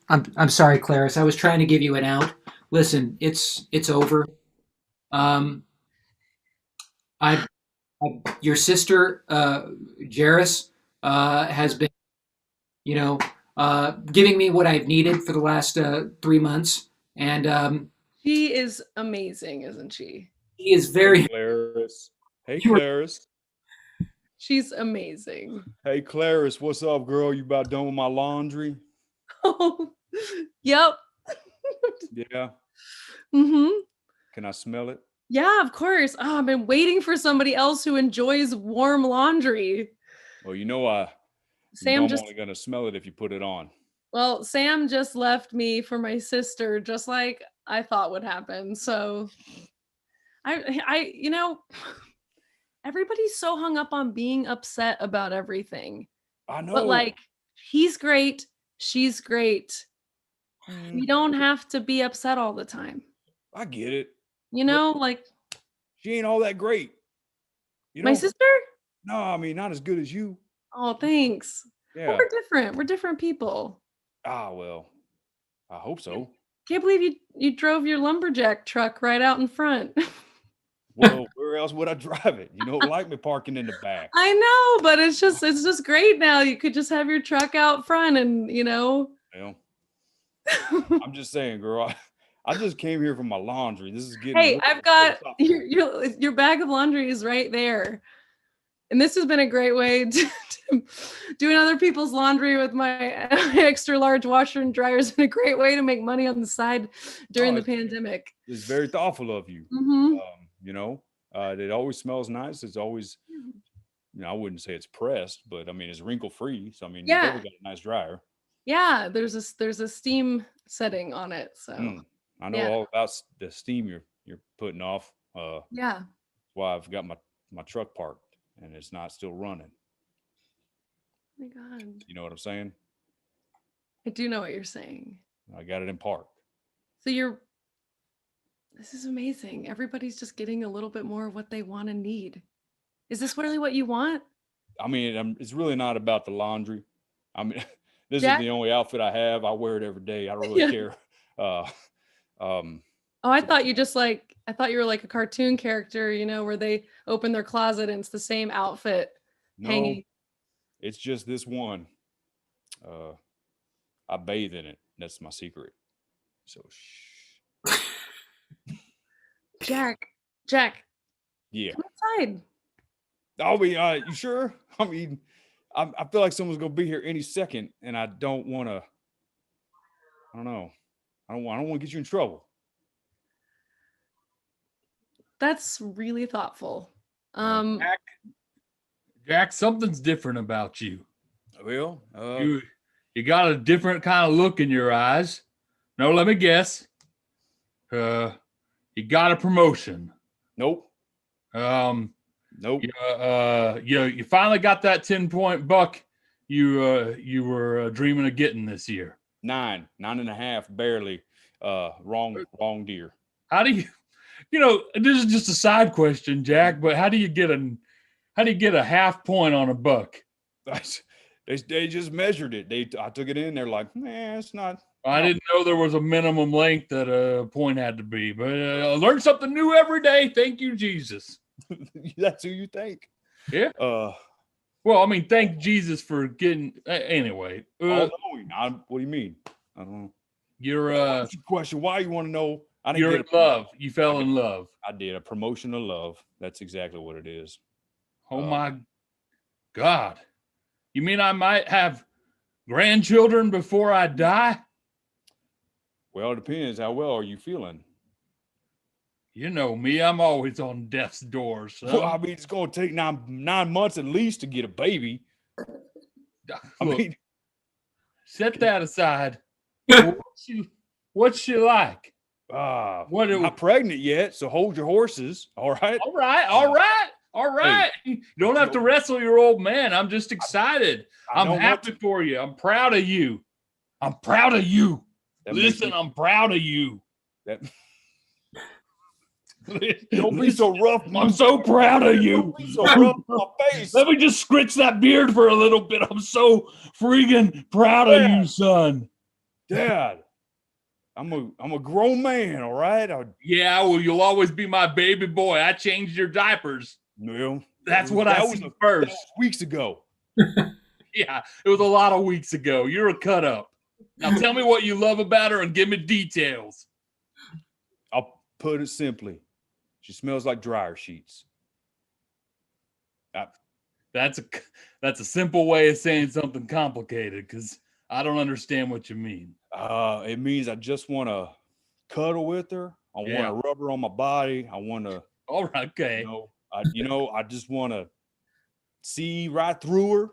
I'm sorry, Clarice. I was trying to give you an out. Listen, it's over. I your sister Jairus has been, giving me what I've needed for the last 3 months, and She is amazing, isn't she? he is very. Hey, Clarice. Hey, Clarice. She's amazing. Hey, Clarice. What's up, girl? You about done with my laundry? Oh, yep. Yeah. Mm-hmm. Can I smell it? Yeah, of course. Oh, I've been waiting for somebody else who enjoys warm laundry. Well, you know I'm only gonna smell it if you put it on. Well, Sam just left me for my sister, just like I thought would happen. So everybody's so hung up on being upset about everything. I know. But like, he's great. She's great. We don't have to be upset all the time. I get it. Like she ain't all that great. My sister? No, I mean not as good as you. Oh, thanks. Yeah. Well, we're different. We're different people. Ah, well, I hope so. Can't believe you drove your lumberjack truck right out in front. Well, where else would I drive it? You don't like me parking in the back. I know, but it's just great now. You could just have your truck out front and, Well, I'm just saying, girl. I just came here for my laundry. This is getting. Hey, I've got your bag of laundry is right there. And this has been a great way to doing other people's laundry with my extra large washer and dryer has been a great way to make money on the side during the pandemic. It's very thoughtful of you. Mm-hmm. It always smells nice. It's always, I wouldn't say it's pressed, but I mean, it's wrinkle free. So, I mean, you've ever got a nice dryer. Yeah, there's a steam setting on it. So I know all about the steam you're putting off. Yeah. That's why I've got my truck parked and it's not still running. Oh my God. You know what I'm saying? I do know what you're saying. I got it in park. So you're This is amazing. Everybody's just getting a little bit more of what they want and need. Is this really what you want? I mean, it's really not about the laundry. I mean, this Jack? is the only outfit I have. I wear it every day. I don't really Yeah. care. Oh, I thought you were like a cartoon character, where they open their closet and it's the same outfit No, hanging. it's just this one. I bathe in it. That's my secret. So, Jack, yeah. come outside. I'll be. You sure? I mean, I feel like someone's gonna be here any second, and I don't want to. I don't know. I don't want to get you in trouble. That's really thoughtful. Jack, something's different about you. Well, you got a different kind of look in your eyes. No, let me guess. You got a promotion. Nope. Nope. You finally got that 10-point buck you were dreaming of getting this year. 9.5, barely. Wrong deer. How do you? This is just a side question, Jack. But how do you get a half point on a buck? They just measured it. I took it in. They're like, nah, it's not. I didn't know there was a minimum length that a point had to be, but I learn something new every day. Thank you, Jesus. That's who you think. Yeah. Well, I mean, thank Jesus for getting. Anyway. All knowing. What do you mean? I don't know. You're question. Why you want to know? You're in love. You fell in love. I did a promotion of love. That's exactly what it is. Oh my God. You mean I might have grandchildren before I die? Well, it depends. How well are you feeling? You know me. I'm always on death's door. So. Well, I mean, it's going to take nine months at least to get a baby. Look, set that aside. What's she like? Not pregnant yet, so hold your horses. All right. All right. You don't have to wrestle your old man. I'm just excited. I'm happy for you. I'm proud of you. Listen, I'm proud of you. Don't be so rough. I'm so proud of you. Don't be so rough in my face. Let me just scritch that beard for a little bit. I'm so freaking proud of you, son. Dad, I'm a grown man, all right? Yeah, well, you'll always be my baby boy. I changed your diapers. Well, that's what I see first. That was weeks ago. Yeah, it was a lot of weeks ago. You're a cut up. Now tell me what you love about her and give me details. I'll put it simply. She smells like dryer sheets. That's a simple way of saying something complicated because I don't understand what you mean. It means I just want to cuddle with her. I want to rub her on my body. I want to. All right, okay. I just want to see right through her.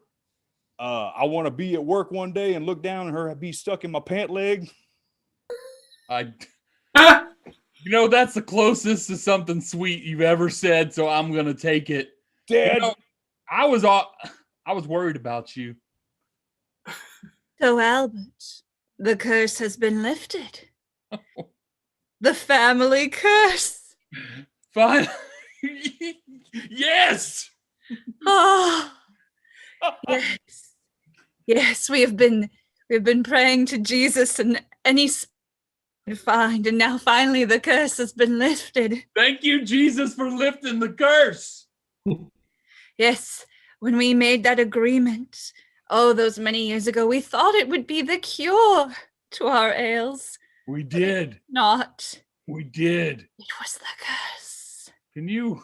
I want to be at work one day and look down and her be stuck in my pant leg. That's the closest to something sweet you've ever said, so I'm gonna take it. Dad, I was worried about you. So Albert, the curse has been lifted. The family curse. Fine. Yes. Oh, yes. Yes, we have been praying to Jesus and any to find, and now finally the curse has been lifted. Thank you, Jesus, for lifting the curse. Yes, when we made that agreement, those many years ago, we thought it would be the cure to our ails. We did. Not. We did. It was the curse. Can you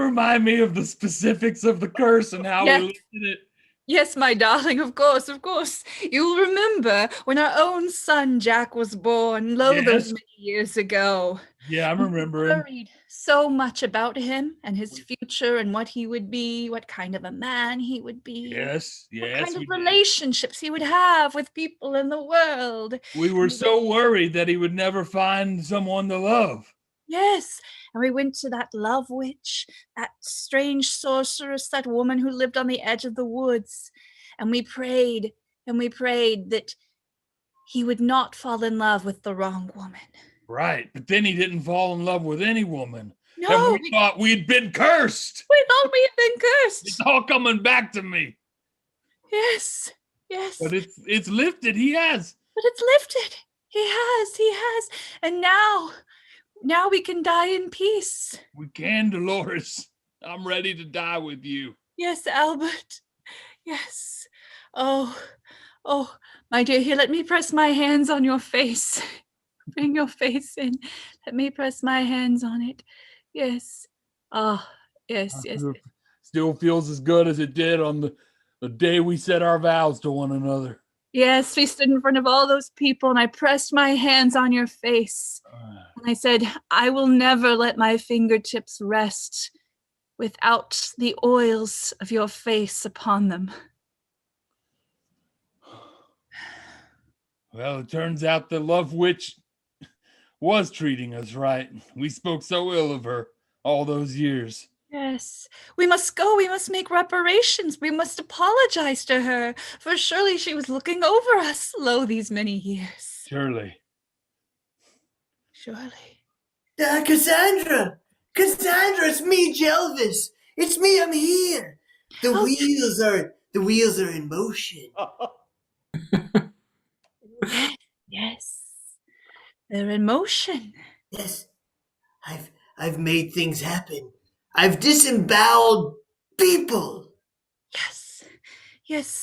remind me of the specifics of the curse and how we lifted it? Yes, my darling, of course. You'll remember when our own son Jack was born, those many years ago. Yeah, I remember him. Worried so much about him and his future and what he would be, what kind of a man he would be. Yes. What kind of relationships he would have with people in the world. We were so worried that he would never find someone to love. Yes, and we went to that love witch, that strange sorceress, that woman who lived on the edge of the woods, and we prayed that he would not fall in love with the wrong woman. Right, but then he didn't fall in love with any woman. No, And we thought we'd been cursed. We thought we had been cursed. It's all coming back to me. Yes, yes. But it's lifted. He has. But it's lifted. He has. And now we can die in peace. We can, Dolores. I'm ready to die with you. Yes, Albert. Yes. Oh, my dear, here, let me press my hands on your face. Bring your face in. Let me press my hands on it. Yes. Oh, yes. Still feels as good as it did on the day we said our vows to one another. Yes, we stood in front of all those people and I pressed my hands on your face. And I said, I will never let my fingertips rest without the oils of your face upon them. Well, it turns out the love witch was treating us right. We spoke so ill of her all those years. Yes, we must go. We must make reparations. We must apologize to her, for surely she was looking over us these many years. Surely. Cassandra, it's me, Jelvis. It's me. I'm here. The wheels are in motion. Yes, they're in motion. Yes, I've made things happen. I've disemboweled people. Yes,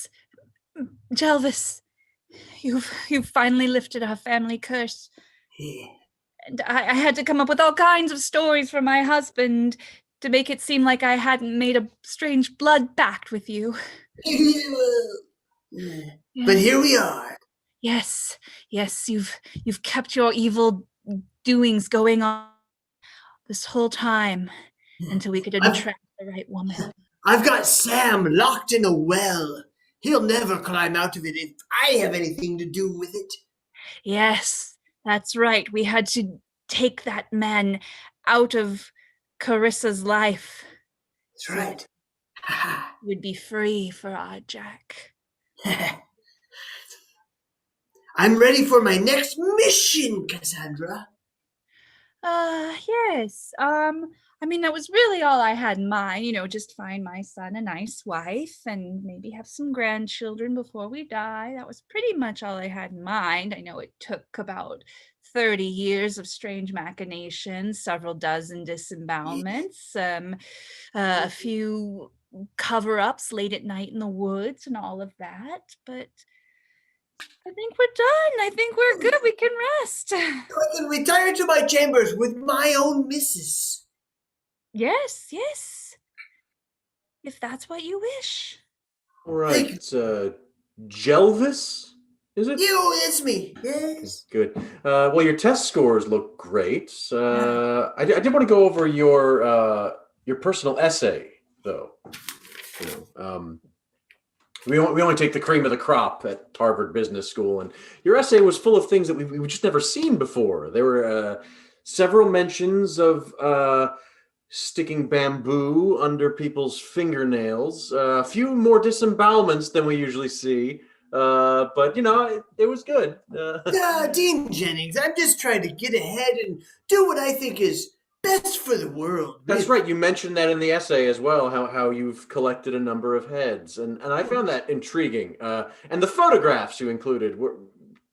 Jelvis, you've finally lifted our family curse. Yeah. And I had to come up with all kinds of stories for my husband to make it seem like I hadn't made a strange blood pact with you. But here we are. Yes, you've kept your evil doings going on this whole time until we could attract the right woman. I've got Sam locked in a well. He'll never climb out of it if I have anything to do with it. Yes, that's right. We had to take that man out of Carissa's life. That's right. He would be free for our Jack. I'm ready for my next mission, Cassandra. Yes. I mean, that was really all I had in mind, just find my son a nice wife and maybe have some grandchildren before we die. That was pretty much all I had in mind. I know it took about 30 years of strange machinations, several dozen disembowelments, a few cover-ups late at night in the woods and all of that, but I think we're done. I think we're good. We can rest. I can retire to my chambers with my own missus. Yes. If that's what you wish. All right, Jelvis, is it? It's me. Yes. Good. Well, your test scores look great. I did want to go over your personal essay, though. We only take the cream of the crop at Harvard Business School, and your essay was full of things that we've just never seen before. There were several mentions of sticking bamboo under people's fingernails, a few more disembowelments than we usually see, but it was good. Dean Jennings, I'm just trying to get ahead and do what I think is best for the world. That's right. You mentioned that in the essay as well, how you've collected a number of heads. And I found that intriguing. And the photographs you included were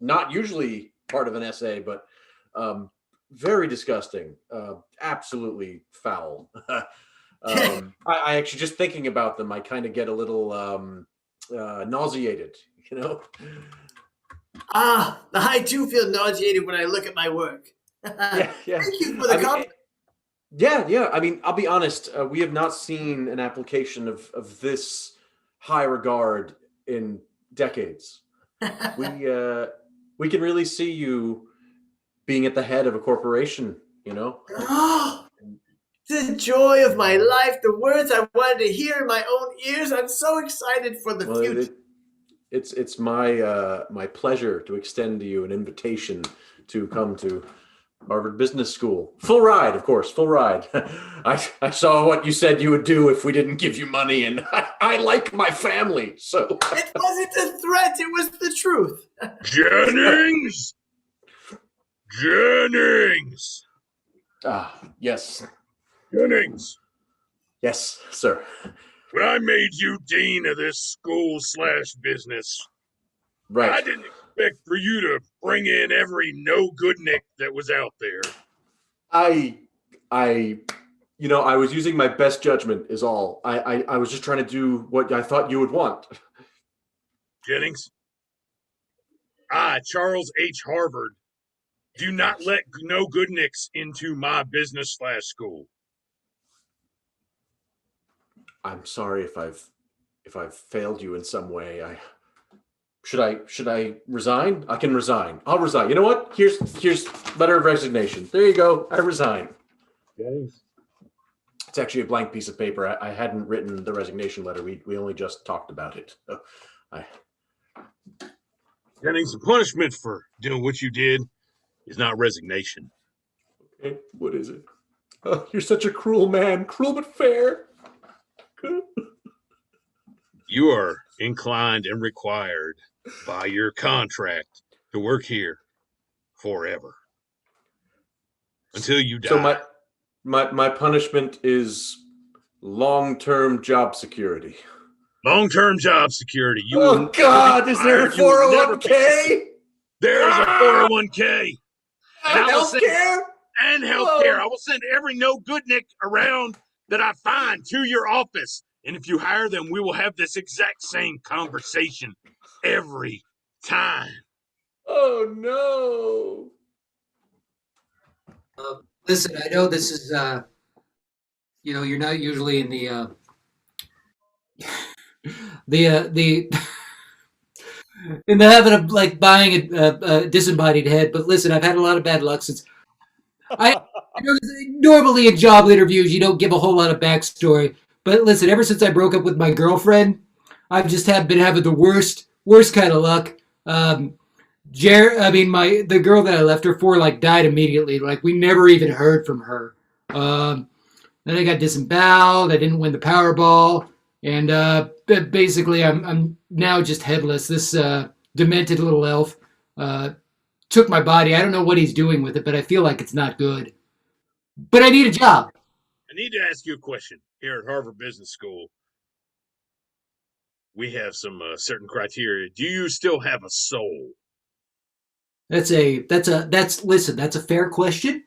not usually part of an essay, but very disgusting. Absolutely foul. I actually, just thinking about them, I kind of get a little nauseated, I too feel nauseated when I look at my work. Yeah. Thank you for the compliment. Yeah. I mean, I'll be honest. We have not seen an application of this high regard in decades. We can really see you being at the head of a corporation. Oh, the joy of my life! The words I wanted to hear in my own ears. I'm so excited for the future. It's my pleasure to extend to you an invitation to come to Harvard Business School. Full ride, of course, full ride. I saw what you said you would do if we didn't give you money, and I like my family, so. It wasn't a threat, it was the truth. Jennings! Jennings! Yes. Jennings! Yes, sir. When I made you dean of this school/business, Right. I didn't expect for you to bring in every no-good-nick that was out there. I was using my best judgment is all. I was just trying to do what I thought you would want. Jennings, I, Charles H. Harvard, do not let no-good-nicks into my business/school. I'm sorry if I've failed you in some way. Should I resign? I can resign. I'll resign. You know what? Here's letter of resignation. There you go. I resign. Jennings. It's actually a blank piece of paper. I hadn't written the resignation letter. We only just talked about it. So Jennings, the punishment for doing what you did is not resignation. Okay, what is it? Oh, you're such a cruel man. Cruel but fair. You are inclined and required by your contract to work here forever. Until you die. So my punishment is long-term job security. Long-term job security. You Oh will God! Is there a 401k? There's a 401k. And Healthcare? And healthcare. I will send every no-good-nick around that I find to your office. And if you hire them, we will have this exact same conversation every time. Oh no! Listen, I know this is, you're not usually in in the habit of like buying a disembodied head. But listen, I've had a lot of bad luck since I know normally in job interviews you don't give a whole lot of backstory. But listen, ever since I broke up with my girlfriend, I've just been having the worst kind of luck. The girl that I left her for died immediately. Like we never even heard from her. Then I got disemboweled. I didn't win the Powerball, and basically I'm now just headless. This demented little elf took my body. I don't know what he's doing with it, but I feel like it's not good. But I need a job. I need to ask you a question. Here at Harvard Business School, we have some certain criteria. Do you still have a soul? That's a fair question.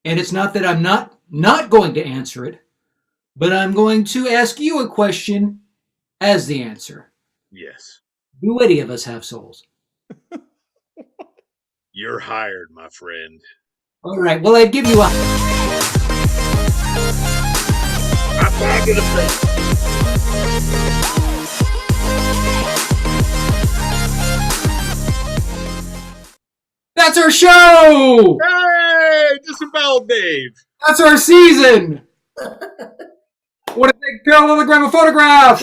And it's not that I'm not going to answer it, but I'm going to ask you a question as the answer. Yes. Do any of us have souls? You're hired, my friend. All right. Well, I'd give you a... I'm back in the face. That's our show! Hey, disemboweled Dave. That's our season! What a big parallelogram of photograph!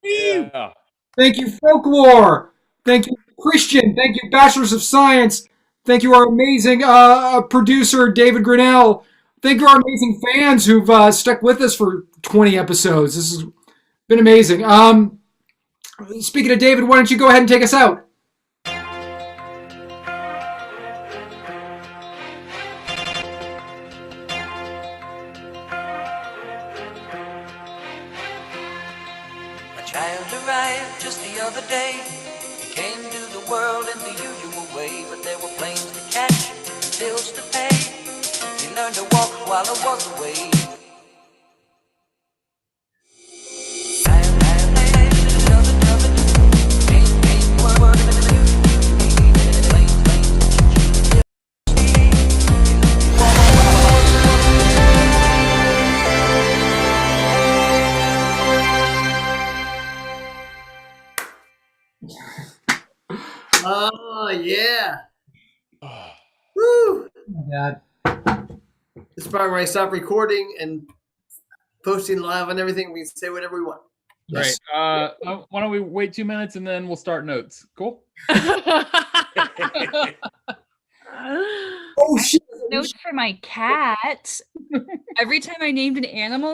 Yeah. Thank you, Folklore! Thank you, Christian! Thank you, Bachelors of Science! Thank you, our amazing producer, David Grinnell! Thank you, our amazing fans who've stuck with us for 20 episodes. This has been amazing. Speaking of David, why don't you go ahead and take us out? A child arrived just the other day. He came to the world in the usual way, but there were planes to catch and bills to pay. He learned to walk while I was away. Oh yeah. Woo! Oh my God. This part where I stop recording and posting live on everything, we can say whatever we want. Right. Why don't we wait 2 minutes and then we'll start notes? Cool. Oh shit. Note for my cat. Every time I named an animal,